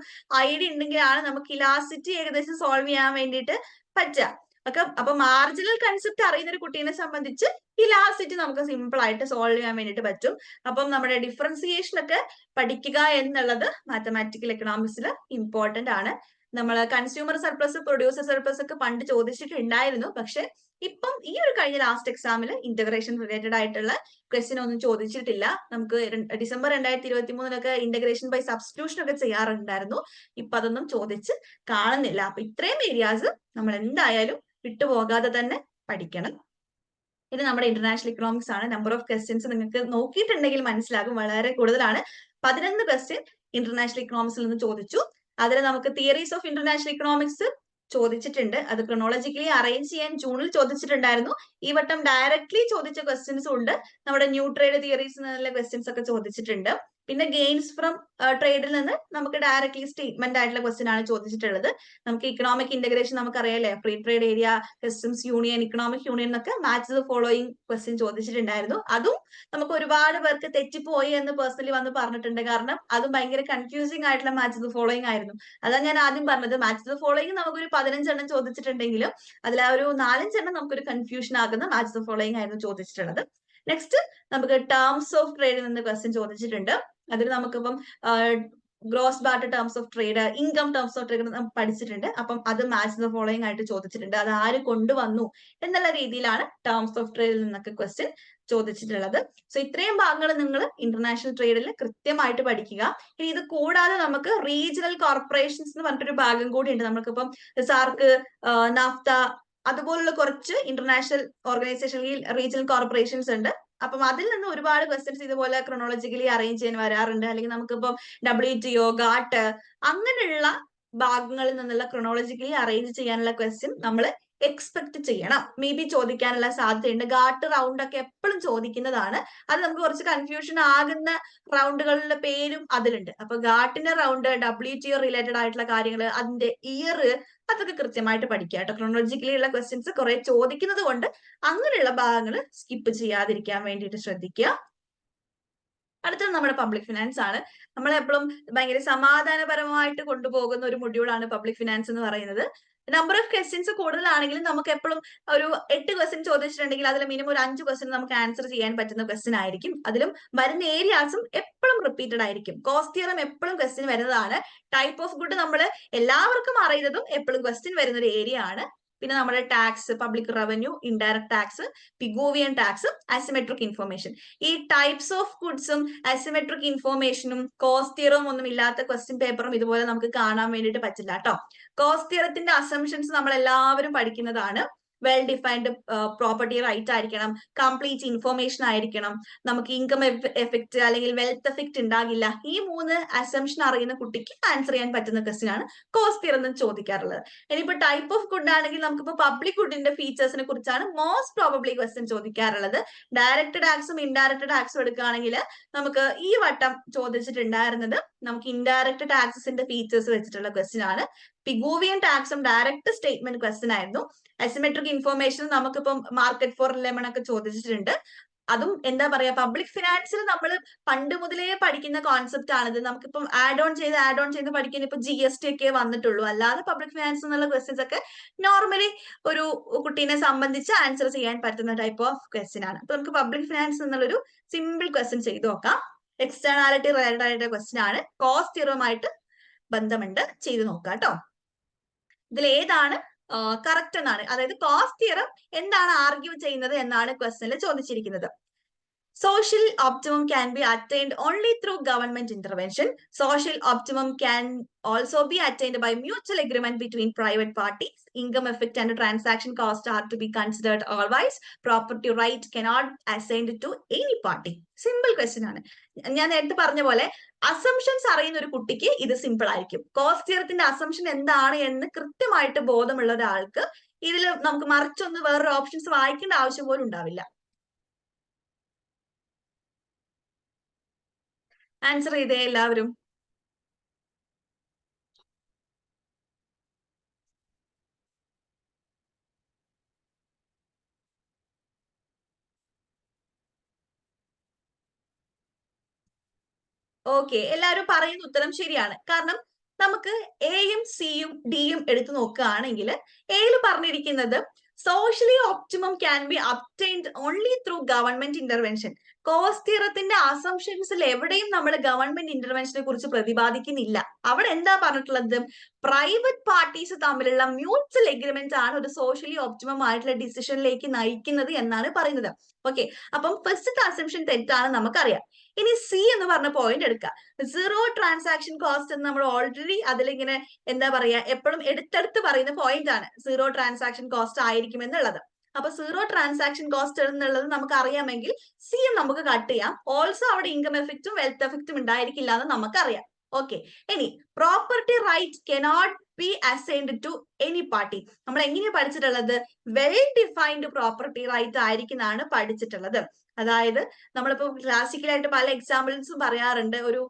Speaker 1: ഐഡിയ ഉണ്ടെങ്കിലാണ് നമുക്ക് ഇലാസ്റ്റിസിറ്റി ഏകദേശം സോൾവ് ചെയ്യാൻ വേണ്ടിയിട്ട് പറ്റുക. അപ്പൊ മാർജിനൽ കൺസെപ്റ്റ് അറിയുന്ന ഒരു കുട്ടീനെ സംബന്ധിച്ച് ഇലാസ്റ്റിസിറ്റി നമുക്ക് സിമ്പിൾ ആയിട്ട് സോൾവ് ചെയ്യാൻ വേണ്ടിയിട്ട് പറ്റും. അപ്പം നമ്മുടെ ഡിഫറൻസിയേഷൻ ഒക്കെ പഠിക്കുക എന്നുള്ളത് മാത്തമാറ്റിക്കൽ എക്കണോമിക്സിൽ ഇമ്പോർട്ടന്റ് ആണ്. നമ്മൾ കൺസ്യൂമർ സർപ്ലസ്, പ്രൊഡ്യൂസർ സർപ്ലസ് ഒക്കെ പണ്ട് ചോദിച്ചിട്ടുണ്ടായിരുന്നു. പക്ഷെ ഇപ്പം ഈ ഒരു കഴിഞ്ഞ ലാസ്റ്റ് എക്സാമിൽ ഇന്റഗ്രേഷൻ റിലേറ്റഡ് ആയിട്ടുള്ള ക്വസ്റ്റ്യൻ ഒന്നും ചോദിച്ചിട്ടില്ല. നമുക്ക് ഡിസംബർ 2023 ഇന്റഗ്രേഷൻ ബൈ സബ്സ്റ്റിറ്റ്യൂഷൻ ഒക്കെ ചെയ്യാറുണ്ടായിരുന്നു. ഇപ്പൊ അതൊന്നും ചോദിച്ച് കാണുന്നില്ല. അപ്പൊ ഇത്രയും ഏരിയാസ് നമ്മൾ എന്തായാലും വിട്ടുപോകാതെ തന്നെ പഠിക്കണം. ഇത് നമ്മുടെ ഇന്റർനാഷണൽ ഇക്കണോമിക്സ് ആണ്. നമ്പർ ഓഫ് ക്വസ്റ്റ്യൻസ് നിങ്ങൾക്ക് നോക്കിയിട്ടുണ്ടെങ്കിൽ മനസ്സിലാകും, വളരെ കൂടുതലാണ്. 11 ക്വസ്റ്റ്യൻ ഇന്റർനാഷണൽ ഇക്കണോമിക്സിൽ നിന്ന് ചോദിച്ചു. അതിൽ നമുക്ക് തിയറീസ് ഓഫ് ഇന്റർനാഷണൽ ഇക്കണോമിക്സ് ചോദിച്ചിട്ടുണ്ട്. അത് ക്രൊണോളജിക്കലി അറേഞ്ച് ചെയ്യാൻ ജൂണിൽ ചോദിച്ചിട്ടുണ്ടായിരുന്നു. ഈ വട്ടം ഡയറക്ട്ലി ചോദിച്ച ക്വസ്റ്റ്യൻസും ഉണ്ട്. നമ്മുടെ ന്യൂ ട്രേഡ് തിയറീസ് എന്നുള്ള ക്വസ്റ്റ്യൻസ് ഒക്കെ ചോദിച്ചിട്ടുണ്ട്. പിന്നെ ഗെയിൻസ് ഫ്രം ട്രേഡിൽ നിന്ന് നമുക്ക് ഡയറക്ട്ലി സ്റ്റേറ്റ്മെന്റ് ആയിട്ടുള്ള ക്വസ്റ്റ്യൻ ആണ് ചോദിച്ചിട്ടുള്ളത്. നമുക്ക് ഇക്കണോമിക് ഇന്റഗ്രേഷൻ നമുക്കറിയാലേ, free trade area, customs union, economic union എന്നൊക്കെ മാച്ച് ദ ഫോളോയിങ് ക്വസ്റ്റ്യൻ ചോദിച്ചിട്ടുണ്ടായിരുന്നു. അതും നമുക്ക് ഒരുപാട് പേർക്ക് തെറ്റിപ്പോയി എന്ന് പേഴ്സണലി വന്ന് പറഞ്ഞിട്ടുണ്ട്. കാരണം അതും ഭയങ്കര കൺഫ്യൂസിംഗ് ആയിട്ടുള്ള മാച്ച് ദ ഫോളോയിങ് ആയിരുന്നു. അതാ ഞാൻ ആദ്യം പറഞ്ഞത്, മാച്ച് ദ ഫോളോയിങ് നമുക്കൊരു 15 എണ്ണം ചോദിച്ചിട്ടുണ്ടെങ്കിലും അതിൽ ആ ഒരു 4-5 എണ്ണം നമുക്കൊരു കൺഫ്യൂഷൻ ആകുന്ന മാച്ച് ദ ഫോളോയിങ് ആയിരുന്നു ചോദിച്ചിട്ടുള്ളത്. നെക്സ്റ്റ് നമുക്ക് ടേംസ് ഓഫ് ട്രേഡിൽ നിന്ന് ക്വസ്റ്റ്യൻ ചോദിച്ചിട്ടുണ്ട്. അതിൽ നമുക്കിപ്പം gross barter terms of trade, income terms of trade പഠിച്ചിട്ടുണ്ട്. അപ്പം അത് മാച്ച് ദ ഫോളോയിങ് ആയിട്ട് ചോദിച്ചിട്ടുണ്ട്. അത് ആര് കൊണ്ടുവന്നു എന്നുള്ള രീതിയിലാണ് ടേംസ് ഓഫ് ട്രേഡിൽ നിന്നൊക്കെ ക്വസ്റ്റ്യൻ ചോദിച്ചിട്ടുള്ളത്. സോ ഇത്രയും ഭാഗങ്ങൾ നിങ്ങൾ ഇന്റർനാഷണൽ ട്രേഡിൽ കൃത്യമായിട്ട് പഠിക്കുക. ഇനി ഇത് കൂടാതെ നമുക്ക് റീജിയണൽ കോർപ്പറേഷൻസ് എന്ന് പറഞ്ഞിട്ടൊരു ഭാഗം കൂടി ഉണ്ട്. നമുക്കിപ്പം സാർക്ക്, നാഫ്ത അതുപോലുള്ള കുറച്ച് ഇന്റർനാഷണൽ ഓർഗനൈസേഷനിൽ റീജിയണൽ കോർപ്പറേഷൻസ് ഉണ്ട്. അപ്പം അതിൽ നിന്ന് ഒരുപാട് ക്വസ്റ്റ്യൻസ് ഇതുപോലെ ക്രൊണോളജിക്കലി അറേഞ്ച് ചെയ്യാൻ വരാറുണ്ട്. അല്ലെങ്കിൽ നമുക്കിപ്പം WTO, ഗാട്ട് അങ്ങനെയുള്ള ഭാഗങ്ങളിൽ നിന്നുള്ള ക്രൊണോളജിക്കലി അറേഞ്ച് ചെയ്യാനുള്ള ക്വസ്റ്റ്യൻ നമ്മൾ എക്സ്പെക്ട് ചെയ്യണം. മേ ബി ചോദിക്കാനുള്ള സാധ്യതയുണ്ട്. ഗാട്ട് റൗണ്ട് ഒക്കെ എപ്പോഴും ചോദിക്കുന്നതാണ്. അത് നമുക്ക് കുറച്ച് കൺഫ്യൂഷൻ ആകുന്ന റൗണ്ടുകളുടെ പേരും അതിലുണ്ട്. അപ്പൊ ഗാട്ടിന്റെ റൗണ്ട്, WTO റിലേറ്റഡ് ആയിട്ടുള്ള കാര്യങ്ങൾ, അതിന്റെ ഇയർ, അതൊക്കെ കൃത്യമായിട്ട് പഠിക്കുക കേട്ടോ. ക്രോണോളജിക്കലി ഉള്ള ക്വസ്റ്റ്യൻസ് കുറെ ചോദിക്കുന്നത് കൊണ്ട് അങ്ങനെയുള്ള ഭാഗങ്ങൾ സ്കിപ്പ് ചെയ്യാതിരിക്കാൻ വേണ്ടിയിട്ട് ശ്രദ്ധിക്കുക. അടുത്തത് നമ്മുടെ പബ്ലിക് ഫിനാൻസ് ആണ്. നമ്മളെപ്പോഴും ഭയങ്കര സമാധാനപരമായിട്ട് കൊണ്ടുപോകുന്ന ഒരു മൊഡ്യൂളാണ് പബ്ലിക് ഫിനാൻസ് എന്ന് പറയുന്നത്. നമ്പർ ഓഫ് ക്വസ്റ്റ്യൻസ് കൂടുതലാണെങ്കിലും നമുക്ക് എപ്പോഴും ഒരു 8 ക്വസ്റ്റ്യൻ ചോദിച്ചിട്ടുണ്ടെങ്കിൽ അതിൽ മിനിമം ഒരു 5 ക്വസ്റ്റ്യൻ നമുക്ക് ആൻസർ ചെയ്യാൻ പറ്റുന്ന ക്വസ്റ്റ്യൻ ആയിരിക്കും. അതിലും വരുന്ന ഏരിയാസും എപ്പോഴും റിപ്പീറ്റഡ് ആയിരിക്കും. കോസ്റ്റ് തിയറം എപ്പോഴും ക്വസ്റ്റ്യൻ വരുന്നതാണ്. ടൈപ്പ് ഓഫ് ഗുഡ് നമ്മൾ എല്ലാവർക്കും അറിയുന്നതും എപ്പോഴും ക്വസ്റ്റ്യൻ വരുന്ന ഒരു ഏരിയ ആണ്. പിന്നെ നമ്മുടെ tax, public revenue, indirect tax, Pigovian tax, asymmetric information. ഈ ടൈപ്സ് ഓഫ് ഗുഡ്സും അസിമെട്രിക് ഇൻഫോർമേഷനും കോസ്റ്റ് തിയറവും ഒന്നും ഇല്ലാത്ത ക്വസ്റ്റ്യൻ പേപ്പറും ഇതുപോലെ നമുക്ക് കാണാൻ വേണ്ടിയിട്ട് പറ്റില്ല കേട്ടോ. കോസ്റ്റ് തിയറത്തിന്റെ അസംഷൻസ് നമ്മൾ എല്ലാവരും പഠിക്കുന്നതാണ്. വെൽ ഡിഫൈൻഡ് പ്രോപ്പർട്ടി റൈറ്റ് ആയിരിക്കണം, കംപ്ലീറ്റ് ഇൻഫോർമേഷൻ ആയിരിക്കണം, നമുക്ക് ഇൻകം എഫക്ട് അല്ലെങ്കിൽ വെൽത്ത് എഫക്ട് ഉണ്ടാകില്ല. ഈ 3 അസംഷൻ അറിയുന്ന കുട്ടിക്ക് ആൻസർ ചെയ്യാൻ പറ്റുന്ന ക്വസ്റ്റ്യൻ ആണ് കോസ്റ്റ് തിയറം എന്ന് ചോദിക്കാറുള്ളത്. ഇനിയിപ്പോ ടൈപ്പ് ഓഫ് ഗുഡ് ആണെങ്കിൽ നമുക്കിപ്പോ പബ്ലിക് ഗുഡിന്റെ ഫീച്ചേഴ്സിനെ കുറിച്ചാണ് മോസ്റ്റ് പ്രോബബ്ലി ക്വസ്റ്റ്യൻ ചോദിക്കാറുള്ളത്. ഡയറക്ട് ടാക്സും ഇൻഡയറക്ട് ടാക്സും എടുക്കുകയാണെങ്കിൽ നമുക്ക് ഈ വട്ടം ചോദിച്ചിട്ടുണ്ടായിരുന്നത് നമുക്ക് ഇൻഡയറക്ട് ടാക്സസിന്റെ ഫീച്ചേഴ്സ് വെച്ചിട്ടുള്ള ക്വസ്റ്റ്യൻ ആണ്. പിഗോവിയൻ ടാക്സും ഡയറക്ട് സ്റ്റേറ്റ്മെന്റ് ക്വസ്റ്റ്യൻ ആയിരുന്നു. അസിമെട്രിക് ഇൻഫോർമേഷൻ നമുക്കിപ്പം മാർക്കറ്റ് ഫോർ ലെമൺ ഒക്കെ ചോദിച്ചിട്ടുണ്ട്. അതും എന്താ പറയാ, പബ്ലിക് ഫിനാൻസിൽ നമ്മൾ പണ്ട് മുതലേ പഠിക്കുന്ന കോൺസെപ്റ്റ് ആണിത്. നമുക്കിപ്പം ആഡ് ഓൺ ചെയ്ത് പഠിക്കാൻ ഇപ്പൊ GST ഒക്കെ വന്നിട്ടുള്ളൂ. അല്ലാതെ പബ്ലിക് ഫിനാൻസ് എന്നുള്ള ക്വസ്റ്റ്യൻസ് ഒക്കെ നോർമലി ഒരു കുട്ടീനെ സംബന്ധിച്ച് ആൻസർ ചെയ്യാൻ പറ്റുന്ന ടൈപ്പ് ഓഫ് ക്വസ്റ്റ്യൻ ആണ്. അപ്പൊ നമുക്ക് പബ്ലിക് ഫിനാൻസ് എന്നുള്ളൊരു സിമ്പിൾ ക്വസ്റ്റ്യൻ ചെയ്ത് നോക്കാം. എക്സ്റ്റേണാലിറ്റി റിലേറ്റഡ് ആയിട്ടുള്ള ക്വസ്റ്റ്യൻ ആണ്. കോസ്റ്റ് തിയറവുമായിട്ട് ബന്ധമുണ്ട്, ചെയ്ത് നോക്കാം കേട്ടോ. ഇതിൽ ഏതാണ് കറക്റ്റ് എന്നാണ്, അതായത് കോസ്റ്റ് തിയറം എന്താണ് ആർഗ്യൂ ചെയ്യുന്നത് എന്നാണ് ക്വസ്റ്റ്യനിൽ ചോദിച്ചിരിക്കുന്നത്. Social optimum can be attained only through government intervention. Social optimum can also be attained by mutual agreement between private parties. Income effect and transaction cost are to be considered always. Property right cannot assigned to any party. Simple question ആണ്. ഞാൻ നേരത്തെ പറഞ്ഞ പോലെ assumptions അറിയുന്ന ഒരു കുട്ടിക്ക് ഇത് simple ആയിരിക്കും. കോസ്റ്റ് തിയറത്തിന്റെ അസംഷൻ എന്താണ് എന്ന് കൃത്യമായിട്ട് ബോധമുള്ള ഒരാൾക്ക് ഇതിൽ നമുക്ക് മറിച്ചൊന്ന് വേറൊരു ഓപ്ഷൻസ് വായിക്കേണ്ട ആവശ്യം പോലും ഉണ്ടാവില്ല. ആൻസർ ചെയ്തേ എല്ലാവരും. ഓക്കെ, എല്ലാവരും പറയുന്ന ഉത്തരം ശരിയാണ്. കാരണം നമുക്ക് എയും സിയും ഡിയും എടുത്തു നോക്കുകയാണെങ്കിൽ എയിൽ പറഞ്ഞിരിക്കുന്നത് socially optimum can be obtained only through government intervention. Coase തിയറത്തിന്റെ അസംഷൻസിൽ എവിടെയും നമ്മൾ ഗവൺമെന്റ് ഇന്റർവെൻഷനെ കുറിച്ച് പ്രതിപാദിക്കുന്നില്ല. അവിടെ എന്താ പറഞ്ഞിട്ടുള്ളത്? പ്രൈവറ്റ് പാർട്ടീസ് തമ്മിലുള്ള മ്യൂച്വൽ എഗ്രിമെന്റ് ആണ് ഒരു സോഷ്യലി ഒപ്റ്റിമം ആയിട്ടുള്ള ഡിസിഷനിലേക്ക് നയിക്കുന്നത് എന്നാണ് പറയുന്നത്. ഓക്കെ, അപ്പം ഫസ്റ്റ് അസംഷൻ തെറ്റാണ് നമുക്കറിയാം. ഇനി സി എന്ന് പറഞ്ഞ പോയിന്റ് എടുക്കുക. സീറോ ട്രാൻസാക്ഷൻ കോസ്റ്റ് എന്ന് നമ്മൾ ഓൾറെഡി അതിലിങ്ങനെ എന്താ പറയാ എപ്പോഴും എടുത്തെടുത്ത് പറയുന്ന പോയിന്റ് ആണ് സീറോ ട്രാൻസാക്ഷൻ കോസ്റ്റ് ആയിരിക്കും എന്നുള്ളത്. അപ്പൊ സീറോ ട്രാൻസാക്ഷൻ കോസ്റ്റ് എന്നുള്ളത് നമുക്ക് അറിയാമെങ്കിൽ സി നമുക്ക് കട്ട് ചെയ്യാം. ഓൾസോ അവിടെ ഇൻകം എഫക്റ്റും വെൽത്ത് എഫക്റ്റും ഉണ്ടായിരിക്കില്ല എന്ന് നമുക്കറിയാം. ഓക്കെ, ഇനി property right cannot be assigned to any party. നമ്മൾ എങ്ങനെയാ പഠിച്ചിട്ടുള്ളത്? വെൽ ഡിഫൈൻഡ് പ്രോപ്പർട്ടി റൈറ്റ് ആയിരിക്കുന്നതാണ് പഠിച്ചിട്ടുള്ളത്. അതായത് നമ്മളിപ്പോ ക്ലാസിക്കലായിട്ട് പല എക്സാമ്പിൾസും പറയാറുണ്ട്. ഒരു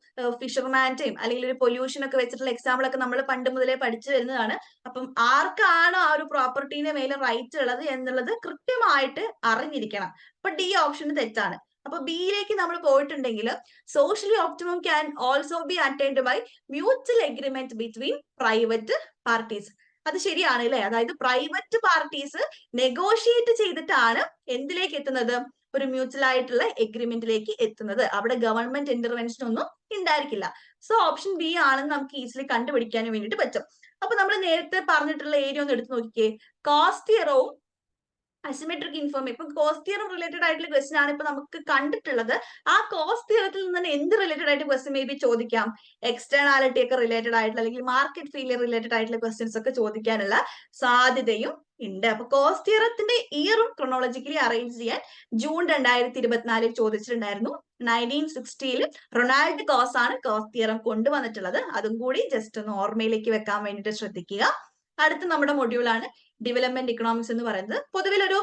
Speaker 1: ഫിഷർമാന്റെയും അല്ലെങ്കിൽ ഒരു പൊല്യൂഷൻ ഒക്കെ വെച്ചിട്ടുള്ള എക്സാമ്പിൾ ഒക്കെ നമ്മൾ പണ്ട് മുതലേ പഠിച്ചു വരുന്നതാണ്. അപ്പം ആർക്കാണ് ആ ഒരു പ്രോപ്പർട്ടീന്റെ മേലെ റൈറ്റ് ഉള്ളത് എന്നുള്ളത് കൃത്യമായിട്ട് അറിഞ്ഞിരിക്കണം. അപ്പൊ ഡി ഓപ്ഷൻ തെറ്റാണ്. അപ്പൊ ബിയിലേക്ക് നമ്മൾ പോയിട്ടുണ്ടെങ്കിൽ socially optimum can also be attained by mutual agreement between private parties. അത് ശരിയാണ് അല്ലെ? അതായത് പ്രൈവറ്റ് പാർട്ടീസ് നെഗോഷിയേറ്റ് ചെയ്തിട്ടാണ് എന്തിലേക്ക് എത്തുന്നത്? ഒരു മ്യൂച്വൽ ആയിട്ടുള്ള എഗ്രിമെന്റിലേക്ക് എത്തുന്നത്. അവിടെ ഗവൺമെന്റ് ഇന്റർവെൻഷൻ ഒന്നും ഉണ്ടായിരിക്കില്ല. സോ ഓപ്ഷൻ ബി ആണെന്ന് നമുക്ക് ഈസിലി കണ്ടുപിടിക്കാൻ വേണ്ടിയിട്ട് പറ്റും. അപ്പൊ നമ്മൾ നേരത്തെ പറഞ്ഞിട്ടുള്ള ഏരിയ ഒന്ന് എടുത്തു നോക്കിക്കേ. കോസ്റ്റ് തിയറവും അസിമെട്രിക് ഇൻഫോർമേഷൻ. ഇപ്പൊ കോസ്റ്റ് തിയറം റിലേറ്റഡ് ആയിട്ടുള്ള ക്വസ്റ്റൻ ആണ് ഇപ്പൊ നമുക്ക് കണ്ടിട്ടുള്ളത്. ആ കോസ്റ്റ് തിയറത്തിൽ നിന്ന് തന്നെ എന്ത് റിലേറ്റഡ് ആയിട്ട് ക്വസ്റ്റൻ മേ ബി ചോദിക്കാം? എക്സ്റ്റേണാലിറ്റി ഒക്കെ റിലേറ്റഡ് ആയിട്ടുള്ള അല്ലെങ്കിൽ മാർക്കറ്റ് ഫെയിലിയർ റിലേറ്റഡ് ആയിട്ടുള്ള ക്വസ്റ്റ്യൻസ് ഒക്കെ ചോദിക്കാനുള്ള സാധ്യതയും ഉണ്ട്. അപ്പൊ കോസ്റ്റ് തിയറത്തിന്റെ ഇയറും ക്രോണോളജിക്കലി അറേഞ്ച് ചെയ്യാൻ ജൂൺ 2024 ചോദിച്ചിട്ടുണ്ടായിരുന്നു. 1960 റൊണാൾഡ് കോസ് ആണ് കോസ്റ്റ് തിയറം കൊണ്ടുവന്നിട്ടുള്ളത്. അതും കൂടി ജസ്റ്റ് ഒന്ന് ഓർമ്മയിലേക്ക് വെക്കാൻ വേണ്ടിയിട്ട് ശ്രദ്ധിക്കുക. അടുത്ത നമ്മുടെ മൊഡ്യൂളാണ് ഡെവലപ്മെന്റ് ഇക്കണോമിക്സ് എന്ന് പറയുന്നത്. പൊതുവിലൊരു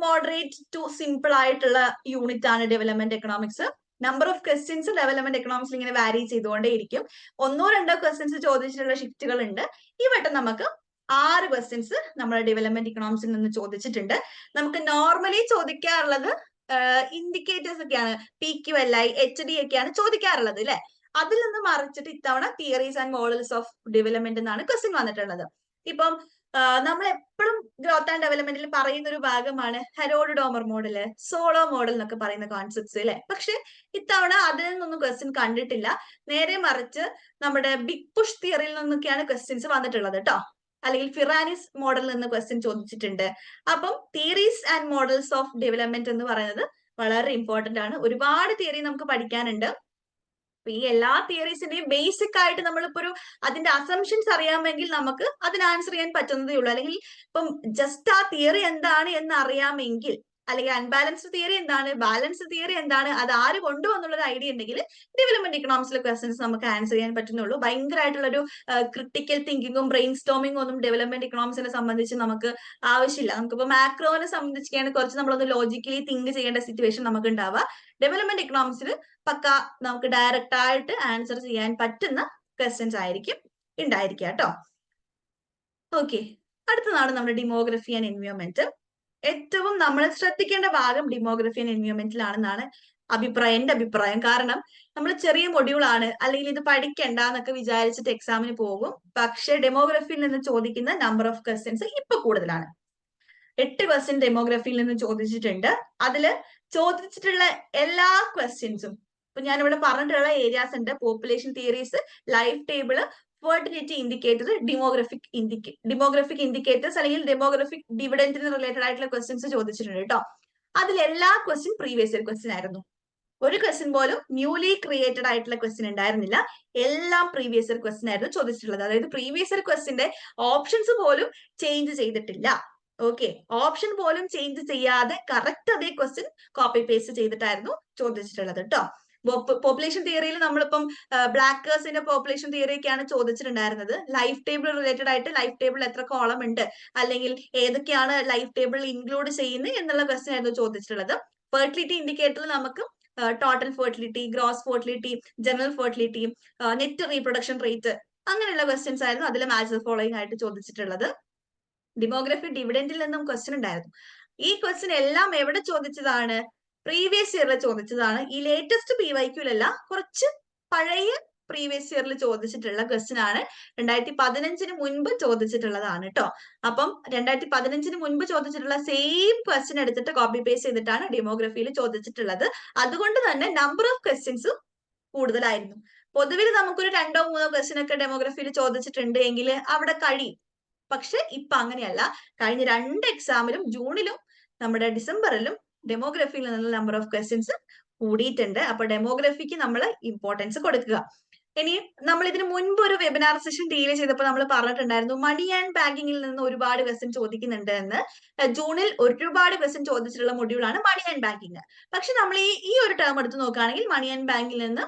Speaker 1: മോഡറേറ്റ് ടു സിമ്പിൾ ആയിട്ടുള്ള യൂണിറ്റ് ആണ് development economics. Number of questions development എക്കണോമിക്സിൽ ഇങ്ങനെ വാരി ചെയ്തുകൊണ്ടേയിരിക്കും. 1-2 ക്വസ്റ്റ്യൻസ് ചോദിച്ചിട്ടുള്ള ഷിഫ്റ്റുകൾ ഉണ്ട്. ഈ വട്ടം നമുക്ക് 6 ക്വസ്റ്റ്യൻസ് നമ്മുടെ ഡെവലപ്മെന്റ് ഇക്കണോമിക്സിൽ നിന്ന് ചോദിച്ചിട്ടുണ്ട്. നമുക്ക് നോർമലി ചോദിക്കാറുള്ളത് ഇൻഡിക്കേറ്റേഴ്സ് ഒക്കെയാണ്, PQLI, HD ഒക്കെയാണ് ചോദിക്കാറുള്ളത് അല്ലെ? അതിൽ നിന്ന് മറിച്ചിട്ട് ഇത്തവണ theories and models of development എന്നാണ് ക്വസ്റ്റ്യൻ വന്നിട്ടുള്ളത്. ഇപ്പം നമ്മൾ എപ്പോഴും ഗ്രോത്ത് ആൻഡ് ഡെവലപ്മെന്റിൽ പറയുന്ന ഒരു ഭാഗമാണ് ഹെരോൾഡ് ഡോമർ മോഡല്, സോളോ മോഡൽ എന്നൊക്കെ പറയുന്ന കോൺസെപ്റ്റ്സ് അല്ലെ? പക്ഷെ ഇത്തവണ അതിൽ നിന്നൊന്നും ക്വസ്റ്റ്യൻ കണ്ടിട്ടില്ല. നേരെ മറിച്ച് നമ്മുടെ ബിഗ് പുഷ് തിയറിയിൽ നിന്നൊക്കെയാണ് ക്വസ്റ്റ്യൻസ് വന്നിട്ടുള്ളത് കേട്ടോ. അല്ലെങ്കിൽ ഫിറാനിസ് മോഡലിൽ നിന്ന് ക്വസ്റ്റ്യൻ ചോദിച്ചിട്ടുണ്ട്. അപ്പം theories and models of development എന്ന് പറയുന്നത് വളരെ ഇമ്പോർട്ടന്റ് ആണ്. ഒരുപാട് തിയറി നമുക്ക് പഠിക്കാനുണ്ട്. ഈ എല്ലാ തിയറീസിന്റെയും ബേസിക് ആയിട്ട് നമ്മളിപ്പോ ഒരു അതിന്റെ അസംഷൻസ് അറിയാമെങ്കിൽ നമുക്ക് അതിന് ആൻസർ ചെയ്യാൻ പറ്റുന്നതേ ഉള്ളൂ. അല്ലെങ്കിൽ ഇപ്പം ജസ്റ്റ് ആ തിയറി എന്താണ് എന്ന് അറിയാമെങ്കിൽ, അല്ലെങ്കിൽ അൺബാലൻസ്ഡ് തിയറി എന്താണ്, ബാലൻസ്ഡ് തിയറി എന്താണ്, അത് ആര് കൊണ്ടുവന്നുള്ള ഒരു ഐഡിയ ഉണ്ടെങ്കിൽ ഡെവലപ്മെന്റ് ഇക്കണോമിക്സിലെ ക്വസ്റ്റൻസ് നമുക്ക് ആൻസർ ചെയ്യാൻ പറ്റുന്നുള്ളൂ. ഭയങ്കരമായിട്ടുള്ള ഒരു ക്രിട്ടിക്കൽ തിങ്കിങ്ങും ബ്രെയിൻ സ്റ്റോമിങ്ങും ഒന്നും ഡെവലപ്മെന്റ് ഇക്കണോമിക്സിനെ സംബന്ധിച്ച് നമുക്ക് ആവശ്യമില്ല. നമുക്കിപ്പോ മാക്രോനെ സംബന്ധിച്ചാണ് കുറച്ച് നമ്മളൊന്ന് ലോജിക്കലി തിങ്ക് ചെയ്യേണ്ട സിറ്റുവേഷൻ നമുക്ക് ഉണ്ടാവുക. ഡെവലപ്മെന്റ് ഇക്കണോമിക്സിൽ പക്ക നമുക്ക് ഡയറക്റ്റ് ആയിട്ട് ആൻസർ ചെയ്യാൻ പറ്റുന്ന ക്വസ്റ്റ്യൻസ് ആയിരിക്കും ഉണ്ടായിരിക്കുക കേട്ടോ. ഓക്കെ, അടുത്തതാണ് നമ്മുടെ ഡെമോഗ്രഫി ആൻഡ് എൻവയോൺമെന്റ്. ഏറ്റവും നമ്മൾ ശ്രദ്ധിക്കേണ്ട ഭാഗം ഡെമോഗ്രഫി ആൻഡ് എൻവയോൺമെന്റിലാണെന്നാണ് എന്റെ അഭിപ്രായം. കാരണം നമ്മൾ ചെറിയ മൊഡ്യൂൾ ആണ്, അല്ലെങ്കിൽ ഇത് പഠിക്കണ്ട എന്നൊക്കെ വിചാരിച്ചിട്ട് എക്സാമിന് പോകും. പക്ഷെ ഡെമോഗ്രഫിയിൽ നിന്ന് ചോദിക്കുന്ന നമ്പർ ഓഫ് ക്വസ്റ്റ്യൻസ് ഇപ്പൊ കൂടുതലാണ്. 8 ക്വസ്റ്റ്യൻ ഡെമോഗ്രഫിയിൽ നിന്ന് ചോദിച്ചിട്ടുണ്ട്. അതില് ചോദിച്ചിട്ടുള്ള എല്ലാ ക്വസ്റ്റ്യൻസും ഇപ്പൊ ഞാനിവിടെ പറഞ്ഞിട്ടുള്ള ഏരിയാസ് ഉണ്ട്: population theories, life table, fertility indicator, demographic indicators അല്ലെങ്കിൽ ഡെമോഗ്രഫിക് ഡിവിഡൻഡിന് റിലേറ്റഡ് ആയിട്ടുള്ള ക്വസ്റ്റ്യൻസ് ചോദിച്ചിട്ടുണ്ട് കേട്ടോ. അതിലെല്ലാ ക്വസ്റ്റ്യൻ പ്രീവിയസ് ഇയർ ക്വസ്റ്റ്യൻ ആയിരുന്നു. ഒരു ക്വസ്റ്റ്യൻ പോലും ന്യൂലി ക്രിയേറ്റഡ് ആയിട്ടുള്ള ക്വസ്റ്റ്യൻ ഉണ്ടായിരുന്നില്ല. എല്ലാം പ്രീവിയസ് ഇയർ ക്വസ്റ്റ്യൻ ആയിരുന്നു ചോദിച്ചിട്ടുള്ളത്. അതായത് പ്രീവിയസ് ഇയർ ക്വസ്റ്റ്യന്റെ ഓപ്ഷൻസ് പോലും ചേഞ്ച് ചെയ്തിട്ടില്ല. ഓക്കെ, ഓപ്ഷൻ പോലും ചേഞ്ച് ചെയ്യാതെ കറക്റ്റ് അതേ ക്വസ്റ്റ്യൻ കോപ്പി പേസ്റ്റ് ചെയ്തിട്ടായിരുന്നു ചോദിച്ചിട്ടുള്ളത് കേട്ടോ. പോപ്പുലേഷൻ തിയറിയിൽ നമ്മളിപ്പം ബ്ലാക്കേഴ്സിന്റെ പോപ്പുലേഷൻ തിയറി ഒക്കെയാണ് ചോദിച്ചിട്ടുണ്ടായിരുന്നത്. ലൈഫ് ടേബിൾ റിലേറ്റഡ് ആയിട്ട് ലൈഫ് ടേബിൾ എത്ര കോളം ഉണ്ട്, അല്ലെങ്കിൽ ഏതൊക്കെയാണ് ലൈഫ് ടേബിൾ ഇൻക്ലൂഡ് ചെയ്യുന്നത് എന്നുള്ള ക്വസ്റ്റ്യൻ ആയിരുന്നു ചോദിച്ചിട്ടുള്ളത്. ഫെർട്ടിലിറ്റി ഇൻഡിക്കേറ്ററിൽ നമുക്ക് total fertility, gross fertility, general fertility, net reproduction rate, അങ്ങനെയുള്ള ക്വസ്റ്റ്യൻസ് ആയിരുന്നു അതിൽ മാച്ച് ദ ഫോളോയിങ് ആയിട്ട് ചോദിച്ചിട്ടുള്ളത്. ഡെമോഗ്രഫി ഡിവിഡൻഡിൽ നിന്നും ക്വസ്റ്റ്യൻ ഉണ്ടായിരുന്നു. ഈ ക്വസ്റ്റ്യൻ എല്ലാം എവിടെ ചോദിച്ചതാണ്? പ്രീവിയസ് ഇയറിൽ ചോദിച്ചതാണ്. ഈ ലേറ്റസ്റ്റ് PYQലല്ല, കുറച്ച് പഴയ പ്രീവിയസ് ഇയറിൽ ചോദിച്ചിട്ടുള്ള ക്വസ്റ്റ്യൻ ആണ്. 2015 മുൻപ് ചോദിച്ചിട്ടുള്ളതാണ് കേട്ടോ. അപ്പം 2015 മുൻപ് ചോദിച്ചിട്ടുള്ള സെയിം ക്വസ്റ്റ്യൻ എടുത്തിട്ട് കോപ്പി പേസ്റ്റ് ചെയ്തിട്ടാണ് ഡെമോഗ്രഫിയിൽ ചോദിച്ചിട്ടുള്ളത്. അതുകൊണ്ട് തന്നെ നമ്പർ ഓഫ് ക്വസ്റ്റ്യൻസ് കൂടുതലായിരുന്നു. പൊതുവിൽ നമുക്കൊരു 2-3 ക്വസ്റ്റ്യൻ ഒക്കെ ഡെമോഗ്രഫിയിൽ ചോദിച്ചിട്ടുണ്ട് എങ്കിൽ അവിടെ കഴിയും. പക്ഷെ ഇപ്പൊ അങ്ങനെയല്ല. കഴിഞ്ഞ 2 എക്സാമിലും ജൂണിലും നമ്മുടെ ഡിസംബറിലും ഡെമോഗ്രഫിയിൽ നിന്നുള്ള നമ്പർ ഓഫ് ക്വസ്റ്റ്യൻസ് കൂടിയിട്ടുണ്ട്. അപ്പൊ ഡെമോഗ്രഫിക്ക് നമ്മൾ ഇമ്പോർട്ടൻസ് കൊടുക്കുക. ഇനി നമ്മൾ ഇതിന് മുൻപ് ഒരു വെബിനാർ സെഷൻ ഡീൽ ചെയ്തപ്പോൾ നമ്മൾ പറഞ്ഞിട്ടുണ്ടായിരുന്നു മണി ആൻഡ് ബാങ്കിങ്ങിൽ നിന്ന് ഒരുപാട് ക്വസ്റ്റ്യൻ ചോദിക്കുന്നുണ്ട് എന്ന്. ജൂണിൽ ഒരുപാട് ക്വസ്റ്റ്യൻ ചോദിച്ചിട്ടുള്ള മൊഡ്യൂളാണ് മണി ആൻഡ് ബാങ്കിങ്. പക്ഷെ നമ്മൾ ഈ ഒരു ടേം എടുത്ത് നോക്കുകയാണെങ്കിൽ മണി ആൻഡ് ബാങ്കിൽ നിന്ന്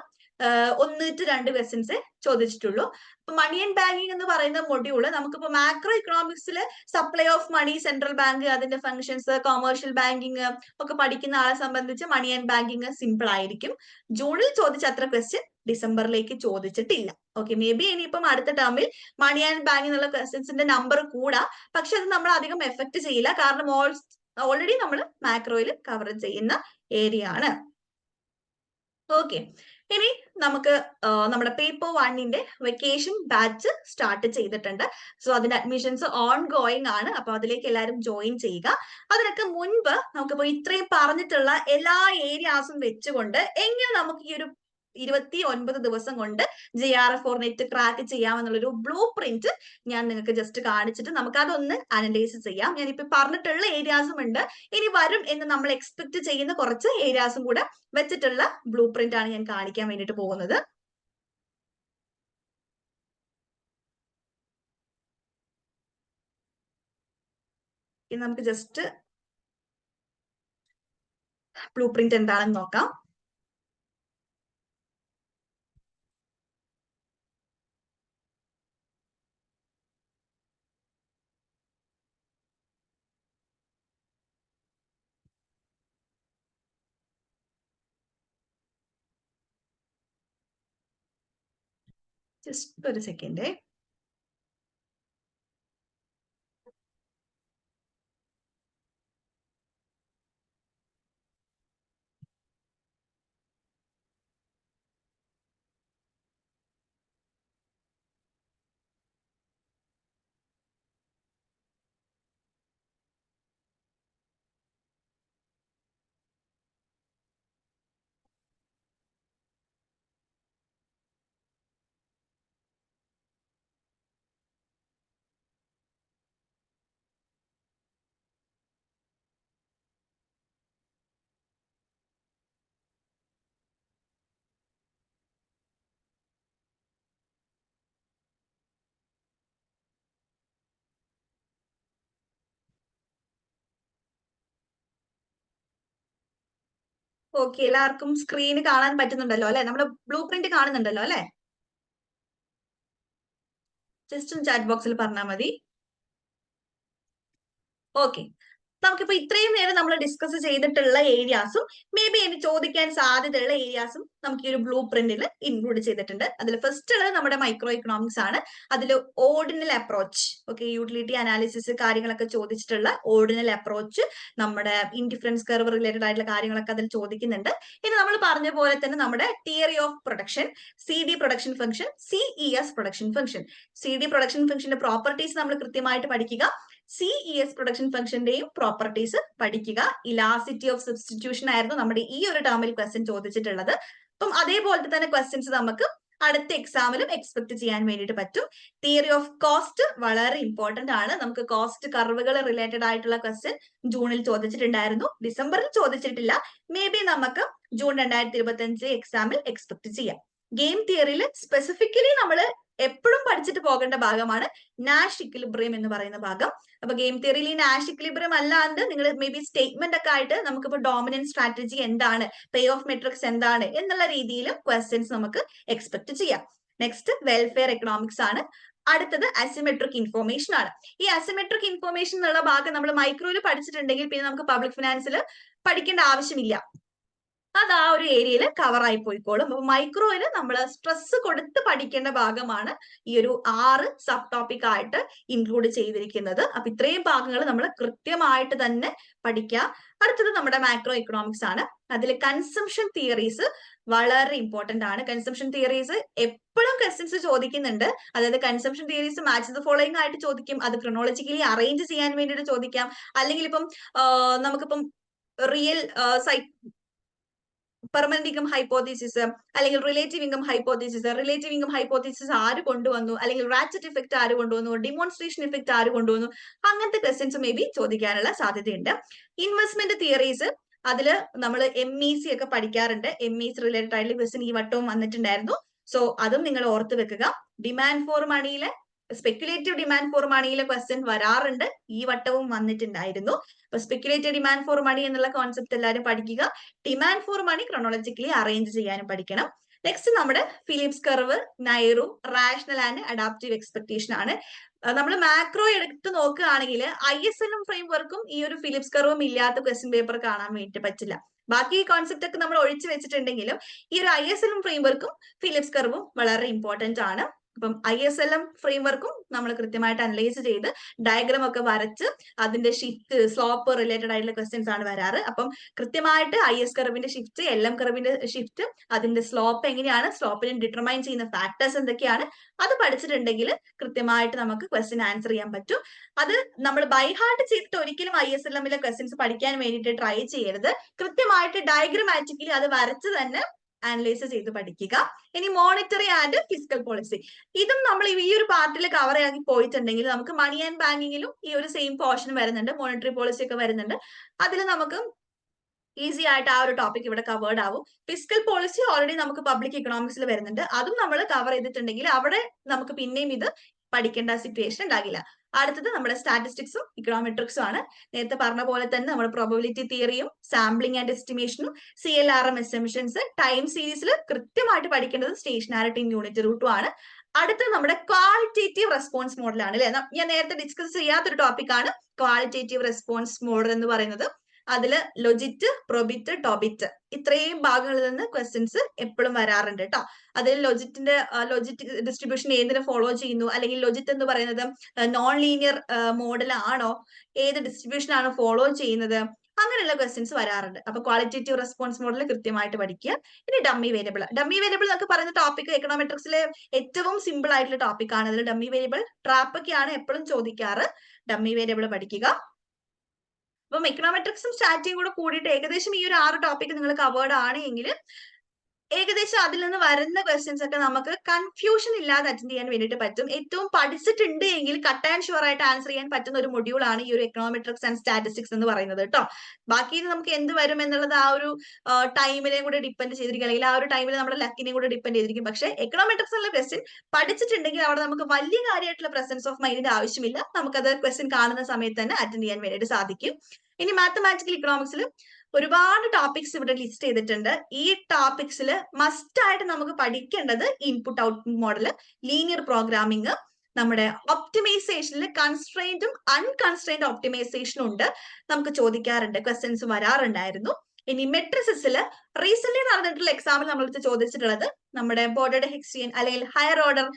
Speaker 1: 1 to 2 ക്വസ്റ്റ്യൻസ് ചോദിച്ചിട്ടുള്ളൂ. ഇപ്പൊ മണി ആൻഡ് ബാങ്കിങ് എന്ന് പറയുന്ന മൊഡ്യൂള് നമുക്കിപ്പോ മാക്രോ ഇക്കണോമിക്സിൽ supply of money, central bank, അതിന്റെ ഫംഗ്ഷൻസ്, കൊമേഴ്ഷ്യൽ ബാങ്കിങ് ഒക്കെ പഠിക്കുന്ന ആളെ സംബന്ധിച്ച് മണി ആൻഡ് ബാങ്കിങ് സിമ്പിൾ ആയിരിക്കും. ജൂണിൽ ചോദിച്ച അത്ര ക്വസ്റ്റ്യൻ ഡിസംബറിലേക്ക് ചോദിച്ചിട്ടില്ല. ഓക്കെ, മേ ബി ഇനിയിപ്പം അടുത്ത ടേമിൽ മണി ആൻഡ് ബാങ്കിങ് എന്നുള്ള ക്വസ്റ്റ്യൻസിന്റെ നമ്പർ കൂടാ. പക്ഷെ അത് നമ്മൾ അധികം എഫക്ട് ചെയ്യില്ല, കാരണം ഓൾറെഡി നമ്മൾ മാക്രോയിൽ കവർ ചെയ്യുന്ന ഏരിയ ആണ്. ഓക്കെ, ഇനി നമുക്ക് നമ്മുടെ പേപ്പർ 1ന്റെ വെക്കേഷൻ ബാച്ച് സ്റ്റാർട്ട് ചെയ്തിട്ടുണ്ട്. സോ അതിന്റെ അഡ്മിഷൻസ് ഓൺ ഗോയിങ് ആണ്. അപ്പൊ അതിലേക്ക് എല്ലാവരും ജോയിൻ ചെയ്യുക. അതിനൊക്കെ മുൻപ് നമുക്കിപ്പോ ഇത്രയും പറഞ്ഞിട്ടുള്ള എല്ലാ ഏരിയാസും വെച്ചുകൊണ്ട് എങ്ങനെ നമുക്ക് ഈ ഒരു 29 ദിവസം കൊണ്ട് JRF or നെറ്റ് ക്രാക്ക് ചെയ്യാമെന്നുള്ളൊരു ബ്ലൂ പ്രിന്റ് ഞാൻ നിങ്ങൾക്ക് ജസ്റ്റ് കാണിച്ചിട്ട് നമുക്ക് അതൊന്ന് അനലൈസ് ചെയ്യാം. ഞാനിപ്പോ പറഞ്ഞിട്ടുള്ള ഏരിയാസും ഉണ്ട്, ഇനി വരും എന്ന് നമ്മൾ എക്സ്പെക്ട് ചെയ്യുന്ന കുറച്ച് ഏരിയാസും കൂടെ വെച്ചിട്ടുള്ള ബ്ലൂ പ്രിന്റ് ആണ് ഞാൻ കാണിക്കാൻ വേണ്ടിട്ട് പോകുന്നത്. ഇനി നമുക്ക് ജസ്റ്റ് ബ്ലൂ പ്രിന്റ് എന്താണെന്ന് നോക്കാം. ജസ്റ്റ് ഒരു സെക്കൻഡ്. ഓക്കെ, എല്ലാവർക്കും സ്ക്രീന് കാണാൻ പറ്റുന്നുണ്ടല്ലോ അല്ലെ? നമ്മുടെ ബ്ലൂ പ്രിന്റ് കാണുന്നുണ്ടല്ലോ അല്ലെ? ജസ്റ്റ് ഒന്ന് ചാറ്റ് ബോക്സിൽ പറഞ്ഞാൽ മതി. ഓക്കെ, നമുക്കിപ്പോ ഇത്രയും നേരം നമ്മൾ ഡിസ്കസ് ചെയ്തിട്ടുള്ള ഏരിയാസും മേ ബി ഇനി ചോദിക്കാൻ സാധ്യതയുള്ള ഏരിയാസും നമുക്ക് ഈ ഒരു ബ്ലൂ പ്രിന്റിൽ ഇൻക്ലൂഡ് ചെയ്തിട്ടുണ്ട്. അതിൽ ഫസ്റ്റ് ഉള്ളത് നമ്മുടെ മൈക്രോ ഇക്കണോമിക്സ് ആണ്. അതിൽ ordinal approach, okay, utility analysis കാര്യങ്ങളൊക്കെ ചോദിച്ചിട്ടുള്ള ഓർഡിനൽ അപ്രോച്ച്, നമ്മുടെ ഇൻഡിഫറൻസ് കർവ് റിലേറ്റഡ് ആയിട്ടുള്ള കാര്യങ്ങളൊക്കെ അതിൽ ചോദിക്കുന്നുണ്ട്. ഇനി നമ്മൾ പറഞ്ഞ പോലെ തന്നെ നമ്മുടെ theory of production, CD production function, CES production function. CD production ഫംഗ്ഷന്റെ പ്രോപ്പർട്ടീസ് നമ്മൾ കൃത്യമായിട്ട് പഠിക്കുക. CES പ്രൊഡക്ഷൻ ഫംഗ്ഷന്റെയും പ്രോപ്പർട്ടീസ് പഠിക്കുക. ഇലാസ്റ്റിറ്റി ഓഫ് സബ്സ്റ്റിറ്റ്യൂഷൻ ആയിരുന്നു നമ്മുടെ ഈ ഒരു ടേമിൽ ക്വസ്റ്റ്യൻ ചോദിച്ചിട്ടുള്ളത്. അപ്പം അതേപോലത്തെ തന്നെ ക്വസ്റ്റ്യൻസ് നമുക്ക് അടുത്ത എക്സാമിലും എക്സ്പെക്ട് ചെയ്യാൻ വേണ്ടിയിട്ട് പറ്റും. തിയറി ഓഫ് കോസ്റ്റ് വളരെ ഇമ്പോർട്ടന്റ് ആണ്. നമുക്ക് കോസ്റ്റ് കർവുകൾ റിലേറ്റഡ് ആയിട്ടുള്ള ക്വസ്റ്റ്യൻ ജൂണിൽ ചോദിച്ചിട്ടുണ്ടായിരുന്നു, ഡിസംബറിൽ ചോദിച്ചിട്ടില്ല. മേ ബി നമുക്ക് ജൂൺ 2025 എക്സാമിൽ എക്സ്പെക്ട് ചെയ്യാം. ഗെയിം തിയറിയിൽ സ്പെസിഫിക്കലി നമ്മൾ എപ്പോഴും പഠിച്ചിട്ട് പോകേണ്ട ഭാഗമാണ് നാഷ് ഇക്വിലിബ്രിയം എന്ന് പറയുന്ന ഭാഗം. അപ്പൊ ഗെയിം തിയറിയിൽ ഈ നാഷ് ഇക്വിലിബ്രിയം അല്ലാണ്ട് നിങ്ങൾ മേ ബി സ്റ്റേറ്റ്മെന്റ് ഒക്കെ ആയിട്ട് നമുക്കിപ്പോ ഡോമിനന്റ് സ്ട്രാറ്റജി എന്താണ്, പേ ഓഫ് മെട്രിക്സ് എന്താണ് എന്നുള്ള രീതിയിലും ക്വസ്റ്റ്യൻസ് നമുക്ക് എക്സ്പെക്ട് ചെയ്യാം. നെക്സ്റ്റ് വെൽഫെയർ എക്കണോമിക്സ് ആണ്. അടുത്തത് അസിമെട്രിക് ഇൻഫോർമേഷൻ ആണ്. ഈ അസിമെട്രിക് ഇൻഫോർമേഷൻ എന്നുള്ള ഭാഗം നമ്മൾ മൈക്രോയിൽ പഠിച്ചിട്ടുണ്ടെങ്കിൽ പിന്നെ നമുക്ക് പബ്ലിക് ഫിനാൻസിൽ പഠിക്കേണ്ട ആവശ്യമില്ല, അത് ആ ഒരു ഏരിയയിൽ കവർ ആയി പോയിക്കോളും. അപ്പൊ മൈക്രോയിൽ നമ്മൾ സ്ട്രെസ് കൊടുത്ത് പഠിക്കേണ്ട ഭാഗമാണ് ഈ ഒരു 6 സബ് ടോപ്പിക് ആയിട്ട് ഇൻക്ലൂഡ് ചെയ്തിരിക്കുന്നത്. അപ്പൊ ഇത്രയും ഭാഗങ്ങൾ നമ്മൾ കൃത്യമായിട്ട് തന്നെ പഠിക്കുക. അടുത്തത് നമ്മുടെ മാക്രോ എക്കണോമിക്സ് ആണ്. അതിൽ കൺസംഷൻ തിയറീസ് വളരെ ഇമ്പോർട്ടന്റ് ആണ്. കൺസംഷൻ തിയറീസ് എപ്പോഴും ക്വസ്റ്റ്യൻസ് ചോദിക്കുന്നുണ്ട്. അതായത് consumption theories match the following ആയിട്ട് ചോദിക്കും, അത് ക്രൊണോളജിക്കലി അറേഞ്ച് ചെയ്യാൻ വേണ്ടിയിട്ട് ചോദിക്കാം, അല്ലെങ്കിൽ ഇപ്പം നമുക്കിപ്പം റിയൽ പെർമനന്റ് ഇൻകം ഹൈപ്പോത്തീസിസ് അല്ലെങ്കിൽ റിലേറ്റീവ് ഇൻകം ഹൈപ്പോത്തീസിസ് ആര് കൊണ്ടുവന്നു, അല്ലെങ്കിൽ റാച്ചറ്റ് ഇഫക്റ്റ് ആര് കൊണ്ടുവന്നു, ഡിമോൺസ്ട്രേഷൻ ഇഫക്റ്റ് ആര് കൊണ്ടുവന്നു, അങ്ങനത്തെ ക്വസ്റ്റ്യൻസ് മേ ബി ചോദിക്കാനുള്ള സാധ്യതയുണ്ട്. ഇൻവെസ്റ്റ്മെന്റ് തിയറീസ് അതിൽ നമ്മൾ MEC ഒക്കെ പഠിക്കാറുണ്ട്. MEC റിലേറ്റഡ് ആയിട്ടുള്ള ക്വസ്റ്റ്യൻ ഈ വട്ടവും വന്നിട്ടുണ്ടായിരുന്നു. സോ അതും നിങ്ങൾ ഓർത്ത് വെക്കുക. ഡിമാൻഡ് ഫോർ മണിയിലെ സ്പെക്യുലേറ്റീവ് ഡിമാൻഡ് ഫോർ മണിയിലെ ക്വസ്റ്റ്യൻ വരാറുണ്ട്, ഈ വട്ടവും വന്നിട്ടുണ്ടായിരുന്നു. അപ്പൊ സ്പെക്യുലേറ്റീവ് ഡിമാൻഡ് ഫോർ മണി എന്നുള്ള കോൺസെപ്റ്റ് എല്ലാവരും പഠിക്കുക. Demand for money chronologically arrange ചെയ്യാനും പഠിക്കണം. നെക്സ്റ്റ് നമ്മുടെ Phillips curve, NAIRU, rational and adaptive expectation ആണ്. നമ്മൾ മാക്രോ എടുത്ത് നോക്കുകയാണെങ്കിൽ ISL ഫ്രെയിം വർക്കും ഈ ഒരു ഫിലിപ്സ് കർവും ഇല്ലാത്ത ക്വസ്റ്റ്യൻ പേപ്പർ കാണാൻ വേണ്ടി പറ്റില്ല. ബാക്കി കോൺസെപ്റ്റ് ഒക്കെ നമ്മൾ ഒഴിച്ചു വെച്ചിട്ടുണ്ടെങ്കിലും ഈ ഒരു ISL ഫ്രെയിം വർക്കും ഫിലിപ്സ് കർവും വളരെ ഇമ്പോർട്ടന്റ് ആണ്. അപ്പം ISL ഫ്രെയിം വർക്കും നമ്മൾ കൃത്യമായിട്ട് അനലൈസ് ചെയ്ത് ഡയഗ്രാം ഒക്കെ വരച്ച് അതിന്റെ ഷിഫ്റ്റ് സ്ലോപ്പ് റിലേറ്റഡ് ആയിട്ടുള്ള ക്വസ്റ്റ്യൻസ് ആണ് വരാറ്. അപ്പം കൃത്യമായിട്ട് IS കർവിന്റെ ഷിഫ്റ്റ്, LM കർവിന്റെ ഷിഫ്റ്റ്, അതിന്റെ സ്ലോപ്പ് എങ്ങനെയാണ്, സ്ലോപ്പിനെ ഡിറ്റർമൈൻ ചെയ്യുന്ന ഫാക്ടേഴ്സ് എന്തൊക്കെയാണ്, അത് പഠിച്ചിട്ടുണ്ടെങ്കിൽ കൃത്യമായിട്ട് നമുക്ക് ക്വസ്റ്റ്യൻ ആൻസർ ചെയ്യാൻ പറ്റും. അത് നമ്മൾ ബൈ ഹാർട്ട് ചെയ്തിട്ട് ഒരിക്കലും ISLM ക്വസ്റ്റ്യൻസ് പഠിക്കാൻ വേണ്ടിയിട്ട് ട്രൈ ചെയ്യരുത്. കൃത്യമായിട്ട് ഡയഗ്രമാറ്റിക്കലി അത് വരച്ച് തന്നെ അനലൈസ് ചെയ്ത് പഠിക്കുക. ഇനി മോണിറ്ററി ആൻഡ് ഫിസിക്കൽ പോളിസി, ഇതും നമ്മൾ ഈ ഒരു പാർട്ടിൽ കവർ ആക്കി പോയിട്ടുണ്ടെങ്കിൽ നമുക്ക് മണി ആൻഡ് ബാങ്കിങ്ങിലും ഈ ഒരു സെയിം പോർഷൻ വരുന്നുണ്ട്, മോണിറ്ററി പോളിസി ഒക്കെ വരുന്നുണ്ട്. അതിൽ നമുക്ക് ഈസി ആയിട്ട് ആ ഒരു ടോപ്പിക് ഇവിടെ കവേർഡ് ആവും. ഫിസിക്കൽ പോളിസി ഓൾറെഡി നമുക്ക് പബ്ലിക് ഇക്കണോമിക്സിൽ വരുന്നുണ്ട്, അതും നമ്മൾ കവർ ചെയ്തിട്ടുണ്ടെങ്കിൽ അവിടെ നമുക്ക് പിന്നെയും ഇത് പഠിക്കേണ്ട സിറ്റുവേഷൻ ഉണ്ടാകില്ല. അടുത്തത് നമ്മുടെ സ്റ്റാറ്റിസ്റ്റിക്സും ഇക്കണോമെട്രിക്സും ആണ്. നേരത്തെ പറഞ്ഞ പോലെ തന്നെ നമ്മുടെ പ്രോബബിലിറ്റി തിയറിയും സാമ്പിളിംഗ് ആൻഡ് എസ്റ്റിമേഷനും CLRM എസംഷൻസ് ടൈം സീരീസിൽ കൃത്യമായിട്ട് പഠിക്കേണ്ടത് സ്റ്റേഷനാരിറ്റിയും യൂണിറ്റ് റൂട്ടും ആണ്. അടുത്തത് നമ്മുടെ ക്വാളിറ്റേറ്റീവ് റെസ്പോൺസ് മോഡലാണ് അല്ലെ. ഞാൻ നേരത്തെ ഡിസ്കസ് ചെയ്യാത്തൊരു ടോപ്പിക്കാണ് ക്വാളിറ്റേറ്റീവ് റെസ്പോൺസ് മോഡൽ എന്ന് പറയുന്നത്. അതില് ലൊജിറ്റ്, പ്രൊബിറ്റ്, ടോബിറ്റ് ഇത്രയും ഭാഗങ്ങളിൽ നിന്ന് ക്വസ്റ്റ്യൻസ് എപ്പോഴും വരാറുണ്ട് കേട്ടോ. അതിൽ ലോജിറ്റ് ഡിസ്ട്രിബ്യൂഷൻ ഏതിനെ ഫോളോ ചെയ്യുന്നു, അല്ലെങ്കിൽ ലോജിറ്റ് എന്ന് പറയുന്നത് നോൺ ലീനിയർ മോഡൽ ആണോ, ഏത് ഡിസ്ട്രിബ്യൂഷൻ ആണ് ഫോളോ ചെയ്യുന്നത്, അങ്ങനെയുള്ള ക്വസ്റ്റ്യൻസ് വരാറുണ്ട്. അപ്പൊ ക്വാളിറ്റേറ്റീവ് റെസ്പോൺസ് മോഡൽ കൃത്യമായിട്ട് പഠിക്കുക. ഇനി ഡമ്മി വേരിയബിൾ എന്നൊക്കെ പറയുന്ന ടോപ്പിക് എക്കണോമെട്രിക്സിലെ ഏറ്റവും സിമ്പിൾ ആയിട്ടുള്ള ടോപ്പിക് ആണ്. അതിൽ ഡമ്മി വേരിയബിൾ ട്രാപ്പ് ഒക്കെയാണ് എപ്പോഴും ചോദിക്കാറ്. ഡമ്മി വേരിയബിൾ പഠിക്കുക. അപ്പം എക്കണോമെട്രിക്സും സ്റ്റാറ്റിയും കൂടെ കൂടിയിട്ട് ഏകദേശം ഈ ഒരു 6 ടോപ്പിക് നിങ്ങൾ കവേർഡ് ആണ് എങ്കിൽ ഏകദേശം അതിൽ നിന്ന് വരുന്ന ക്വസ്റ്റ്യൻസ് ഒക്കെ നമുക്ക് കൺഫ്യൂഷൻ ഇല്ലാതെ അറ്റൻഡ് ചെയ്യാൻ വേണ്ടിയിട്ട് പറ്റും. ഏറ്റവും പഠിച്ചിട്ടുണ്ട് എങ്കിൽ കട്ട് ആൻഡ് ഷുവർ ആയിട്ട് ആൻസർ ചെയ്യാൻ പറ്റുന്ന ഒരു മൊഡ്യൂൾ ആണ് ഈ ഒരു എക്കണോമെട്രിക്സ് ആൻഡ് സ്റ്റാറ്റിസ്റ്റിക്സ് എന്ന് പറയുന്നത് കേട്ടോ. ബാക്കി നമുക്ക് എന്ത് വരും എന്നുള്ളത് ആ ഒരു ടൈമിനെ കൂടെ ഡിപ്പെൻഡ് ചെയ്തിരിക്കും, അല്ലെങ്കിൽ ആ ഒരു ടൈമിൽ നമ്മുടെ ലക്കിനെ കൂടെ ഡിപ്പെൻഡ് ചെയ്തിരിക്കും. പക്ഷേ എക്കണോമെട്രിക്സ് എന്നുള്ള ക്വസ്റ്റ്യൻ പഠിച്ചിട്ടുണ്ടെങ്കിൽ അവിടെ നമുക്ക് വലിയ കാര്യമായിട്ടുള്ള പ്രസൻസ് ഓഫ് മൈൻഡിന്റെ ആവശ്യമില്ല, നമുക്കത് ക്വസ്റ്റ്യൻ കാണുന്ന സമയത്ത് തന്നെ അറ്റൻഡ് ചെയ്യാൻ വേണ്ടിയിട്ട് സാധിക്കും. ഇനി മാത്തമാറ്റിക്കൽ ഇക്കണോമിക്സിൽ ഒരുപാട് ടോപ്പിക്സ് ഇവിടെ ലിസ്റ്റ് ചെയ്തിട്ടുണ്ട്. ഈ ടോപ്പിക്സിൽ മസ്റ്റ് ആയിട്ട് നമുക്ക് പഠിക്കേണ്ടത് input output model, linear programming, നമ്മുടെ ഒപ്റ്റിമൈസേഷനിൽ കൺസ്ട്രെയിൻറ്റും അൺകൺസ്ട്രെയിൻഡ് ഒപ്റ്റിമൈസേഷനും ഉണ്ട്, നമുക്ക് ചോദിക്കാറുണ്ട്, ക്വസ്റ്റ്യൻസ് വരാറുണ്ടായിരുന്നു. ഇനി മെട്രിസിസിൽ റീസെന്റ് നടന്നിട്ടുള്ള എക്സാമിൽ നമ്മളടുത്ത് ചോദിച്ചിട്ടുള്ളത് നമ്മുടെ ബോർഡർഡ് ഹെക്സിയൻ അല്ലെങ്കിൽ ഹയർ ഓർഡർ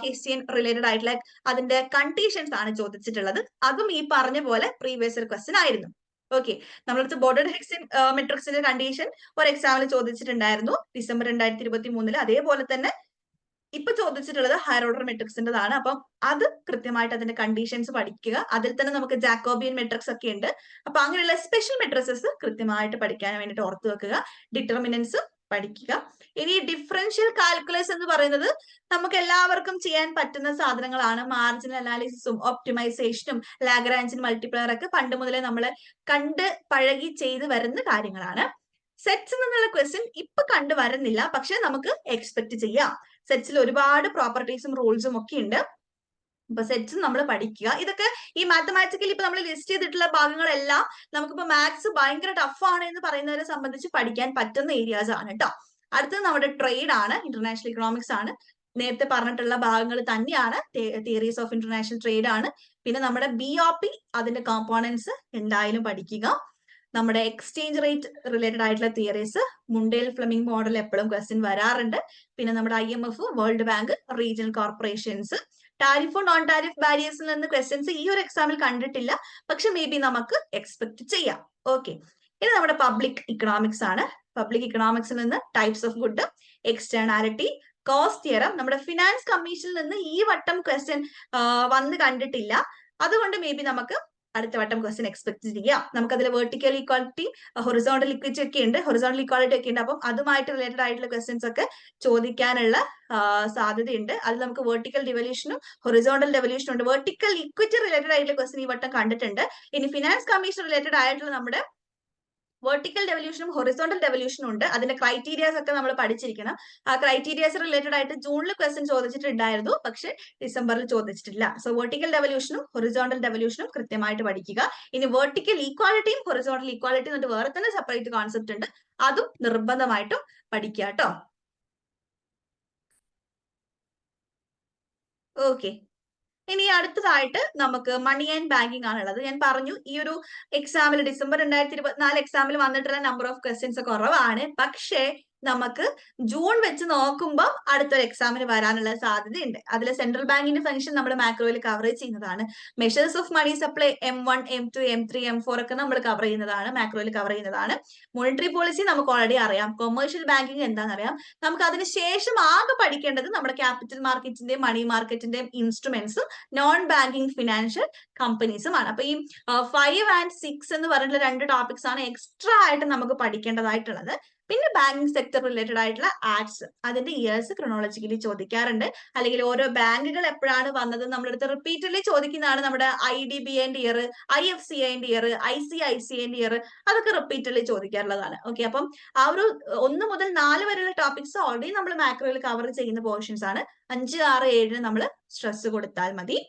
Speaker 1: ഹെക്സിയൻ റിലേറ്റഡ് ആയിട്ടുള്ള അതിന്റെ കണ്ടീഷൻസ് ആണ് ചോദിച്ചിട്ടുള്ളത്. അതും ഈ പറഞ്ഞ പോലെ പ്രീവിയസ് ഇയർ ക്വസ്റ്റ്യൻ ആയിരുന്നു. ഓക്കെ, നമ്മളടുത്ത് ബോർഡർഡ് ഹെക്സിയൻ മെട്രിക്സിന്റെ കണ്ടീഷൻ ഒരു എക്സാമിൽ ചോദിച്ചിട്ടുണ്ടായിരുന്നു ഡിസംബർ 2023. അതേപോലെ തന്നെ ഇപ്പൊ ചോദിച്ചിട്ടുള്ളത് ഹയർ ഓർഡർ മെട്രിക്സിൻ്റെതാണ്. അപ്പം അത് കൃത്യമായിട്ട് അതിന്റെ കണ്ടീഷൻസ് പഠിക്കുക. അതിൽ തന്നെ നമുക്ക് ജാക്കോബിയൻ മെട്രിക്സ് ഒക്കെ ഉണ്ട്. അപ്പൊ അങ്ങനെയുള്ള സ്പെഷ്യൽ മെട്രിക്സസ് കൃത്യമായിട്ട് പഠിക്കാൻ വേണ്ടിയിട്ട് ഓർത്ത് വെക്കുക. ഡിറ്റർമിനൻസ് പഠിക്കുക. ഇനി ഡിഫറൻഷ്യൽ കാൽക്കുലസ് എന്ന് പറയുന്നത് നമുക്ക് എല്ലാവർക്കും ചെയ്യാൻ പറ്റുന്ന സാധനങ്ങളാണ്. മാർജിനൽ അനാലിസിസും ഒപ്റ്റിമൈസേഷനും ലാഗ്രാഞ്ചിൻ മൾട്ടിപ്ലയർ ഒക്കെ പണ്ട് മുതലേ നമ്മൾ കണ്ട് പഴകി ചെയ്ത് വരുന്ന കാര്യങ്ങളാണ്. സെറ്റ്സ് എന്നുള്ള ക്വസ്റ്റ്യൻ ഇപ്പൊ കണ്ടു വരുന്നില്ല, പക്ഷെ നമുക്ക് എക്സ്പെക്ട് ചെയ്യാം. സെറ്റ്സിൽ ഒരുപാട് പ്രോപ്പർട്ടീസും റൂൾസും ഒക്കെ ഉണ്ട്. അപ്പൊ സെറ്റ്സ് നമ്മൾ പഠിക്കുക. ഇതൊക്കെ ഈ മാത്തമാറ്റിക്കലി ഇപ്പൊ നമ്മൾ ലിസ്റ്റ് ചെയ്തിട്ടുള്ള ഭാഗങ്ങളെല്ലാം നമുക്കിപ്പോ മാത്സ് ഭയങ്കര ടഫാണ് എന്ന് പറയുന്നവരെ സംബന്ധിച്ച് പഠിക്കാൻ പറ്റുന്ന ഏരിയാസ് ആണ് കേട്ടോ. അടുത്തത് നമ്മുടെ ട്രേഡ് ആണ്, ഇന്റർനാഷണൽ ഇക്കണോമിക്സ് ആണ്. നേരത്തെ പറഞ്ഞിട്ടുള്ള ഭാഗങ്ങൾ തന്നെയാണ്. തിയറീസ് ഓഫ് ഇന്റർനാഷണൽ ട്രേഡ് ആണ്. പിന്നെ നമ്മുടെ BOP അതിന്റെ കോമ്പോണൻസ് എന്തായാലും പഠിക്കുക. നമ്മുടെ എക്സ്ചേഞ്ച് റേറ്റ് റിലേറ്റഡ് ആയിട്ടുള്ള തിയറീസ്, മുണ്ടേൽ ഫ്ലെമിംഗ് മോഡൽ എപ്പോഴും ക്വസ്റ്റ്യൻ വരാറുണ്ട്. പിന്നെ നമ്മുടെ IMF, world bank, regional corporations, tariff non tariff ബാരിയേഴ്സിൽ നിന്ന് ക്വസ്റ്റ്യൻസ് ഈ ഒരു എക്സാമിൽ കണ്ടിട്ടില്ല, പക്ഷെ മേ ബി നമുക്ക് എക്സ്പെക്ട് ചെയ്യാം. ഓക്കെ, ഇത് നമ്മുടെ പബ്ലിക് ഇക്കണോമിക്സ് ആണ്. പബ്ലിക് ഇക്കണോമിക്സിൽ നിന്ന് types of good, externality, Coase theorem. നമ്മുടെ ഫിനാൻസ് കമ്മീഷനിൽ നിന്ന് ഈ വട്ടം ക്വസ്റ്റ്യൻ വന്ന് കണ്ടിട്ടില്ല, അതുകൊണ്ട് മേ ബി നമുക്ക് അടുത്ത വട്ടം ക്വസ്റ്റ്യൻ എക്സ്പെക്ട് ചെയ്യാം. നമുക്കതിൽ വെർട്ടിക്കൽ ഈക്വാലിറ്റി, ഹൊറിസോണ്ടൽ ഇക്വിറ്റി ഒക്കെ ഉണ്ട്, ഹൊറിസോണ്ടൽ ഈക്വാലിറ്റി ഒക്കെ ഉണ്ട്. അപ്പം അതുമായിട്ട് റിലേറ്റഡ് ആയിട്ടുള്ള ക്വസ്റ്റ്യൻസ് ഒക്കെ ചോദിക്കാനുള്ള സാധ്യതയുണ്ട്. അതിൽ നമുക്ക് വെർട്ടിക്കൽ ഡിവല്യൂഷനും ഹൊറിസോണ്ടൽ ഡെവല്യൂഷനും ഉണ്ട്. വെർട്ടിക്കൽ ഇക്വിറ്റി റിലേറ്റഡ് ആയിട്ടുള്ള ക്വസ്റ്റ്യൻ ഈ വട്ടം കണ്ടിട്ടുണ്ട്. ഇനി ഫിനാൻസ് കമ്മീഷൻ റിലേറ്റഡ് ആയിട്ടുള്ള നമ്മുടെ വെർട്ടിക്കൽ ഡെവല്യൂഷനും ഹൊറിസോണ്ടൽ ഡെവല്യൂഷനും ഉണ്ട്. അതിന്റെ ക്രൈറ്റീരിയാസ് ഒക്കെ നമ്മൾ പഠിച്ചിരിക്കണം. ആ ക്രൈറ്റീരിയാസ് റിലേറ്റഡ് ആയിട്ട് ജൂണിൽ ക്വസ്റ്റ്യൻ ചോദിച്ചിട്ടുണ്ടായിരുന്നു, പക്ഷെ ഡിസംബറിൽ ചോദിച്ചിട്ടില്ല. സോ വെർട്ടിക്കൽ ഡെവല്യൂഷനും ഹൊറിസോണ്ടൽ ഡെവല്യൂഷനും കൃത്യമായിട്ട് പഠിക്കുക. ഇനി വെർട്ടിക്കൽ ഈക്വാലിറ്റിയും ഹൊറിസോണ്ടൽ ഈക്വാലിറ്റി എന്നിട്ട് വേറെ തന്നെ സെപ്പറേറ്റ് കോൺസെപ്റ്റ് ഉണ്ട്, അതും നിർബന്ധമായിട്ടും പഠിക്കുക കേട്ടോ. ഓക്കെ, ഇനി അടുത്തതായിട്ട് നമുക്ക് മണി ആൻഡ് ബാങ്കിങ് ആണുള്ളത്. ഞാൻ പറഞ്ഞു ഈ ഒരു എക്സാമിൽ ഡിസംബർ 2024 എക്സാമിൽ വന്നിട്ടുള്ള നമ്പർ ഓഫ് ക്വസ്റ്റ്യൻസ് കുറവാണ്, പക്ഷേ നമുക്ക് ജൂൺ വെച്ച് നോക്കുമ്പോൾ അടുത്തൊരു എക്സാമിന് വരാനുള്ള സാധ്യതയുണ്ട്. അതിൽ സെൻട്രൽ ബാങ്കിന്റെ ഫംഗ്ഷൻ നമ്മൾ മാക്രോയിൽ കവർ ചെയ്യുന്നതാണ്. Measures of money supply M1, M2, M3, M4 ഒക്കെ നമ്മൾ കവർ ചെയ്യുന്നതാണ്, മാക്രോയിൽ കവർ ചെയ്യുന്നതാണ്. മോണിറ്ററി പോളിസി നമുക്ക് ഓൾറെഡി അറിയാം. കൊമേഴ്ഷ്യൽ ബാങ്കിങ് എന്താണെന്ന് അറിയാം. നമുക്ക് അതിനുശേഷം ആകെ പഠിക്കേണ്ടത് നമ്മുടെ ക്യാപിറ്റൽ മാർക്കറ്റിന്റെയും മണി മാർക്കറ്റിന്റെയും ഇൻസ്ട്രുമെന്റ്സും നോൺ ബാങ്കിങ് ഫിനാൻഷ്യൽ കമ്പനീസുമാണ്. അപ്പൊ ഈ 5 and 6 എന്ന് പറഞ്ഞിട്ടുള്ള 2 ടോപ്പിക്സ് ആണ് എക്സ്ട്രാ ആയിട്ട് നമുക്ക് പഠിക്കേണ്ടതായിട്ടുള്ളത്. പിന്നെ ബാങ്കിങ് സെക്ടർ റിലേറ്റഡ് ആയിട്ടുള്ള ആഡ്സ്, അതിന്റെ ഇയേഴ്സ് ക്രോണോളജിക്കലി ചോദിക്കാറുണ്ട്. അല്ലെങ്കിൽ ഓരോ ബാങ്കുകൾ എപ്പോഴാണ് വന്നത് നമ്മളടുത്ത് റിപ്പീറ്റഡ്ലി ചോദിക്കുന്നതാണ്. നമ്മുടെ IDBIന്റെ ഇയർ, IFCIന്റെ ഇയർ, ICICIന്റെ ഇയർ, അതൊക്കെ റിപ്പീറ്റഡ്ലി ചോദിക്കാറുള്ളതാണ്. ഓക്കെ, അപ്പം ആ ഒരു 1 മുതൽ 4 വരെയുള്ള ടോപ്പിക്സ് ഓൾറെഡി നമ്മൾ മാക്രോയിൽ കവർ ചെയ്യുന്ന പോർഷൻസ് ആണ്. 5, 6, 7 നമ്മൾ സ്ട്രെസ് കൊടുത്താൽ മതി.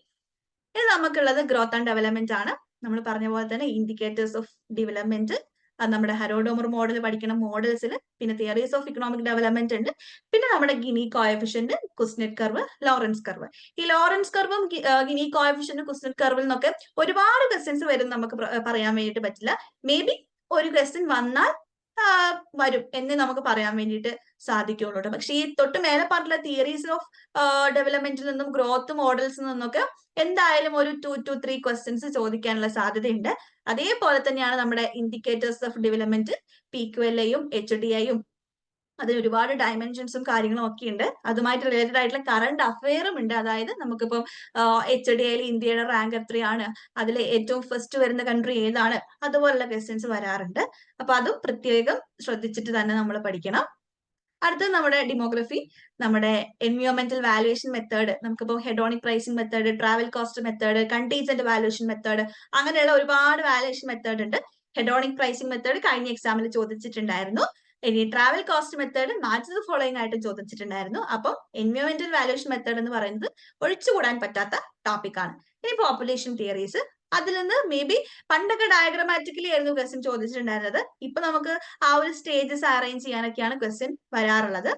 Speaker 1: ഇത് നമുക്കുള്ളത് ഗ്രോത്ത് ആൻഡ് ഡെവലപ്മെന്റ് ആണ്. നമ്മൾ പറഞ്ഞ പോലെ തന്നെ ഇൻഡിക്കേറ്റേഴ്സ് ഓഫ് ഡെവലപ്മെന്റ്, നമ്മുടെ ഹരോഡോമർ മോഡൽ പഠിക്കണം മോഡൽസിൽ. പിന്നെ തിയറീസ് ഓഫ് ഇക്കണോമിക് ഡെവലപ്മെന്റ് ഉണ്ട്. പിന്നെ നമ്മുടെ Gini coefficient, Kuznets curve, Lorenz curve. ഈ ലോറൻസ് കർവും ഗിനി കോഎഫിഷ്യന്റും കുസ്നെറ്റ് കർവിൽ നിന്നൊക്കെ ഒരുപാട് ക്വസ്റ്റ്യൻസ് വരും, നമുക്ക് പറയാൻ വേണ്ടിയിട്ട് പറ്റില്ല. മേ ബി ഒരു ക്വസ്റ്റ്യൻ വന്നാൽ വരും എന്ന് നമുക്ക് പറയാൻ വേണ്ടിയിട്ട് സാധിക്കുള്ളൂ. പക്ഷെ ഈ തൊട്ട് മേലെ പറഞ്ഞിട്ടുള്ള തിയറീസ് ഓഫ് ഡെവലപ്മെന്റിൽ നിന്നും ഗ്രോത്ത് മോഡൽസിൽ നിന്നൊക്കെ എന്തായാലും ഒരു 2 to 3 ക്വസ്റ്റ്യൻസ് ചോദിക്കാനുള്ള സാധ്യതയുണ്ട്. അതേപോലെ തന്നെയാണ് നമ്മുടെ ഇൻഡിക്കേറ്റേഴ്സ് ഓഫ് ഡെവലപ്മെന്റ്, PQLAയും HDIയും. അതിന് ഒരുപാട് ഡയമെൻഷൻസും കാര്യങ്ങളും ഒക്കെ ഉണ്ട്. അതുമായിട്ട് റിലേറ്റഡ് ആയിട്ടുള്ള കറണ്ട് അഫെയറും ഉണ്ട്. അതായത് നമുക്കിപ്പം HDIയിൽ ഇന്ത്യയുടെ റാങ്ക് എത്രയാണ്, അതിൽ ഏറ്റവും ഫസ്റ്റ് വരുന്ന കൺട്രി ഏതാണ്, അതുപോലുള്ള ക്വസ്റ്റ്യൻസ് വരാറുണ്ട്. അപ്പൊ അതും പ്രത്യേകം ശ്രദ്ധിച്ചിട്ട് തന്നെ നമ്മൾ പഠിക്കണം. അടുത്തത് നമ്മുടെ ഡെമോഗ്രഫി, നമ്മുടെ എൻവയോൺമെന്റൽ വാലുവേഷൻ മെത്തേഡ്. നമുക്കിപ്പോൾ hedonic pricing method, travel cost method, contingent valuation method, അങ്ങനെയുള്ള ഒരുപാട് വാലുവേഷൻ മെത്തേഡ് ഉണ്ട്. ഹെഡോണിക് പ്രൈസിംഗ് മെത്തേഡ് കഴിഞ്ഞ എക്സാമിൽ ചോദിച്ചിട്ടുണ്ടായിരുന്നു. ഇനി travel cost method match the following ആയിട്ട് ചോദിച്ചിട്ടുണ്ടായിരുന്നു. അപ്പം എൻവയോൺമെന്റൽ വാലുവേഷൻ മെത്തേഡ് എന്ന് പറയുന്നത് ഒഴിച്ചുകൂടാൻ പറ്റാത്ത ടോപ്പിക് ആണ്. ഇനി പോപ്പുലേഷൻ തിയറീസ്, അതിൽ നിന്ന് മേ ബി പണ്ടൊക്കെ ഡയഗ്രമാറ്റിക്കലി ആയിരുന്നു ക്വസ്റ്റ്യൻ ചോദിച്ചിട്ടുണ്ടായിരുന്നത്. ഇപ്പൊ നമുക്ക് ആ ഒരു സ്റ്റേജസ് അറേഞ്ച് ചെയ്യാനൊക്കെയാണ് ക്വസ്റ്റ്യൻ വരാറുള്ളത്.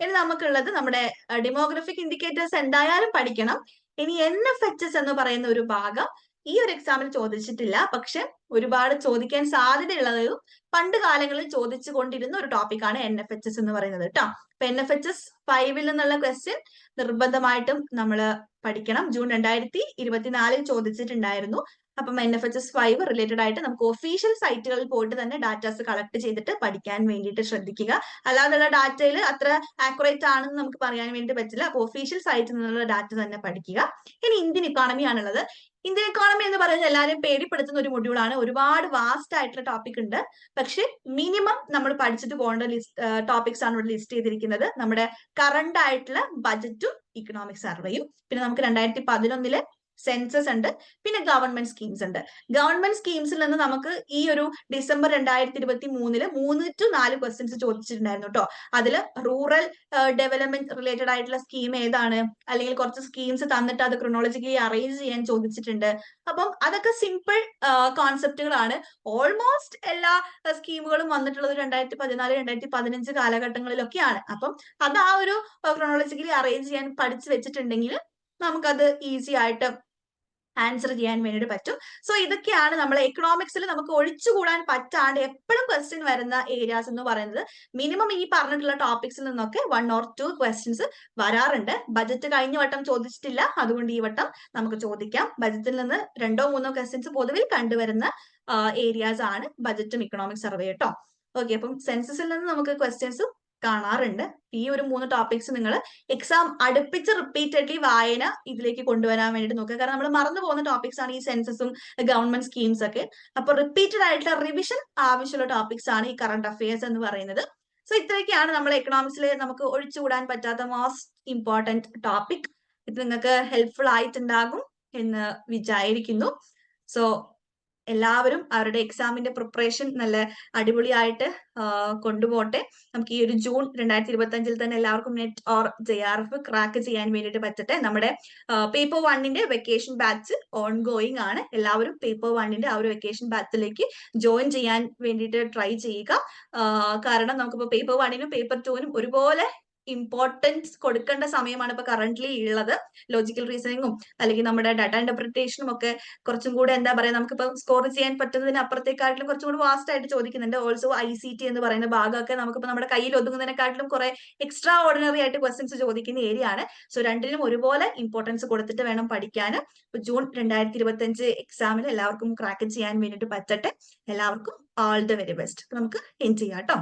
Speaker 1: ഇനി നമുക്കുള്ളത് നമ്മുടെ ഡെമോഗ്രഫിക് ഇൻഡിക്കേറ്റേഴ്സ് എന്തായാലും പഠിക്കണം. ഇനി NFHS എന്ന് പറയുന്ന ഒരു ഭാഗം ഈ ഒരു എക്സാമിൽ ചോദിച്ചിട്ടില്ല, പക്ഷെ ഒരുപാട് ചോദിക്കാൻ സാധ്യതയുള്ളതും പണ്ട് കാലങ്ങളിൽ ചോദിച്ചു കൊണ്ടിരുന്ന ഒരു ടോപ്പിക്കാണ് NFHS എന്ന് പറയുന്നത് കേട്ടോ. അപ്പൊ NFHS 5 നിന്നുള്ള ക്വസ്റ്റ്യൻ നിർബന്ധമായിട്ടും നമ്മൾ പഠിക്കണം. ജൂൺ 2024 ചോദിച്ചിട്ടുണ്ടായിരുന്നു. അപ്പം NFHS 5 റിലേറ്റഡ് ആയിട്ട് നമുക്ക് ഒഫീഷ്യൽ സൈറ്റുകളിൽ പോയിട്ട് തന്നെ ഡാറ്റാസ് കളക്ട് ചെയ്തിട്ട് പഠിക്കാൻ വേണ്ടിയിട്ട് ശ്രദ്ധിക്കുക. അല്ലാതെയുള്ള ഡാറ്റയിൽ അത്ര ആക്യുറേറ്റ് ആണെന്ന് നമുക്ക് പറയാൻ വേണ്ടി പറ്റില്ല. അപ്പൊ ഒഫീഷ്യൽ സൈറ്റിൽ നിന്നുള്ള ഡാറ്റ തന്നെ പഠിക്കുക. ഇനി ഇന്ത്യൻ ഇക്കോണമി ആണുള്ളത്. ഇന്ത്യൻ ഇക്കോണമി എന്ന് പറയുന്നത് എല്ലാവരും പേടിപ്പെടുത്തുന്ന ഒരു മൊഡ്യൂളാണ്. ഒരുപാട് വാസ്റ്റ് ആയിട്ടുള്ള ടോപ്പിക് ഉണ്ട്. പക്ഷെ മിനിമം നമ്മൾ പഠിച്ചിട്ട് പോകേണ്ട ടോപ്പിക്സ് ആണ് ഇവിടെ ലിസ്റ്റ് ചെയ്തിരിക്കുന്നത്. നമ്മുടെ കറണ്ട് ആയിട്ടുള്ള ബജറ്റും ഇക്കണോമിക് സർവേയും, പിന്നെ നമുക്ക് 2011 സെൻസസ് ഉണ്ട്, പിന്നെ ഗവൺമെന്റ് സ്കീംസ് ഉണ്ട്. ഗവൺമെന്റ് സ്കീംസിൽ നിന്ന് നമുക്ക് ഈ ഒരു ഡിസംബർ 2023 3 to 4 ക്വസ്റ്റ്യൻസ് ചോദിച്ചിട്ടുണ്ടായിരുന്നു കേട്ടോ. അതില് റൂറൽ ഡെവലപ്മെന്റ് റിലേറ്റഡ് ആയിട്ടുള്ള സ്കീം ഏതാണ്, അല്ലെങ്കിൽ കുറച്ച് സ്കീംസ് തന്നിട്ട് അത് ക്രൊണോളജിക്കലി അറേഞ്ച് ചെയ്യാൻ ചോദിച്ചിട്ടുണ്ട്. അപ്പം അതൊക്കെ സിമ്പിൾ കോൺസെപ്റ്റുകളാണ്. ഓൾമോസ്റ്റ് എല്ലാ സ്കീമുകളും വന്നിട്ടുള്ളത് 2014, 2015 കാലഘട്ടങ്ങളിലൊക്കെയാണ്. അപ്പം അത് ആ ഒരു ക്രൊണോളജിക്കലി അറേഞ്ച് ചെയ്യാൻ പഠിച്ചു വെച്ചിട്ടുണ്ടെങ്കിൽ നമുക്കത് ഈസി ആയിട്ട് ആൻസർ ചെയ്യാൻ വേണ്ടിയിട്ട് പറ്റും. സോ ഇതൊക്കെയാണ് നമ്മൾ എക്കണോമിക്സിൽ നമുക്ക് ഒഴിച്ചുകൂടാൻ പറ്റാണ്ട് എപ്പോഴും ക്വസ്റ്റ്യൻ വരുന്ന ഏരിയാസ് എന്ന് പറയുന്നത്. മിനിമം ഈ പറഞ്ഞിട്ടുള്ള ടോപ്പിക്സിൽ നിന്നൊക്കെ 1 or 2 ക്വസ്റ്റ്യൻസ് വരാറുണ്ട്. ബജറ്റ് കഴിഞ്ഞ വട്ടം ചോദിച്ചിട്ടില്ല, അതുകൊണ്ട് ഈ വട്ടം നമുക്ക് ചോദിക്കാം. ബജറ്റിൽ നിന്ന് 2-3 ക്വസ്റ്റ്യൻസ് പൊതുവിൽ കണ്ടുവരുന്ന ഏരിയാസ് ആണ് ബജറ്റും ഇക്കണോമിക് സർവേ കേട്ടോ. ഓക്കെ, അപ്പം സെൻസസിൽ നിന്ന് നമുക്ക് ക്വസ്റ്റ്യൻസ് കാണാറുണ്ട്. ഈ ഒരു 3 ടോപ്പിക്സ് നിങ്ങൾ എക്സാം അടുപ്പിച്ച് റിപ്പീറ്റഡ്ലി വായന ഇതിലേക്ക് കൊണ്ടുവരാൻ വേണ്ടിയിട്ട് നോക്കുക. കാരണം നമ്മൾ മറന്നു പോകുന്ന ടോപ്പിക്സ് ആണ് ഈ സെൻസസും ഗവൺമെന്റ് സ്കീംസ് ഒക്കെ. അപ്പൊ റിപ്പീറ്റഡ് ആയിട്ടുള്ള റിവിഷൻ ആവശ്യമുള്ള ടോപ്പിക്സ് ആണ് ഈ കറണ്ട് അഫയേഴ്സ് എന്ന് പറയുന്നത്. സോ ഇത്രയൊക്കെയാണ് നമ്മൾ എക്കണോമിക്സിൽ നമുക്ക് ഒഴിച്ചുകൂടാൻ പറ്റാത്ത മോസ്റ്റ് ഇമ്പോർട്ടന്റ് ടോപ്പിക്. ഇത് നിങ്ങൾക്ക് ഹെൽപ്ഫുൾ ആയിട്ടുണ്ടാകും എന്ന് വിചാരിക്കുന്നു. സോ എല്ലാവരും അവരുടെ എക്സാമിന്റെ പ്രിപ്പറേഷൻ നല്ല അടിപൊളിയായിട്ട് കൊണ്ടുപോട്ടെ. നമുക്ക് ഈ ഒരു ജൂൺ 2025 തന്നെ എല്ലാവർക്കും നെറ്റ് ഓർ JRF ക്രാക്ക് ചെയ്യാൻ വേണ്ടിയിട്ട് പറ്റട്ടെ. നമ്മുടെ പേപ്പർ 1ന്റെ വെക്കേഷൻ ബാച്ച് ഓൺ ഗോയിങ് ആണ്. എല്ലാവരും പേപ്പർ 1ന്റെ ആ ഒരു വെക്കേഷൻ ബാച്ചിലേക്ക് ജോയിൻ ചെയ്യാൻ വേണ്ടിയിട്ട് ട്രൈ ചെയ്യുക. കാരണം നമുക്കിപ്പോൾ പേപ്പർ 1നും പേപ്പർ 2നും ഒരുപോലെ ഇമ്പോർട്ടൻസ് കൊടുക്കേണ്ട സമയമാണ് ഇപ്പൊ കറന്റ്ലി ഉള്ളത്. ലോജിക്കൽ റീസണിങ്ങും അല്ലെങ്കിൽ നമ്മുടെ ഡാറ്റ ഇന്റർപ്രിട്ടേഷനും ഒക്കെ കുറച്ചും കൂടെ എന്താ പറയാ, നമുക്കിപ്പോ സ്കോർ ചെയ്യാൻ പറ്റുന്നതിന് അപ്പുറത്തേക്കാട്ടിലും കുറച്ചും കൂടി വാസ്റ്റ് ആയിട്ട് ചോദിക്കുന്നുണ്ട്. ഓൾസോ ICT എന്ന് പറയുന്ന ഭാഗമൊക്കെ നമുക്കിപ്പോ നമ്മുടെ കയ്യിൽ ഒതുങ്ങുന്നതിനെക്കാട്ടിലും കുറെ എക്സ്ട്രാ ഓർഡിനറി ആയിട്ട് ക്വസ്റ്റ്യൻസ് ചോദിക്കുന്ന ഏരിയ ആണ്. സോ രണ്ടിനും ഒരുപോലെ ഇമ്പോർട്ടൻസ് കൊടുത്തിട്ട് വേണം പഠിക്കാൻ. ജൂൺ 2025 എക്സാമിൽ എല്ലാവർക്കും ക്രാക്ക് ചെയ്യാൻ വേണ്ടിയിട്ട് പറ്റട്ടെ. എല്ലാവർക്കും ഓൾ ദ വെരി ബെസ്റ്റ്. നമുക്ക് എൻഡ് ചെയ്യാം കേട്ടോ.